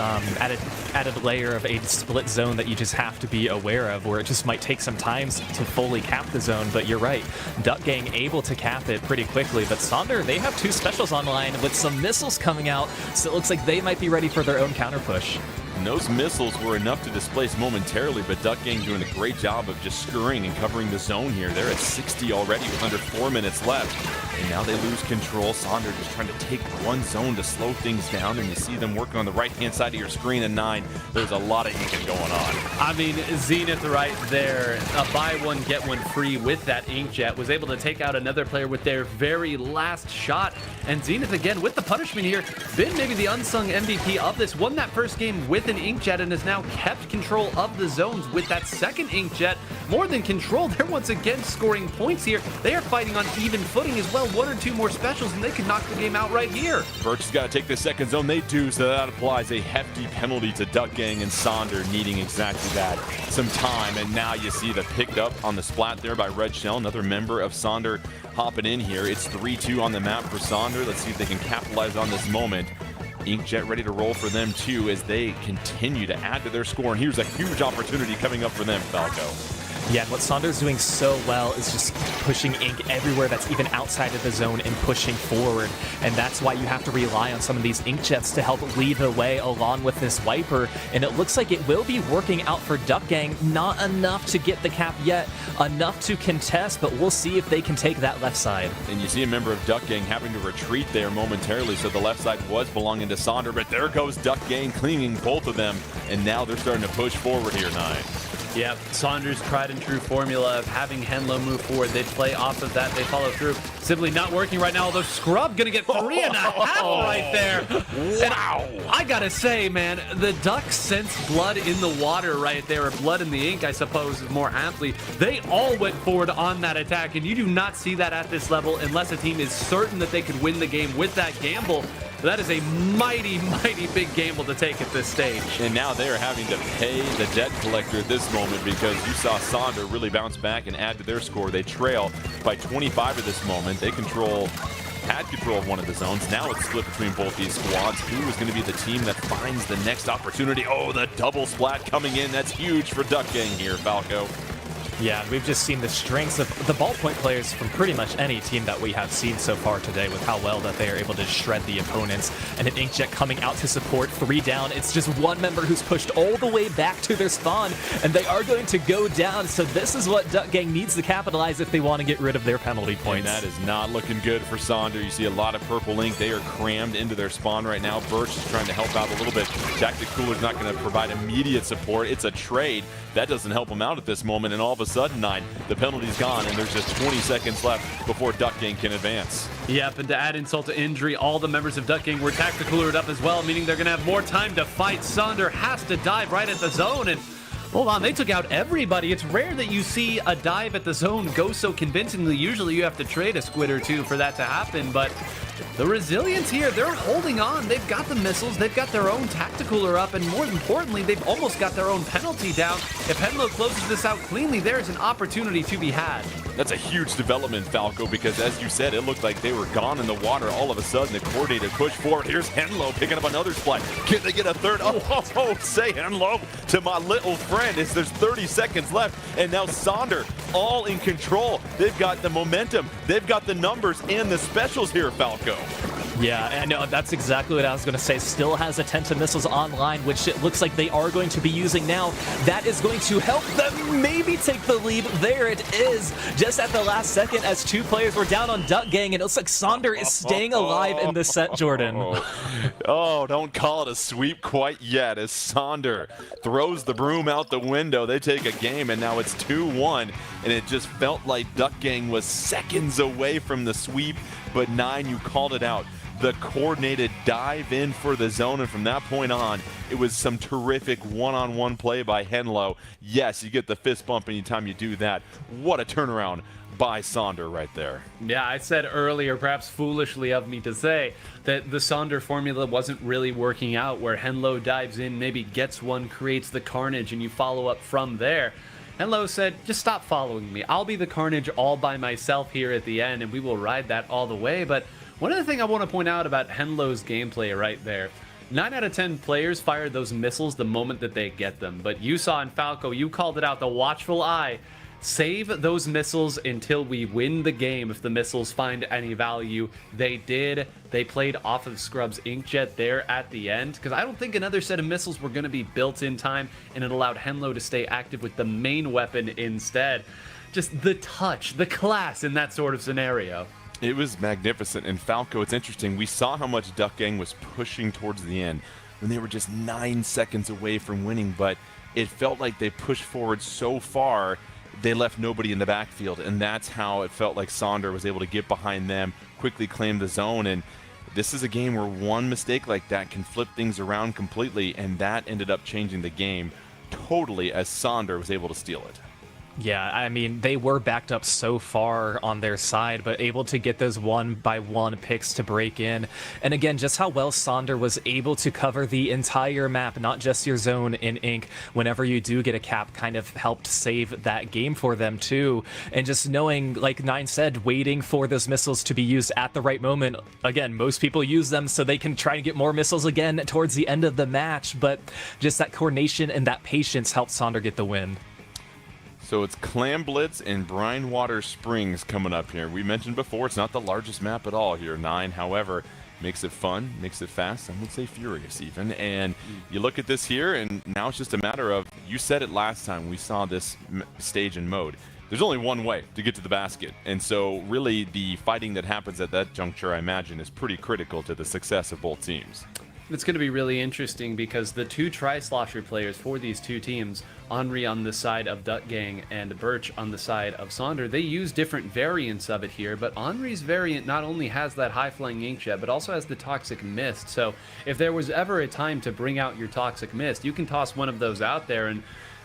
layer of a split zone that you just have to be aware of, where it just might take some time to fully cap the zone. But you're right, Duck Gang able to cap it pretty quickly. But Sonder, they have 2 specials online with some missiles coming out, so it looks like they might be ready for their own counter push. And those missiles were enough to displace momentarily, but Duck Gang doing a great job of just scurrying and covering the zone here. They're at 60 already with under 4 minutes left. And now they lose control. Sonder just trying to take one zone to slow things down, and you see them working on the right-hand side of your screen at 9. There's a lot of inking going on. I mean, Zenith right there, a buy one, get one free with that inkjet, was able to take out another player with their very last shot. And Zenith, again, with the punishment here, been maybe the unsung MVP of this, won that first game with an inkjet and has now kept control of the zones with that second inkjet. More than control, they're once again scoring points here. They are fighting on even footing as well. 1 or 2 more specials and they could knock the game out right here. Birch has got to take the second zone. They do, so that applies a hefty penalty to Duck Gang, and Sonder needing exactly that. Some time, and now you see the picked up on the splat there by Red Shell, another member of Sonder hopping in here. It's 3-2 on the map for Sonder. Let's see if they can capitalize on this moment. Inkjet ready to roll for them too as they continue to add to their score, and here's a huge opportunity coming up for them, Falco. Yeah, and what Sonder's doing so well is just pushing ink everywhere that's even outside of the zone and pushing forward. And that's why you have to rely on some of these inkjets to help lead the way along with this wiper. And it looks like it will be working out for Duck Gang. Not enough to get the cap yet, enough to contest, but we'll see if they can take that left side. And you see a member of Duck Gang having to retreat there momentarily, so the left side was belonging to Sonder, but there goes Duck Gang clinging both of them, and now they're starting to push forward here, 9. Yep, Sonder's tried and true formula of having Henlo move forward. They play off of that, they follow through. Simply not working right now, although Scrub gonna get 3.5 right there. Wow. And I gotta say, man, the Ducks sense blood in the water right there, or blood in the ink, I suppose, more aptly. They all went forward on that attack, and you do not see that at this level unless a team is certain that they could win the game with that gamble. That is a mighty, mighty big gamble to take at this stage. And now they are having to pay the debt collector at this moment, because you saw Sonder really bounce back and add to their score. They trail by 25 at this moment. They had control of one of the zones. Now it's split between both these squads. Who is going to be the team that finds the next opportunity? Oh, the double splat coming in. That's huge for Duck Gang here, Falco. Yeah, we've just seen the strengths of the ballpoint players from pretty much any team that we have seen so far today, with how well that they are able to shred the opponents. And an inkjet coming out to support, 3 down. It's just one member who's pushed all the way back to their spawn, and they are going to go down. So this is what Duck Gang needs to capitalize if they want to get rid of their penalty points. And that is not looking good for Sonder. You see a lot of purple ink. They are crammed into their spawn right now. Birch is trying to help out a little bit. Tactic Cooler's not going to provide immediate support. It's a trade. That doesn't help them out at this moment, and all of a sudden, 9, the penalty's gone, and there's just 20 seconds left before Duck Gang can advance. Yep, and to add insult to injury, all the members of Duck Gang were tacticalered up as well, meaning they're going to have more time to fight. Sonder has to dive right at the zone, and hold on, they took out everybody. It's rare that you see a dive at the zone go so convincingly. Usually you have to trade a squid or two for that to happen, but the resilience here, they're holding on. They've got the missiles, they've got their own tacticaler up, and more importantly, they've almost got their own penalty down. If Henlo closes this out cleanly, there's an opportunity to be had. That's a huge development, Falco, because as you said, it looked like they were gone in the water. All of a sudden, the coordinated push forward. Here's Henlo picking up another splat. Can they get a third? Oh, say Henlo to my little friend as there's 30 seconds left. And now Sonder all in control. They've got the momentum. They've got the numbers and the specials here, Falco. Yeah, I know, that's exactly what I was going to say. Still has attentive missiles online, which it looks like they are going to be using now. That is going to help them maybe take the lead. There it is, just at the last second as two players were down on Duck Gang, and it looks like Sonder is staying alive in this set, Jordan. Oh, don't call it a sweep quite yet as Sonder throws the broom out the window. They take a game, and now it's 2-1, and it just felt like Duck Gang was seconds away from the sweep, but Nine, you called it out. The coordinated dive in for the zone, and from that point on, it was some terrific one-on-one play by Henlo. Yes, you get the fist bump anytime you do that. What a turnaround by Sonder right there. Yeah, I said earlier, perhaps foolishly of me to say, that the Sonder formula wasn't really working out, where Henlo dives in, maybe gets one, creates the carnage, and you follow up from there. Henlo said, just stop following me. I'll be the carnage all by myself here at the end, and we will ride that all the way. But one other thing I want to point out about Henlo's gameplay right there, 9 out of 10 players fire those missiles the moment that they get them. But you saw in Falco, you called it out, the watchful eye. Save those missiles until we win the game if the missiles find any value. They did. They played off of Scrub's Inkjet there at the end, because I don't think another set of missiles were going to be built in time, and it allowed Henlo to stay active with the main weapon instead. Just the touch, the class in that sort of scenario. It was magnificent. And Falco, it's interesting. We saw how much Duck Gang was pushing towards the end when they were just 9 seconds away from winning, but it felt like they pushed forward so far they left nobody in the backfield, and that's how it felt like Sonder was able to get behind them, quickly claim the zone. And this is a game where one mistake like that can flip things around completely, and that ended up changing the game totally as Sonder was able to steal it. Yeah, I mean, they were backed up so far on their side, but able to get those one-by-one picks to break in. And again, just how well Sonder was able to cover the entire map, not just your zone in Ink. Whenever you do get a cap, kind of helped save that game for them too. And just knowing, like Nine said, waiting for those missiles to be used at the right moment. Again, most people use them so they can try to get more missiles again towards the end of the match, but just that coordination and that patience helped Sonder get the win. So it's Clam Blitz and Brinewater Springs coming up here. We mentioned before, it's not the largest map at all here, 9. However, makes it fun, makes it fast, I would say furious even. And you look at this here, and now it's just a matter of, you said it last time we saw this stage and mode. There's only one way to get to the basket. And so really the fighting that happens at that juncture, I imagine, is pretty critical to the success of both teams. It's going to be really interesting because the two Tri-Slosher players for these two teams, Henri on the side of Duck Gang and Birch on the side of Sonder, they use different variants of it here, but Henri's variant not only has that high-flying inkjet, but also has the Toxic Mist. So if there was ever a time to bring out your Toxic Mist, you can toss one of those out there and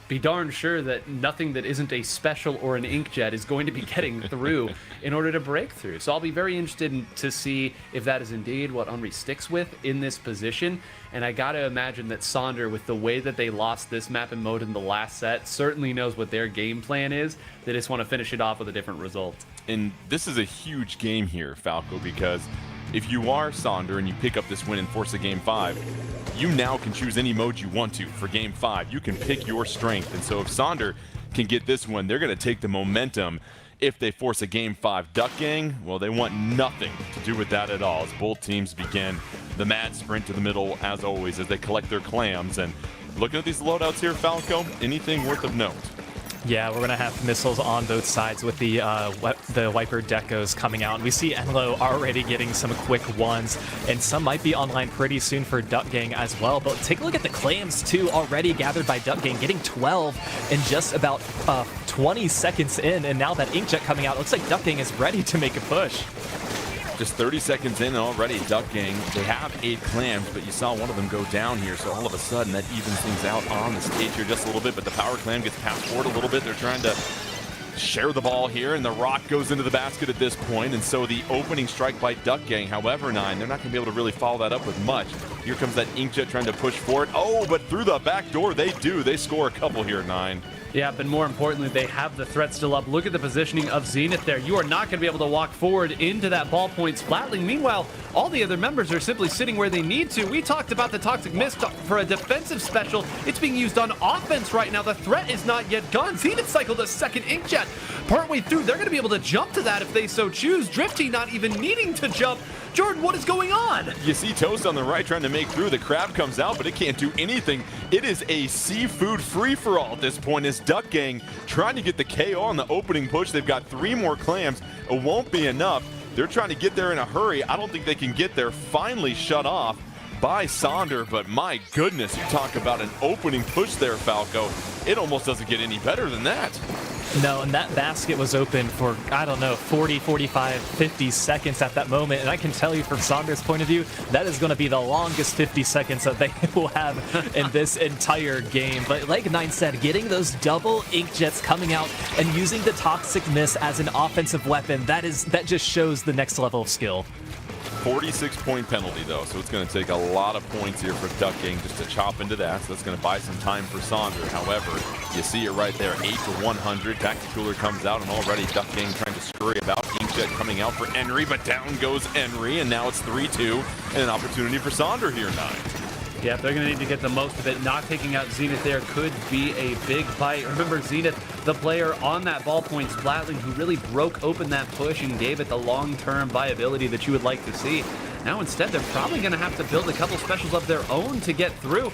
be darn sure that nothing that isn't a special or an inkjet is going to be getting through in order to break through. So I'll be very interested to see if that is indeed what Henri sticks with in this position. And I got to imagine that Sonder, with the way that they lost this map and mode in the last set, certainly knows what their game plan is. They just want to finish it off with a different result. And this is a huge game here, Falco, because if you are Sonder and you pick up this win and force a Game 5, you now can choose any mode you want to for Game 5. You can pick your strength. And so if Sonder can get this one, they're going to take the momentum. If they force a Game 5 Duck Gang, well, they want nothing to do with that at all, as both teams begin the mad sprint to the middle, as always, as they collect their clams. And looking at these loadouts here, Falco, anything worth of note? Yeah, we're going to have missiles on both sides with the Wiper Decos coming out. And we see Enlo already getting some quick ones, and some might be online pretty soon for Duck Gang as well. But take a look at the clams, too, already gathered by Duck Gang, getting 12 in just about 20 seconds in. And now that Inkjet coming out, it looks like Duck Gang is ready to make a push. Just 30 seconds in already, Duck Gang, they have 8 clams, but you saw one of them go down here, so all of a sudden that evens things out on the stage here just a little bit, but the power clam gets passed forward a little bit. They're trying to share the ball here, and the rock goes into the basket at this point, and so the opening strike by Duck Gang, however, 9, they're not going to be able to really follow that up with much. Here comes that Inkjet trying to push forward. Oh, but through the back door, they do. They score a couple here, 9. Yeah, but more importantly, they have the threat still up. Look at the positioning of Zenith there. You are not going to be able to walk forward into that ballpoint Splatling. Meanwhile, all the other members are simply sitting where they need to. We talked about the Toxic Mist for a defensive special. It's being used on offense right now. The threat is not yet gone. Zenith cycled a second Inkjet. Partway through, they're going to be able to jump to that if they so choose. Drifty not even needing to jump. Jordan, what is going on? You see Toast on the right trying to make through. The crab comes out, but it can't do anything. It is a seafood free-for-all at this point as Duck Gang trying to get the KO on the opening push. They've got 3 more clams. It won't be enough. They're trying to get there in a hurry. I don't think they can get there. Finally shut off by Sonder, but my goodness, you talk about an opening push there, Falco. It almost doesn't get any better than that. No, and that basket was open for, I don't know, 40, 45, 50 seconds at that moment. And I can tell you from Sonder's point of view, that is going to be the longest 50 seconds that they will have in this entire game. But like Nine said, getting those double inkjets coming out and using the Toxic Miss as an offensive weapon, that just shows the next level of skill. 46-point penalty, though, so it's going to take a lot of points here for Duck Gang just to chop into that. So that's going to buy some time for Sonder. However, you see it right there, 8 to 100. Tactic Cooler comes out, and already Duck Gang trying to scurry about. Inkjet coming out for Henry, but down goes Henry, and now it's 3-2, and an opportunity for Sonder here, 9. Yeah, they're going to need to get the most of it. Not taking out Zenith there could be a big bite. Remember, Zenith, the player on that ballpoint Splatling who really broke open that push and gave it the long-term viability that you would like to see. Now instead, they're probably going to have to build a couple specials of their own to get through.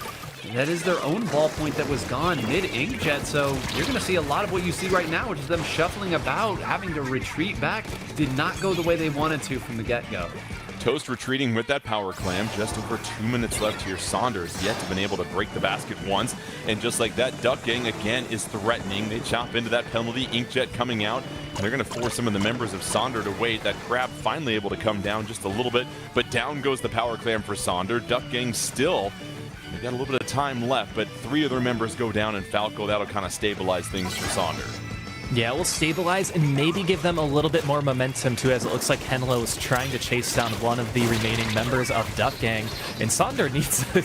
That is their own ballpoint that was gone mid-inkjet, so you're going to see a lot of what you see right now, which is them shuffling about, having to retreat back. Did not go the way they wanted to from the get-go. Toast retreating with that power clam. Just over 2 minutes left here. Sonder has yet to been able to break the basket once. And just like that, Duck Gang again is threatening. They chop into that penalty. Inkjet coming out. And they're going to force some of the members of Sonder to wait. That crab finally able to come down just a little bit. But down goes the power clam for Sonder. Duck Gang still. They've got a little bit of time left. But 3 of their members go down. And Falco, that'll kind of stabilize things for Sonder. Yeah, we'll stabilize and maybe give them a little bit more momentum too, as it looks like Henlo is trying to chase down one of the remaining members of Duck Gang. And Sonder needs to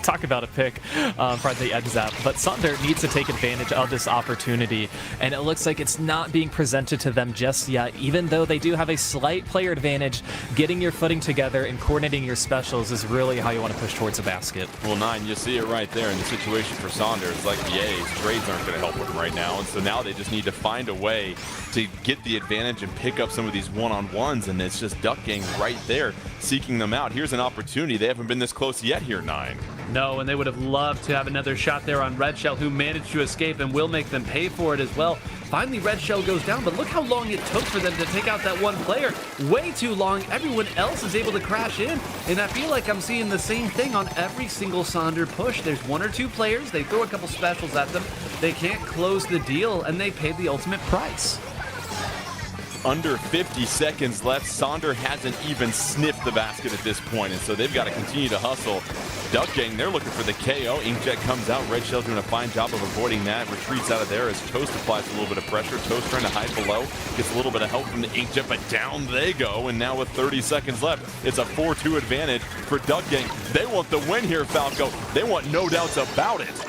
talk about a pick for the edge zap, but Sonder needs to take advantage of this opportunity. And it looks like it's not being presented to them just yet, even though they do have a slight player advantage. Getting your footing together and coordinating your specials is really how you want to push towards a basket. Well, 9, you see it right there in the situation for Sonder. It's like the A's. Trades aren't going to help them right now. And so now they just need to find a way to get the advantage and pick up some of these one-on-ones, and it's just Duck Gang right there seeking them out. Here's an opportunity. They haven't been this close yet here, 9. No, and they would have loved to have another shot there on Red Shell, who managed to escape and will make them pay for it as well. Finally, Red Shell goes down, but look how long it took for them to take out that one player. Way too long. Everyone else is able to crash in, and I feel like I'm seeing the same thing on every single Sonder push. There's 1 or 2 players, they throw a couple specials at them, they can't close the deal, and they pay the ultimate price. Under 50 seconds left. Sonder hasn't even sniffed the basket at this point, and so they've got to continue to hustle. Duck Gang, they're looking for the KO. Inkjet comes out. Red Shell's doing a fine job of avoiding that. Retreats out of there as Toast applies a little bit of pressure. Toast trying to hide below. Gets a little bit of help from the Inkjet, but down they go. And now with 30 seconds left, it's a 4-2 advantage for Duck Gang. They want the win here, Falco. They want no doubts about it.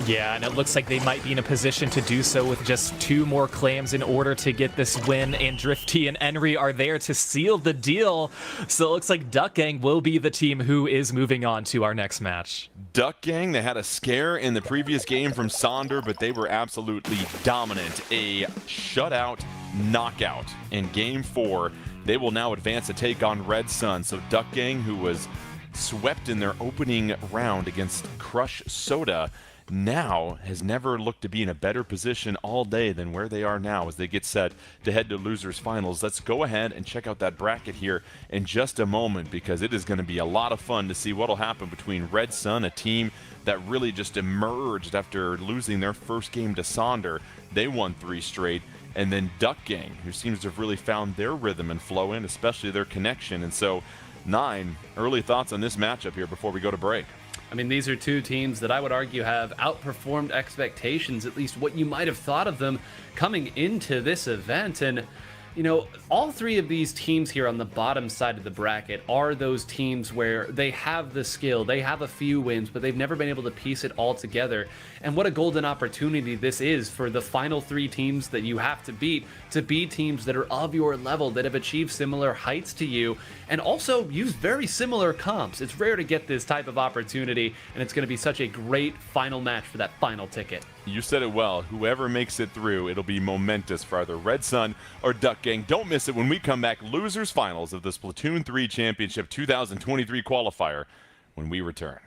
Yeah, and it looks like they might be in a position to do so with just 2 more clams in order to get this win, and Drifty and Henry are there to seal the deal. So it looks like Duck Gang will be the team who is moving on to our next match. Duck Gang, they had a scare in the previous game from Sonder, but they were absolutely dominant. A shutout knockout in Game 4. They will now advance to take on Red Sun. So Duck Gang, who was swept in their opening round against Crush Soda, now has never looked to be in a better position all day than where they are now as they get set to head to losers finals. Let's go ahead and check out that bracket here in just a moment, because it is going to be a lot of fun to see what will happen between Red Sun, a team that really just emerged after losing their first game to Sonder. They won 3 straight. And then Duck Gang, who seems to have really found their rhythm and flow in, especially their connection. And so 9, early thoughts on this matchup here before we go to break. I mean, these are 2 teams that I would argue have outperformed expectations, at least what you might have thought of them coming into this event. And, you know, all 3 of these teams here on the bottom side of the bracket are those teams where they have the skill, they have a few wins, but they've never been able to piece it all together. And what a golden opportunity this is for the final 3 teams that you have to be teams that are of your level, that have achieved similar heights to you, and also use very similar comps. It's rare to get this type of opportunity, and it's going to be such a great final match for that final ticket. You said it well. Whoever makes it through, it'll be momentous for either Red Sun or Duck Gang. gang. Don't miss it when we come back. Losers finals of the Splatoon 3 Championship 2023 qualifier when we return.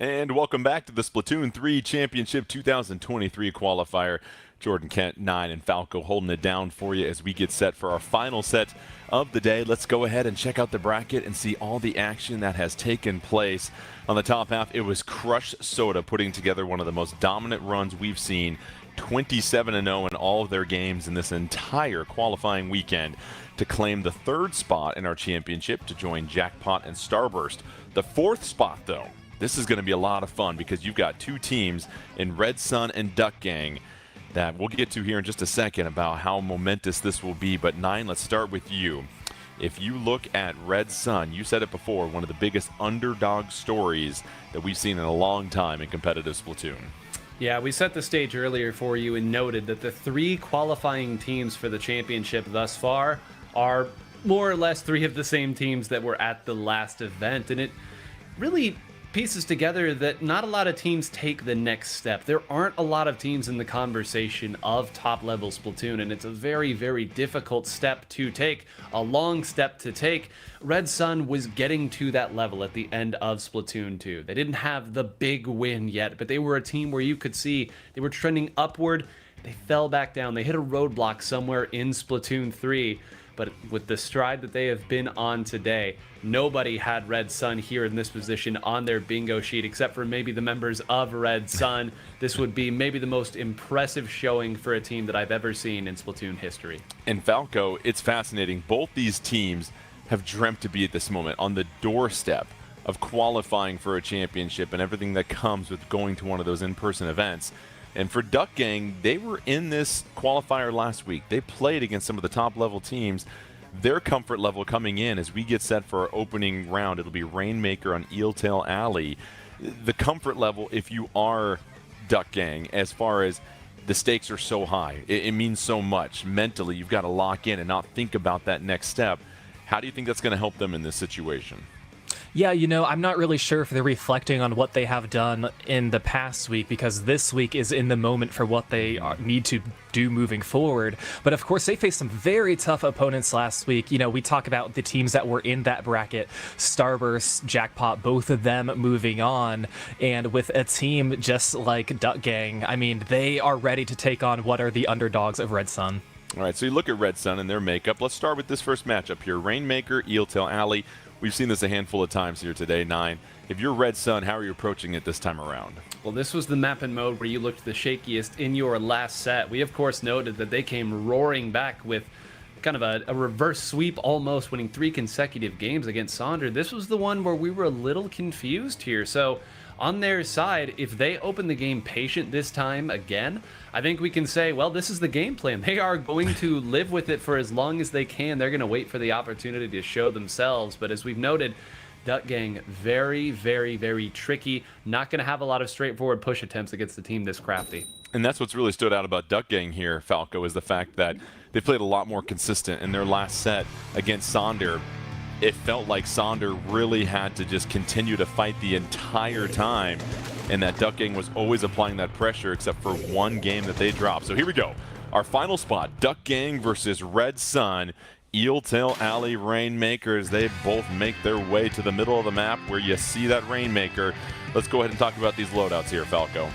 And welcome back to the Splatoon 3 Championship 2023 qualifier. Jordan Kent, 9, and Falco holding it down for you as we get set for our final set of the day. Let's go ahead and check out the bracket and see all the action that has taken place. On the top half, it was Crush Soda putting together one of the most dominant runs we've seen, 27-0 in all of their games in this entire qualifying weekend, to claim the 3rd spot in our championship to join Jackpot and Starburst. The 4th spot, though, this is going to be a lot of fun because you've got 2 teams in Red Sun and Duck Gang that we'll get to here in just a second about how momentous this will be. But 9, let's start with you. If you look at Red Sun, you said it before, one of the biggest underdog stories that we've seen in a long time in competitive Splatoon. Yeah, we set the stage earlier for you and noted that the 3 qualifying teams for the championship thus far are more or less 3 of the same teams that were at the last event. And it really pieces together that not a lot of teams take the next step. There aren't a lot of teams in the conversation of top-level Splatoon, and it's a very, very difficult step to take, a long step to take. Red Sun was getting to that level at the end of Splatoon 2. They didn't have the big win yet, but they were a team where you could see they were trending upward. They fell back down. They hit a roadblock somewhere in Splatoon 3. But with the stride that they have been on today, nobody had Red Sun here in this position on their bingo sheet except for maybe the members of Red Sun. This would be maybe the most impressive showing for a team that I've ever seen in Splatoon history. And Falco, it's fascinating. Both these teams have dreamt to be at this moment on the doorstep of qualifying for a championship and everything that comes with going to one of those in-person events. And for Duck Gang, they were in this qualifier last week. They played against some of the top-level teams. Their comfort level coming in as we get set for our opening round, it'll be Rainmaker on Eeltail Alley. The comfort level, if you are Duck Gang, as far as the stakes are so high, it means so much. Mentally, you've got to lock in and not think about that next step. How do you think that's going to help them in this situation? Yeah, you know, I'm not really sure if they're reflecting on what they have done in the past week, because this week is in the moment for what they need to do moving forward. But of course, they faced some very tough opponents last week. You know, we talk about the teams that were in that bracket, Starburst, Jackpot, both of them moving on. And with a team just like Duck Gang, I mean, they are ready to take on what are the underdogs of Red Sun. All right, so you look at Red Sun and their makeup. Let's start with this first matchup here. Rainmaker, Eeltail Alley. We've seen this a handful of times here today, 9. If you're Red Sun, how are you approaching it this time around? Well, this was the map and mode where you looked the shakiest in your last set. We, of course, noted that they came roaring back with kind of a reverse sweep, almost winning 3 consecutive games against Sonder. This was the one where we were a little confused here. So on their side, if they open the game patient this time again, I think we can say, well, this is the game plan. They are going to live with it for as long as they can. They're going to wait for the opportunity to show themselves. But as we've noted, Duck Gang, very, very, very tricky. Not going to have a lot of straightforward push attempts against the team this crafty. And that's what's really stood out about Duck Gang here, Falco, is the fact that they played a lot more consistent in their last set against Sonder. It felt like Sonder really had to just continue to fight the entire time, and that Duck Gang was always applying that pressure except for one game that they dropped. So here we go. Our final spot, Duck Gang versus Red Sun. Eeltail Alley Rainmakers, they both make their way to the middle of the map where you see that Rainmaker. Let's go ahead and talk about these loadouts here, Falco.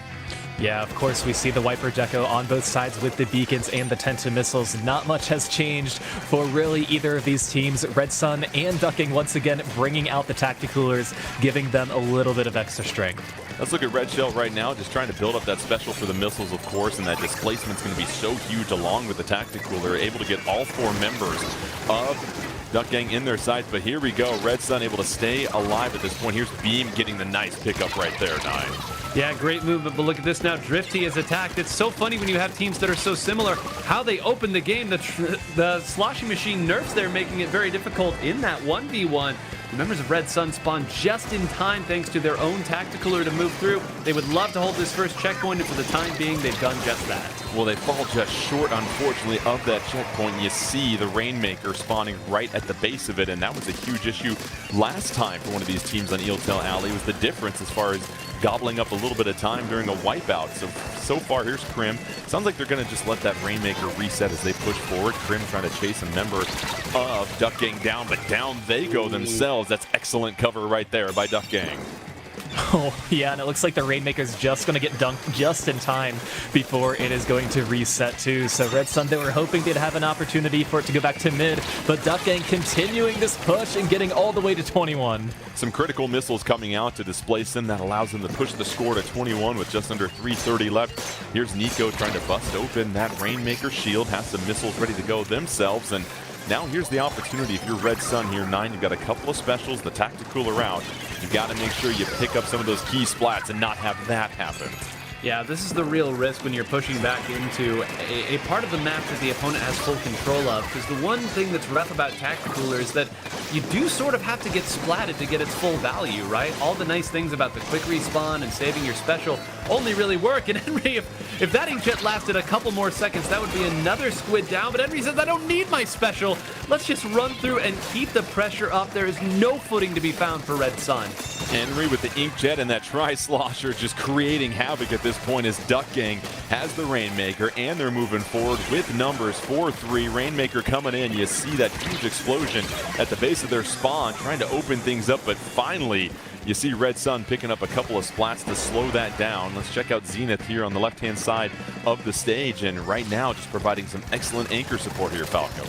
Yeah, of course, we see the Wiper Gecko on both sides with the beacons and the Tenta missiles. Not much has changed for really either of these teams. Red Sun and Duck Gang once again bringing out the Tacticoolers, giving them a little bit of extra strength. Let's look at Red Shell right now, just trying to build up that special for the missiles, of course, and that displacement's going to be so huge along with the Tacticooler, able to get all 4 members of Duck Gang in their sights. But here we go, Red Sun able to stay alive at this point. Here's Beam getting the nice pickup right there, 9. Yeah, great movement, but look at this now. Drifty is attacked. It's so funny when you have teams that are so similar. How they open the game, the sloshing machine nerfs there, making it very difficult in that 1v1. The members of Red Sun spawn just in time thanks to their own Tacticooler to move through. They would love to hold this first checkpoint, and for the time being, they've done just that. Well, they fall just short, unfortunately, of that checkpoint. You see the Rainmaker spawning right at the base of it, and that was a huge issue last time for one of these teams on Eeltail Alley. Was the difference as far as gobbling up a little bit of time during a wipeout. So far, here's Krim. Sounds like they're going to just let that Rainmaker reset as they push forward. Krim trying to chase a member of Duck Gang down, but down they go themselves. That's excellent cover right there by Duck Gang. Oh, yeah, and it looks like the Rainmaker's just going to get dunked just in time before it is going to reset too. So Red Sun, they were hoping they'd have an opportunity for it to go back to mid, but Duck Gang continuing this push and getting all the way to 21. Some critical missiles coming out to displace them. That allows them to push the score to 21 with just under 3:30 left. Here's Nico trying to bust open that Rainmaker shield, has some missiles ready to go themselves, and now here's the opportunity. If you're Red Sun here, 9, you've got a couple of specials, the Tacticooler out. You've got to make sure you pick up some of those key splats and not have that happen. Yeah, this is the real risk when you're pushing back into a part of the map that the opponent has full control of, because the one thing that's rough about Tacticooler is that you do sort of have to get splatted to get its full value, right? All the nice things about the quick respawn and saving your special only really work, and Henry, if that inkjet lasted a couple more seconds, that would be another squid down, but Henry says, I don't need my special. Let's just run through and keep the pressure up. There is no footing to be found for Red Sun. Henry with the inkjet and that tri-slosher just creating havoc at this point as Duck Gang has the Rainmaker, and they're moving forward with numbers 4-3. Rainmaker coming in. You see that huge explosion at the base of their spawn, trying to open things up, but finally you see Red Sun picking up a couple of splats to slow that down. Let's check out Zenith here on the left-hand side of the stage, and right now just providing some excellent anchor support here, Falco.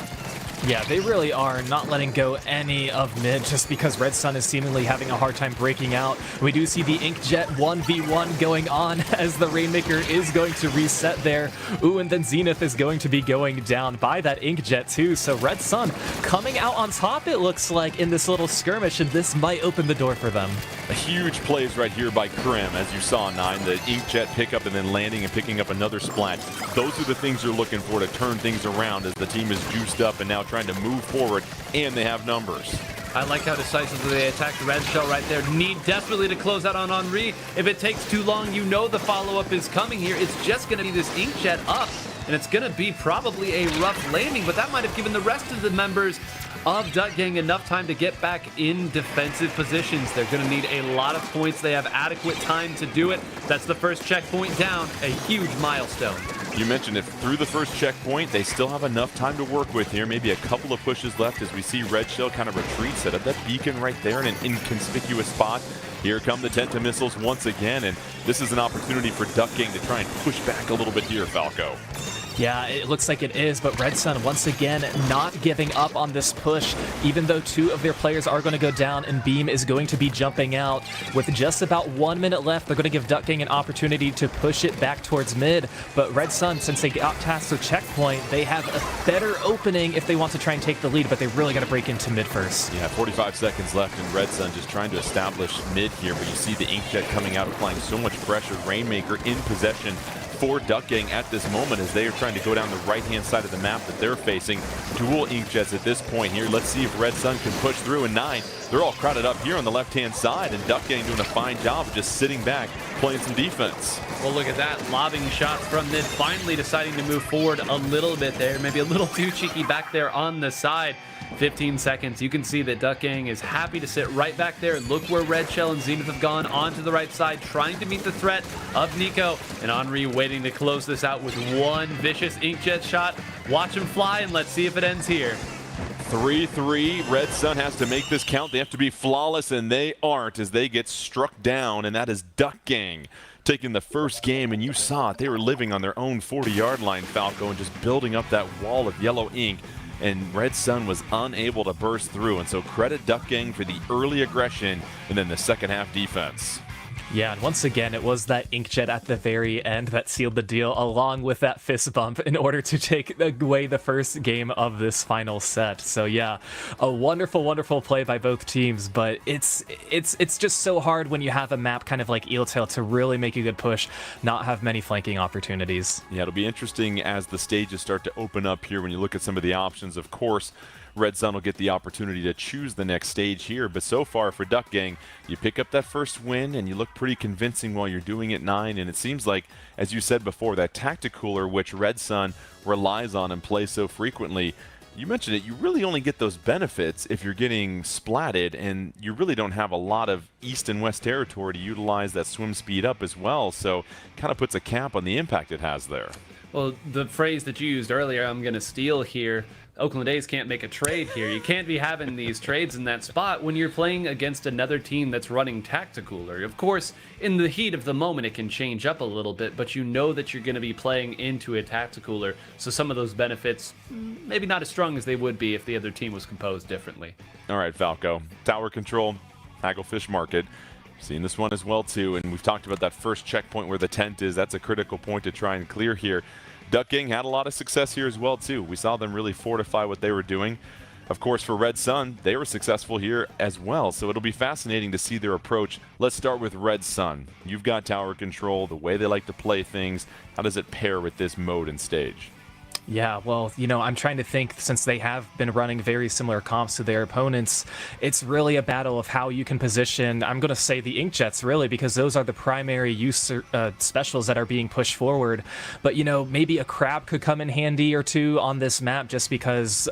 Yeah, they really are not letting go any of mid just because Red Sun is seemingly having a hard time breaking out. We do see the Inkjet 1v1 going on as the Rainmaker is going to reset there. Ooh, and then Zenith is going to be going down by that Inkjet too. So Red Sun coming out on top, it looks like, in this little skirmish, and this might open the door for them. A huge plays right here by Krim, as you saw, 9, the Inkjet pickup and then landing and picking up another splat. Those are the things you're looking for to turn things around as the team is juiced up and now trying to move forward, and they have numbers. I like how decisively they attacked the red shell right there. Need desperately to close out on Henri. If it takes too long, you know the follow-up is coming here. It's just going to be this Inkjet up, and it's going to be probably a rough landing, but that might have given the rest of the members of Duck Gang enough time to get back in defensive positions. They're going to need a lot of points. They have adequate time to do it. That's the first checkpoint down, a huge milestone. You mentioned if through the first checkpoint, they still have enough time to work with here. Maybe a couple of pushes left as we see Red Shell kind of retreat, set up that beacon right there in an inconspicuous spot. Here come the Tenta missiles once again, and this is an opportunity for Duck Gang to try and push back a little bit here, Falco. Yeah, it looks like it is, but Red Sun once again not giving up on this push, even though 2 of their players are going to go down and Beam is going to be jumping out. With just about 1 minute left, they're going to give Duck Gang an opportunity to push it back towards mid, but Red Sun, since they got past their checkpoint, they have a better opening if they want to try and take the lead, but they really got to break into mid first. Yeah, 45 seconds left, and Red Sun just trying to establish mid here, but you see the Inkjet coming out, applying so much pressure. Rainmaker in possession for Duck Gang at this moment as they are trying to go down the right-hand side of the map that they're facing. Dual Inkjets at this point here. Let's see if Red Sun can push through. And 9, they're all crowded up here on the left-hand side, and Duck Gang doing a fine job of just sitting back, playing some defense. Well, look at that, lobbing shots from mid, finally deciding to move forward a little bit there, maybe a little too cheeky back there on the side. 15 seconds. You can see that Duck Gang is happy to sit right back there. Look where Red Shell and Zenith have gone onto the right side, trying to meet the threat of Nico. And Henri waiting to close this out with one vicious Inkjet shot. Watch him fly, and let's see if it ends here. 3-3. Red Sun has to make this count. They have to be flawless, and they aren't as they get struck down, and that is Duck Gang taking the first game, and you saw it. They were living on their own 40-yard line, Falco, and just building up that wall of yellow ink. And Red Sun was unable to burst through, and so credit Duck Gang for the early aggression and then the second half defense. Yeah, and once again, it was that Inkjet at the very end that sealed the deal, along with that fist bump in order to take away the first game of this final set. So yeah, a wonderful, wonderful play by both teams, but it's just so hard when you have a map kind of like Eeltail to really make a good push, not have many flanking opportunities. Yeah, it'll be interesting as the stages start to open up here when you look at some of the options. Of course, Red Sun will get the opportunity to choose the next stage here, but so far for Duck Gang, you pick up that first win and you look pretty convincing while you're doing it, 9, and it seems like, as you said before, that Tacticooler which Red Sun relies on and plays so frequently, you mentioned it, you really only get those benefits if you're getting splatted, and you really don't have a lot of east and west territory to utilize that swim speed up as well, so kind of puts a cap on the impact it has there. Well, the phrase that you used earlier, I'm going to steal here. Oakland A's can't make a trade here. You can't be having these trades in that spot when you're playing against another team that's running Tacticooler. Of course, in the heat of the moment, it can change up a little bit, but you know that you're going to be playing into a Tacticooler, so some of those benefits, maybe not as strong as they would be if the other team was composed differently. All right, Falco. Tower control, Hagglefish Market. Seen this one as well, too, and we've talked about that first checkpoint where the tent is. That's a critical point to try and clear here. Duck Gang had a lot of success here as well, too. We saw them really fortify what they were doing. Of course, for Red Sun, they were successful here as well, so it'll be fascinating to see their approach. Let's start with Red Sun. You've got tower control, the way they like to play things. How does it pair with this mode and stage? Yeah, well, you know, I'm trying to think, since they have been running very similar comps to their opponents, it's really a battle of how you can position, I'm going to say the Inkjets, really, because those are the primary use specials that are being pushed forward. But, you know, maybe a crab could come in handy or two on this map, just because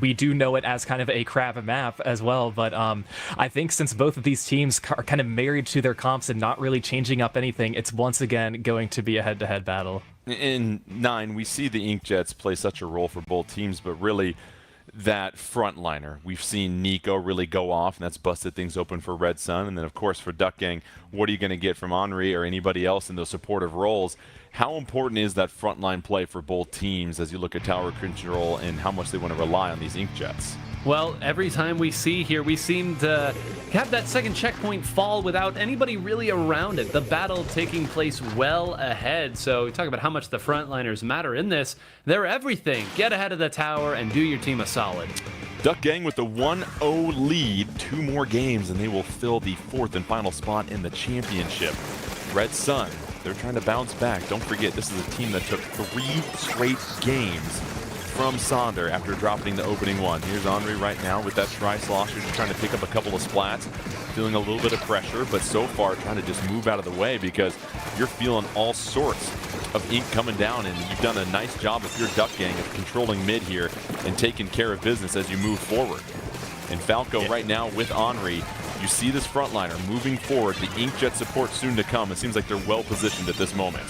we do know it as kind of a crab map as well. But I think since both of these teams are kind of married to their comps and not really changing up anything, it's once again going to be a head-to-head battle. In 9, we see the Inkjets play such a role for both teams, but really that frontliner. We've seen Nico really go off, and that's busted things open for Red Sun. And then, of course, for Duck Gang, what are you going to get from Henri or anybody else in those supportive roles? How important is that frontline play for both teams as you look at tower control and how much they want to rely on these Inkjets? Well, every time we see here, we seem to have that second checkpoint fall without anybody really around it. The battle taking place well ahead. So we talk about how much the frontliners matter in this. They're everything. Get ahead of the tower and do your team a solid. Duck Gang with the 1-0 lead. 2 more games and they will fill the 4th and final spot in the championship. Red Sun, they're trying to bounce back. Don't forget, this is a team that took 3 straight games from Sonder after dropping the opening one. Here's Henri right now with that tri-slosher, just trying to pick up a couple of splats, feeling a little bit of pressure, but so far trying to just move out of the way because you're feeling all sorts of ink coming down, and you've done a nice job with your Duck Gang of controlling mid here and taking care of business as you move forward. And Falco right now with Henri, you see this frontliner moving forward, the Inkjet support soon to come. It seems like they're well positioned at this moment.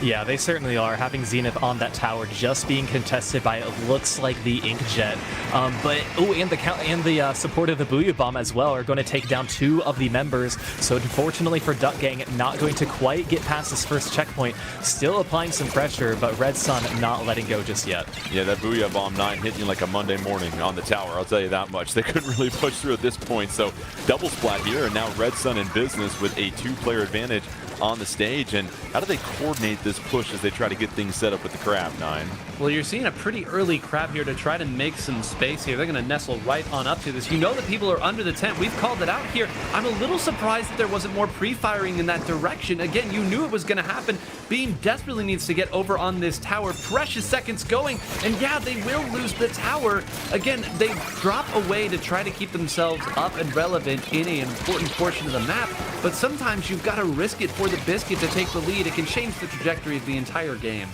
Yeah, they certainly are. Having Zenith on that tower just being contested by, it looks like, the Inkjet. And the support of the Booyah Bomb as well are going to take down 2 of the members. So unfortunately for Duck Gang, not going to quite get past this first checkpoint. Still applying some pressure, but Red Sun not letting go just yet. Yeah, that Booyah Bomb 9 hitting you like a Monday morning on the tower. I'll tell you that much. They couldn't really push through at this point. So double splat here, and now Red Sun in business with a 2-player advantage on the stage. And how do they coordinate this push as they try to get things set up with the crab, 9? Well, you're seeing a pretty early crab here to try to make some space here. They're going to nestle right on up to this. You know that people are under the tent. We've called it out here. I'm a little surprised that there wasn't more pre-firing in that direction. Again, you knew it was going to happen. Beam desperately needs to get over on this tower. Precious seconds going. And yeah, they will lose the tower. Again, they drop away to try to keep themselves up and relevant in an important portion of the map. But sometimes you've got to risk it for the biscuit to take the lead. It can change the trajectory of the entire game.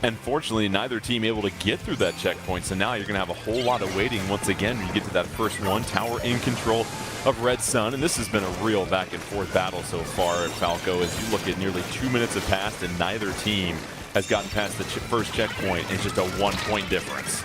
Unfortunately, neither team able to get through that checkpoint, so now you're going to have a whole lot of waiting once again when you get to that first one. Tower in control of Red Sun, and this has been a real back and forth battle so far at Falco. As you look at, nearly 2 minutes have passed and neither team has gotten past the first checkpoint. It's just a 1-point difference.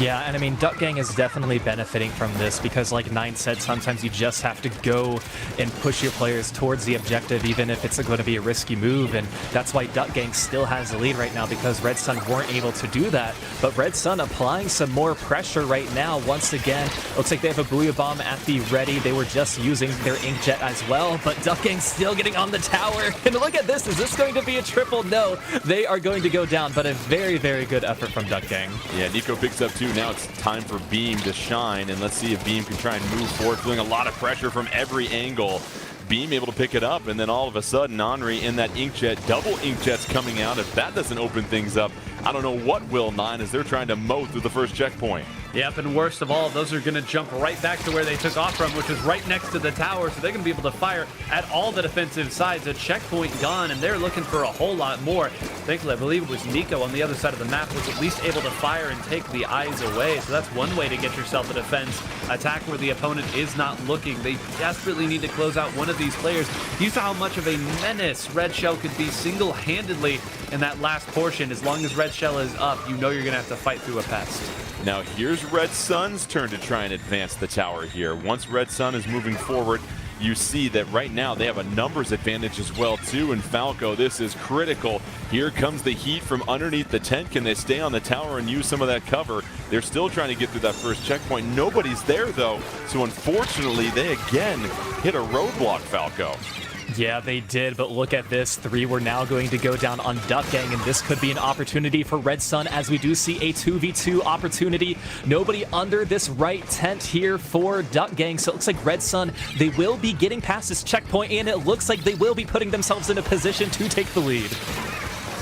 Yeah, and I mean, Duck Gang is definitely benefiting from this because, like Nine said, sometimes you just have to go and push your players towards the objective, even if it's going to be a risky move. And that's why Duck Gang still has the lead right now, because Red Sun weren't able to do that. But Red Sun applying some more pressure right now. Once again, looks like they have a Booyah Bomb at the ready. They were just using their Inkjet as well, but Duck Gang still getting on the tower. And look at this. Is this going to be a triple? No, they are going to go down, but a very, very good effort from Duck Gang. Yeah, Nico picks up 2. Now it's time for Beam to shine, and let's see if Beam can try and move forward, feeling a lot of pressure from every angle. Beam able to pick it up, and then all of a sudden Henri in that Inkjet, double Inkjets coming out. If that doesn't open things up, I don't know what will, 9, as they're trying to mow through the first checkpoint. Yep, and worst of all, those are going to jump right back to where they took off from, which was right next to the tower, so they're going to be able to fire at all the defensive sides. A checkpoint gone, and they're looking for a whole lot more. Thankfully, I believe it was Nico on the other side of the map was at least able to fire and take the eyes away, so that's one way to get yourself a defense. Attack where the opponent is not looking. They desperately need to close out one of these players. You saw how much of a menace Red Shell could be single-handedly in that last portion. As long as Red Shell is up, you know you're going to have to fight through a pest. Now here's Red Sun's turn to try and advance the tower here. Once Red Sun is moving forward, you see that right now they have a numbers advantage as well too. And Falco, this is critical. Here comes the heat from underneath the tent. Can they stay on the tower and use some of that cover? They're still trying to get through that first checkpoint. Nobody's there though. So unfortunately, they again hit a roadblock, Falco. Yeah, they did, but look at this. 3 were now going to go down on Duck Gang, and this could be an opportunity for Red Sun, as we do see a 2v2 opportunity. Nobody under this right tent here for Duck Gang, so it looks like Red Sun, they will be getting past this checkpoint, and it looks like they will be putting themselves in a position to take the lead.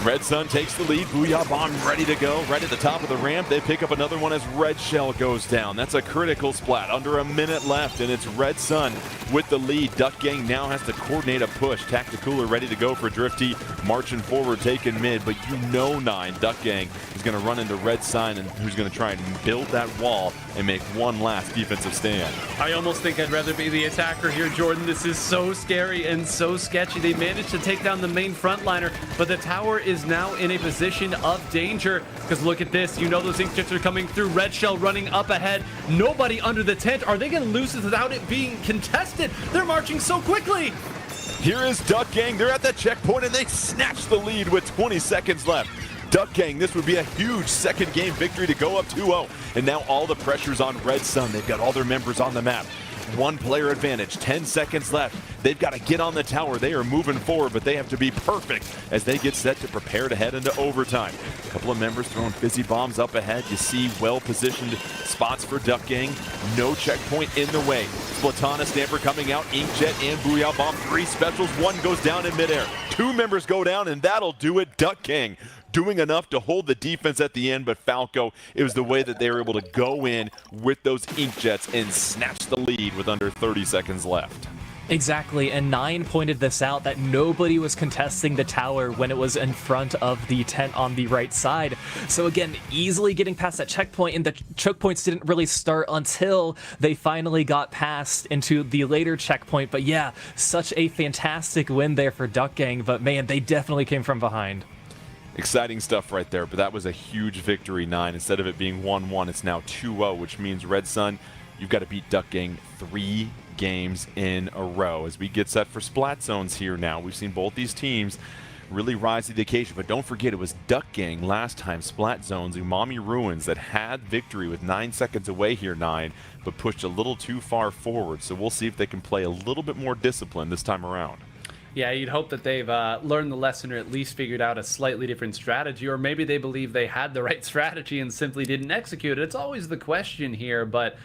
Red Sun takes the lead. Booyah Bomb ready to go. Right at the top of the ramp. They pick up another one as Red Shell goes down. That's a critical splat. Under a minute left, and it's Red Sun with the lead. Duck Gang now has to coordinate a push. Tacticooler ready to go for Drifty. Marching forward, taking mid. But you know 9, Duck Gang is going to run into Red Sun, and who's going to try and build that wall and make one last defensive stand. I almost think I'd rather be the attacker here, Jordan. This is so scary and so sketchy. They managed to take down the main frontliner, but the tower is now in a position of danger, because look at this. You know those inkjets are coming through. Red Shell running up ahead. Nobody under the tent. Are they going to lose this without it being contested? They're marching so quickly. Here is Duck Gang. They're at that checkpoint, and they snatch the lead with 20 seconds left. Duck Gang, this would be a huge second game victory to go up 2-0. And now all the pressure's on Red Sun. They've got all their members on the map. 1 player advantage, 10 seconds left. They've got to get on the tower. They are moving forward, but they have to be perfect as they get set to prepare to head into overtime. A couple of members throwing fizzy bombs up ahead. You see well-positioned spots for Duck Gang. No checkpoint in the way. Splatana Stamper coming out. Inkjet and Booyah Bomb. 3 specials. 1 goes down in midair. 2 members go down, and that'll do it. Duck Gang doing enough to hold the defense at the end, but Falco, it was the way that they were able to go in with those inkjets and snatch the lead with under 30 seconds left. Exactly, and 9 pointed this out, that nobody was contesting the tower when it was in front of the tent on the right side. So again, easily getting past that checkpoint, and the choke points didn't really start until they finally got past into the later checkpoint. But yeah, such a fantastic win there for Duck Gang, but man, they definitely came from behind. Exciting stuff right there, but that was a huge victory, 9. Instead of it being 1-1, it's now 2-0, which means Red Sun, you've got to beat Duck Gang 3 games in a row. As we get set for Splat Zones here now, we've seen both these teams really rise to the occasion, but don't forget it was Duck Gang last time, Splat Zones, Umami Ruins, that had victory with 9 seconds away here, 9, but pushed a little too far forward. So we'll see if they can play a little bit more discipline this time around. Yeah, you'd hope that they've learned the lesson, or at least figured out a slightly different strategy, or maybe they believe they had the right strategy and simply didn't execute it. It's always the question here, but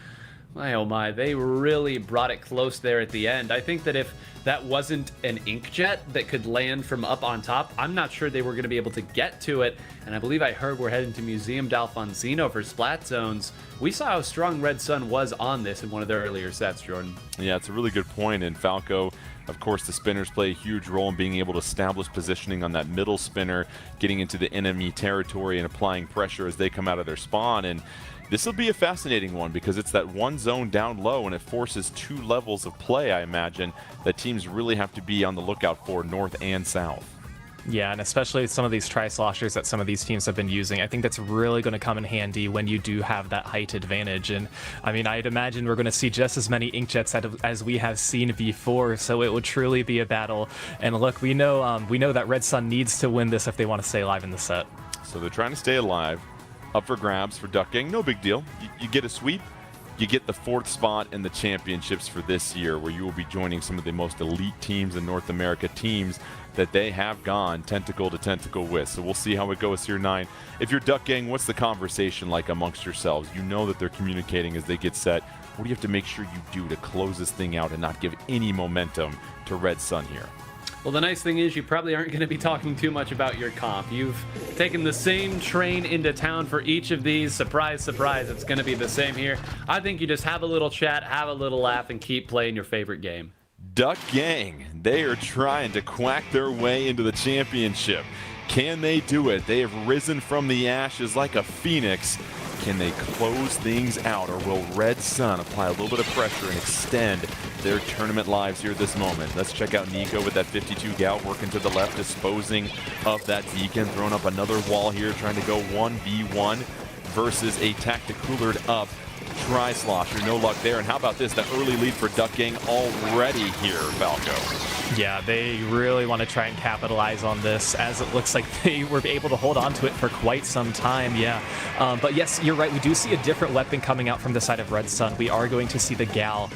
my oh my, they really brought it close there at the end. I think that if that wasn't an inkjet that could land from up on top, I'm not sure they were going to be able to get to it. And I believe I heard we're heading to Museum d'Alfonsino for Splat Zones. We saw how strong Red Sun was on this in one of their earlier sets, Jordan. Yeah, it's a really good point, and Falco, of course, the spinners play a huge role in being able to establish positioning on that middle spinner, getting into the enemy territory and applying pressure as they come out of their spawn. And this will be a fascinating one because it's that one zone down low, and it forces 2 levels of play, I imagine, that teams really have to be on the lookout for, north and south. Yeah, and especially some of these tri-sloshers that some of these teams have been using, I think that's really going to come in handy when you do have that height advantage. And I mean, I'd imagine we're going to see just as many inkjets as we have seen before, so it would truly be a battle. And look, we know that Red Sun needs to win this if they want to stay alive in the set. So they're trying to stay alive. Up for grabs for Duck Gang, no big deal. You get a sweep, you get the 4th spot in the championships for this year, where you will be joining some of the most elite teams in North America, teams that they have gone tentacle to tentacle with. So we'll see how it goes here, 9. If you're Duck Gang, what's the conversation like amongst yourselves? You know that they're communicating as they get set. What do you have to make sure you do to close this thing out and not give any momentum to Red Sun here? Well, the nice thing is you probably aren't going to be talking too much about your comp. You've taken the same train into town for each of these. Surprise, surprise, it's going to be the same here. I think you just have a little chat, have a little laugh, and keep playing your favorite game. Duck Gang, they are trying to quack their way into the championship. Can they do it? They have risen from the ashes like a phoenix. Can they close things out, or will Red Sun apply a little bit of pressure and extend their tournament lives here at this moment? Let's check out Nico with that 52 gal working to the left, disposing of that Deacon, throwing up another wall here, trying to go 1v1 versus a tactic coolered up Tri-Slosher. No luck there. And how about this? The early lead for Duck Gang already here, Falco. Yeah, they really want to try and capitalize on this, as it looks like they were able to hold on to it for quite some time. Yeah, but yes, you're right. We do see a different weapon coming out from the side of Red Sun. We are going to see the Gal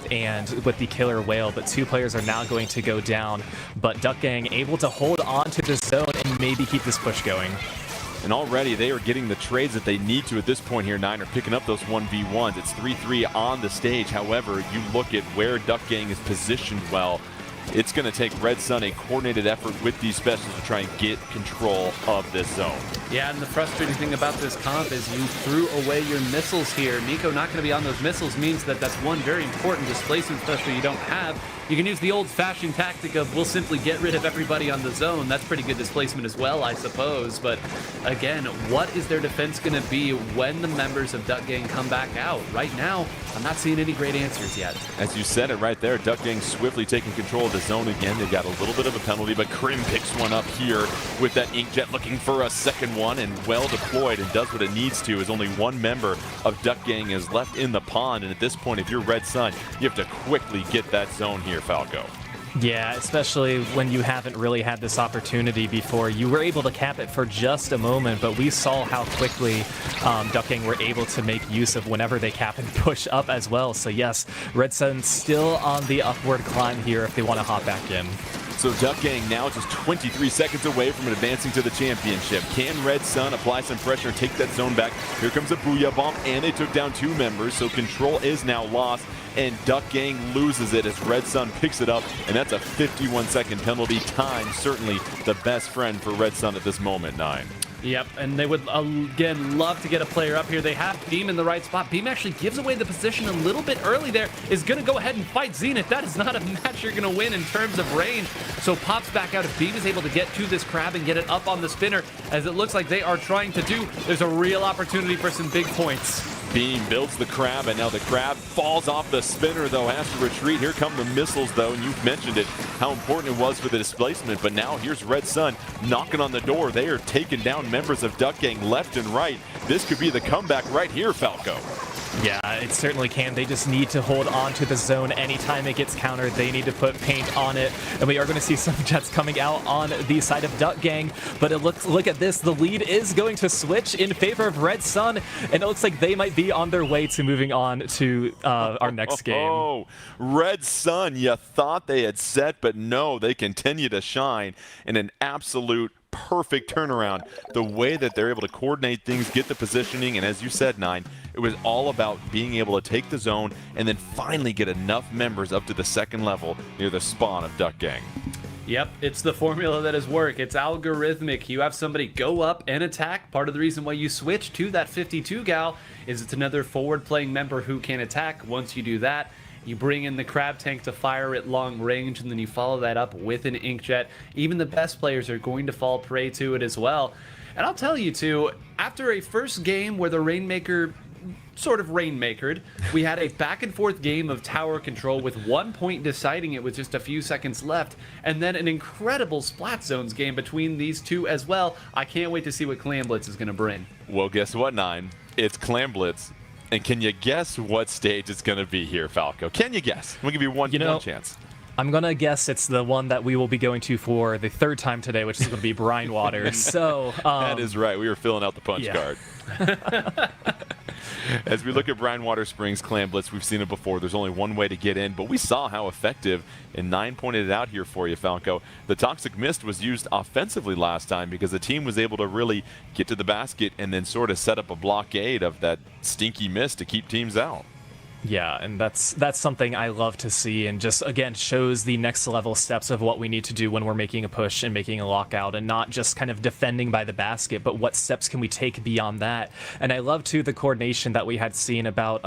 and with the Killer Whale, but 2 players are now going to go down. But Duck Gang able to hold on to the zone and maybe keep this push going. And already they are getting the trades that they need to at this point here. Nine are picking up those 1v1s. It's 3-3 on the stage. However, you look at where Duck Gang is positioned well. It's going to take Red Sun a coordinated effort with these specials to try and get control of this zone. Yeah, and the frustrating thing about this comp is you threw away your missiles here. Nico not going to be on those missiles means that that's one very important displacement special you don't have. You can use the old-fashioned tactic of we'll simply get rid of everybody on the zone. That's pretty good displacement as well, I suppose. But again, what is their defense going to be when the members of Duck Gang come back out? Right now, I'm not seeing any great answers yet. As you said it right there, Duck Gang swiftly taking control of the zone again. They've got a little bit of a penalty, but Krim picks one up here with that Inkjet, looking for a second one, and well deployed and does what it needs to, as only one member of Duck Gang is left in the pond. And at this point, if you're Red Sun, you have to quickly get that zone here, Falco. Yeah, especially when you haven't really had this opportunity before. You were able to cap it for just a moment, but we saw how quickly Duck Gang were able to make use of whenever they cap and push up as well. So yes, Red Sun still on the upward climb here if they want to hop back in. So Duck Gang now just 23 seconds away from advancing to the championship. Can Red Sun apply some pressure and take that zone back? Here comes a Booyah Bomb, and they took down 2 members, so control is now lost, and Duck Gang loses it as Red Sun picks it up, and that's a 51-second penalty. Time certainly the best friend for Red Sun at this moment, 9. Yep, and they would, again, love to get a player up here. They have Beam in the right spot. Beam actually gives away the position a little bit early there, is going to go ahead and fight Zenith. That is not a match you're going to win in terms of range. So pops back out. If Beam is able to get to this crab and get it up on the spinner, as it looks like they are trying to do, there's a real opportunity for some big points. Beam builds the crab, and now the crab falls off the spinner, though, has to retreat. Here come the missiles, though, and you've mentioned it, how important it was for the displacement. But now here's Red Sun knocking on the door. They are taking down members of Duck Gang left and right. This could be the comeback right here, Falco. Yeah, it certainly can. They just need to hold on to the zone. Anytime it gets countered, they need to put paint on it. And we are going to see some jets coming out on the side of Duck Gang. But look at this. The lead is going to switch in favor of Red Sun. And it looks like they might be on their way to moving on to our next game. Oh, Red Sun, you thought they had set, but no, they continue to shine in an absolute perfect turnaround. The way that they're able to coordinate things, get the positioning, and as you said, 9, it was all about being able to take the zone and then finally get enough members up to the second level near the spawn of Duck Gang. Yep, it's the formula that has worked. It's algorithmic. You have somebody go up and attack. Part of the reason why you switch to that 52 gal is it's another forward-playing member who can attack. Once you do that, you bring in the crab tank to fire at long range, and then you follow that up with an inkjet. Even the best players are going to fall prey to it as well. And I'll tell you, too, after a first game where the Rainmaker sort of rainmakered, we had a back-and-forth game of tower control with 1 point deciding it with just a few seconds left, and then an incredible Splat Zones game between these two as well. I can't wait to see what Clan Blitz is going to bring. Well, guess what, 9? It's Clan Blitz. And can you guess what stage it's going to be here, Falco? Can you guess? We'll give you one chance. I'm going to guess it's the one that we will be going to for the 3rd time today, which is going to be Brine Water. So that is right. We were filling out the punch card. As we look at Brine Water Springs Clan Blitz, we've seen it before. There's only one way to get in, but we saw how effective, and 9 pointed it out here for you, Falco. The Toxic Mist was used offensively last time because the team was able to really get to the basket and then sort of set up a blockade of that stinky mist to keep teams out. Yeah, and that's something I love to see, and just again shows the next level steps of what we need to do when we're making a push and making a lockout, and not just kind of defending by the basket, but what steps can we take beyond that. And I love too the coordination that we had seen about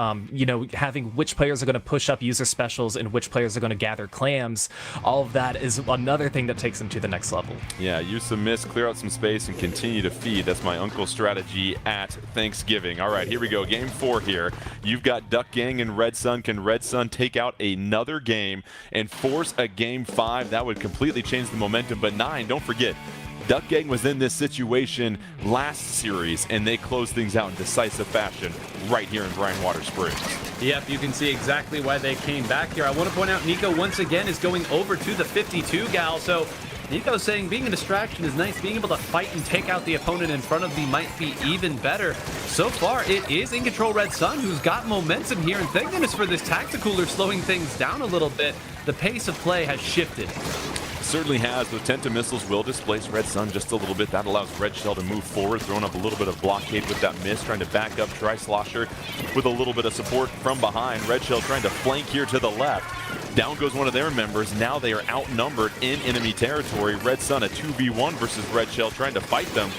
having which players are going to push up user specials and which players are going to gather clams. All of that is another thing that takes them to the next level. Yeah, use some miss, clear out some space, and continue to feed. That's my uncle's strategy at Thanksgiving. All right, here we go. Game 4 here. You've got Duck Gang and Red Sun. Can Red Sun take out another game and force a Game 5? That would completely change the momentum. But 9, don't forget, Duck Gang was in this situation last series, and they closed things out in decisive fashion right here in Bryan Water Springs. Yep, you can see exactly why they came back here. I want to point out Nico once again is going over to the 52 gal, so Nico's saying being a distraction is nice. Being able to fight and take out the opponent in front of me might be even better. So far, it is in control Red Sun, who's got momentum here, and thank goodness for this tacticooler slowing things down a little bit. The pace of play has shifted. Certainly has. The Tenta missiles will displace Red Sun just a little bit. That allows Red Shell to move forward, throwing up a little bit of blockade with that miss, trying to back up Tri-Slosher with a little bit of support from behind. Red Shell trying to flank here to the left. Down goes one of their members. Now they are outnumbered in enemy territory. Red Sun a 2v1 versus Red Shell, trying to fight them.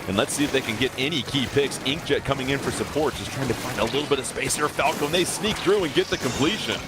And let's see if they can get any key picks. Inkjet coming in for support, just trying to find a little bit of space here. Falco, and they sneak through and get the completion.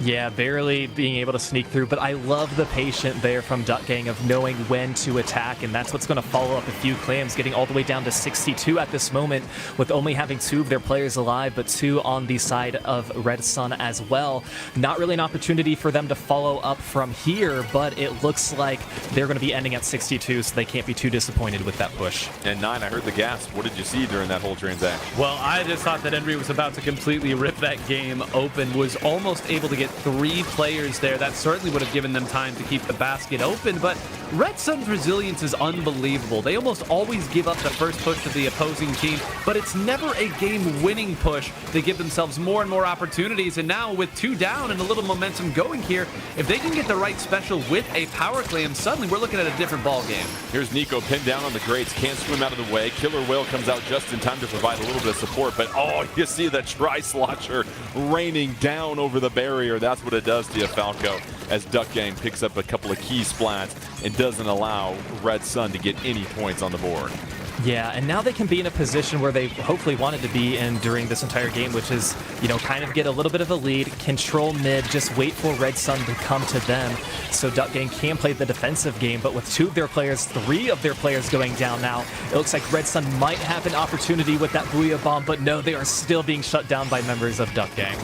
Yeah, barely being able to sneak through, but I love the patience there from Duck Gang of knowing when to attack, and that's what's going to follow up a few clams, getting all the way down to 62 at this moment, with only having 2 of their players alive, but 2 on the side of Red Sun as well. Not really an opportunity for them to follow up from here, but it looks like they're going to be ending at 62, so they can't be too disappointed with that push. And 9, I heard the gasp. What did you see during that whole transaction? Well, I just thought that Henry was about to completely rip that game open, was almost able to get 3 players there. That certainly would have given them time to keep the basket open, but Red Sun's resilience is unbelievable. They almost always give up the first push to the opposing team, but it's never a game-winning push. They give themselves more and more opportunities, and now with 2 down and a little momentum going here, if they can get the right special with a power clam, suddenly we're looking at a different ball game. Here's Nico pinned down on the grates, can't swim out of the way. Killer Whale comes out just in time to provide a little bit of support, but oh, you see the Tri-Slosher raining down over the barrier. That's what it does to you, Falco, as Duck Gang picks up a couple of key splats and doesn't allow Red Sun to get any points on the board. Yeah, and now they can be in a position where they hopefully wanted to be in during this entire game, which is, kind of get a little bit of a lead, control mid, just wait for Red Sun to come to them, so Duck Gang can play the defensive game. But with 2 of their players, 3 of their players going down now, it looks like Red Sun might have an opportunity with that Booyah Bomb, but no, they are still being shut down by members of Duck Gang.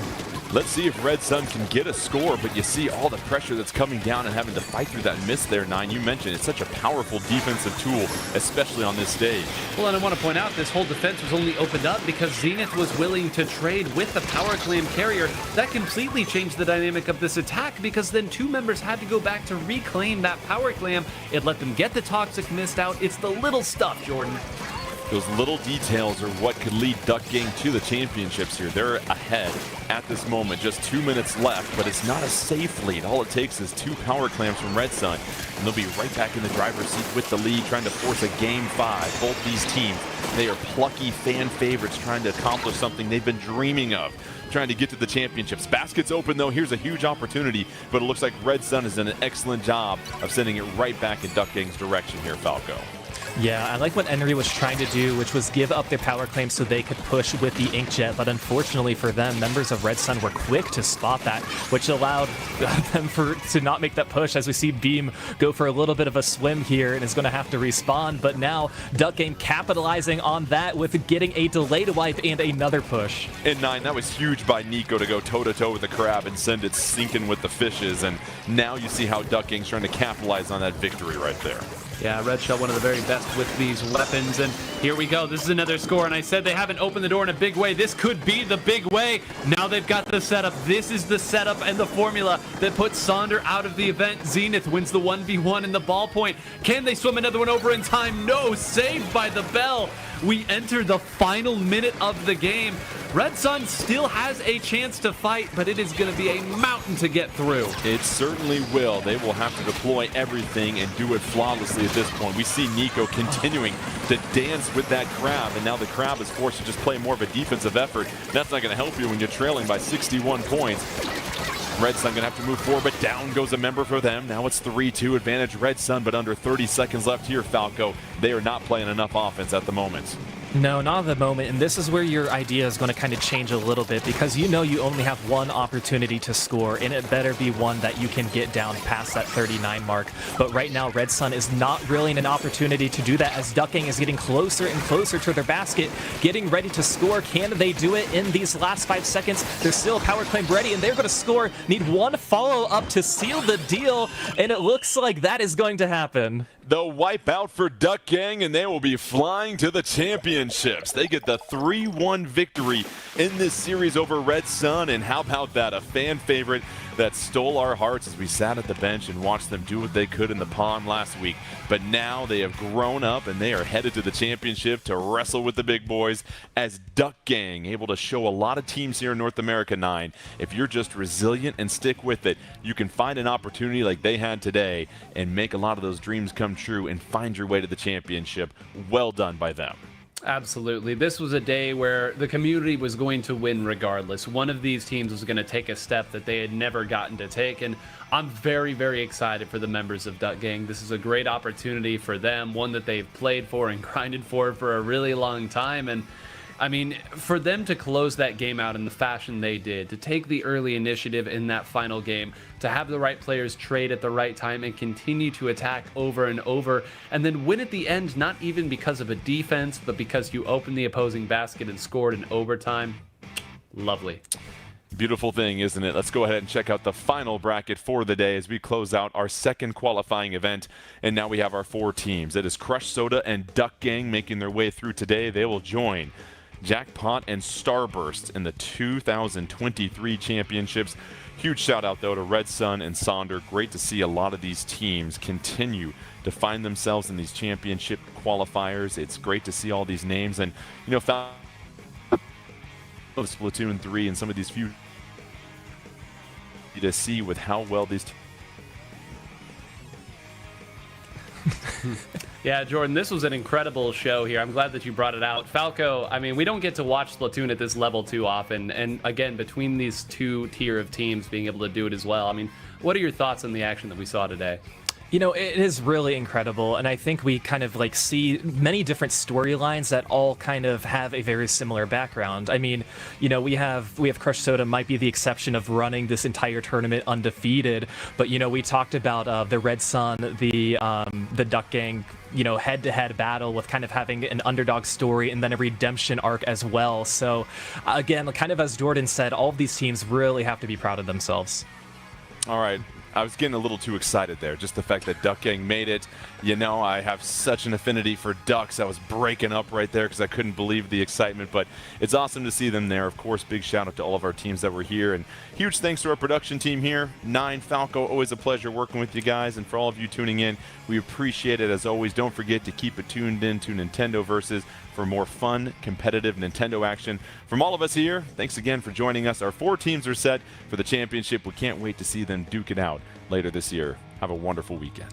Let's see if Red Sun can get a score, but you see all the pressure that's coming down and having to fight through that miss there, 9. You mentioned it's such a powerful defensive tool, especially on this stage. Well, and I want to point out this whole defense was only opened up because Zenith was willing to trade with the power clam carrier. That completely changed the dynamic of this attack, because then 2 members had to go back to reclaim that power clam. It let them get the toxic mist out. It's the little stuff, Jordan. Those little details are what could lead Duck Gang to the championships here. They're ahead at this moment, just 2 minutes left, but it's not a safe lead. All it takes is 2 power clams from Red Sun, and they'll be right back in the driver's seat with the lead, trying to force a Game 5. Both these teams, they are plucky fan favorites trying to accomplish something they've been dreaming of, trying to get to the championships. Basket's open, though. Here's a huge opportunity, but it looks like Red Sun has done an excellent job of sending it right back in Duck Gang's direction here, Falco. Yeah, I like what Henry was trying to do, which was give up their power claim so they could push with the Inkjet, but unfortunately for them, members of Red Sun were quick to spot that, which allowed them to not make that push, as we see Beam go for a little bit of a swim here and is going to have to respawn. But now Duck Gang capitalizing on that with getting a delay to wipe and another push. And 9, that was huge by Nico to go toe-to-toe with the crab and send it sinking with the fishes, and now you see how Duck Gang's trying to capitalize on that victory right there. Yeah, Red Shell, one of the very best with these weapons. And here we go. This is another score. And I said they haven't opened the door in a big way. This could be the big way. Now they've got the setup. This is the setup and the formula that puts Sonder out of the event. Zenith wins the 1v1 in the ballpoint. Can they swim another one over in time? No, saved by the bell. we enter the final minute of the game. Red Sun still has a chance to fight, but it is going to be a mountain to get through. It certainly will. They will have to deploy everything and do it flawlessly at this point. We see Nico continuing to dance with that crab, and now the crab is forced to just play more of a defensive effort. That's not going to help you when you're trailing by 61 points. Red Sun gonna have to move forward, but down goes a member for them. Now it's 3-2 advantage Red Sun, but under 30 seconds left here, Falco. They are not playing enough offense at the moment. No, not at the moment, and this is where your idea is going to kind of change a little bit, because you know you only have one opportunity to score, and it better be one that you can get down past that 39 mark. But right now, Red Sun is not really in an opportunity to do that, as Duck Gang is getting closer and closer to their basket, getting ready to score. Can they do it in these last 5 seconds? There's still a power claim ready, and they're going to score. Need one follow-up to seal the deal, and it looks like that is going to happen. The wipeout for Duck Gang, and they will be flying to the championships. They get the 3-1 victory in this series over Red Sun, and how about that? A fan favorite that stole our hearts as we sat at the bench and watched them do what they could in the pond last week. But now they have grown up and they are headed to the championship to wrestle with the big boys, as Duck Gang able to show a lot of teams here in North America 9. If you're just resilient and stick with it, you can find an opportunity like they had today and make a lot of those dreams come true and find your way to the championship. Well done by them. Absolutely. This was a day where the community was going to win regardless. One of these teams was going to take a step that they had never gotten to take, and I'm very, very excited for the members of Duck Gang. This is a great opportunity for them, one that they've played for and grinded for a really long time. And I mean, for them to close that game out in the fashion they did, to take the early initiative in that final game, to have the right players trade at the right time and continue to attack over and over, and then win at the end, not even because of a defense, but because you opened the opposing basket and scored in overtime. Lovely. Beautiful thing, isn't it? Let's go ahead and check out the final bracket for the day as we close out our second qualifying event. And now we have our 4 teams. It is Crush Soda and Duck Gang making their way through today. They will join Jackpot and Starburst in the 2023 championships. Huge shout out though to Red Sun and Sonder. Great to see a lot of these teams continue to find themselves in these championship qualifiers. It's great to see all these names, and you know, of Splatoon 3 and some of these few to see with how well these Yeah, Jordan, this was an incredible show here. I'm glad that you brought it out. Falco, I mean, we don't get to watch Splatoon at this level too often. And again, between these two tier of teams being able to do it as well, I mean, what are your thoughts on the action that we saw today? You know, it is really incredible, and I think we kind of like see many different storylines that all kind of have a very similar background. I mean, you know, we have Crush Soda might be the exception of running this entire tournament undefeated, but you know, we talked about the Red Sun, the Duck Gang, you know, head-to-head battle with kind of having an underdog story and then a redemption arc as well. So again, kind of as Jordan said, all of these teams really have to be proud of themselves. All right. I was getting a little too excited there. Just the fact that Duck Gang made it. You know, I have such an affinity for ducks. I was breaking up right there because I couldn't believe the excitement. But it's awesome to see them there. Of course, big shout out to all of our teams that were here. And huge thanks to our production team here. 9, Falco, always a pleasure working with you guys. And for all of you tuning in, we appreciate it as always. Don't forget to keep it tuned in to Nintendo Versus for more fun, competitive Nintendo action. From all of us here, thanks again for joining us. Our 4 teams are set for the championship. We can't wait to see them duke it out later this year. Have a wonderful weekend.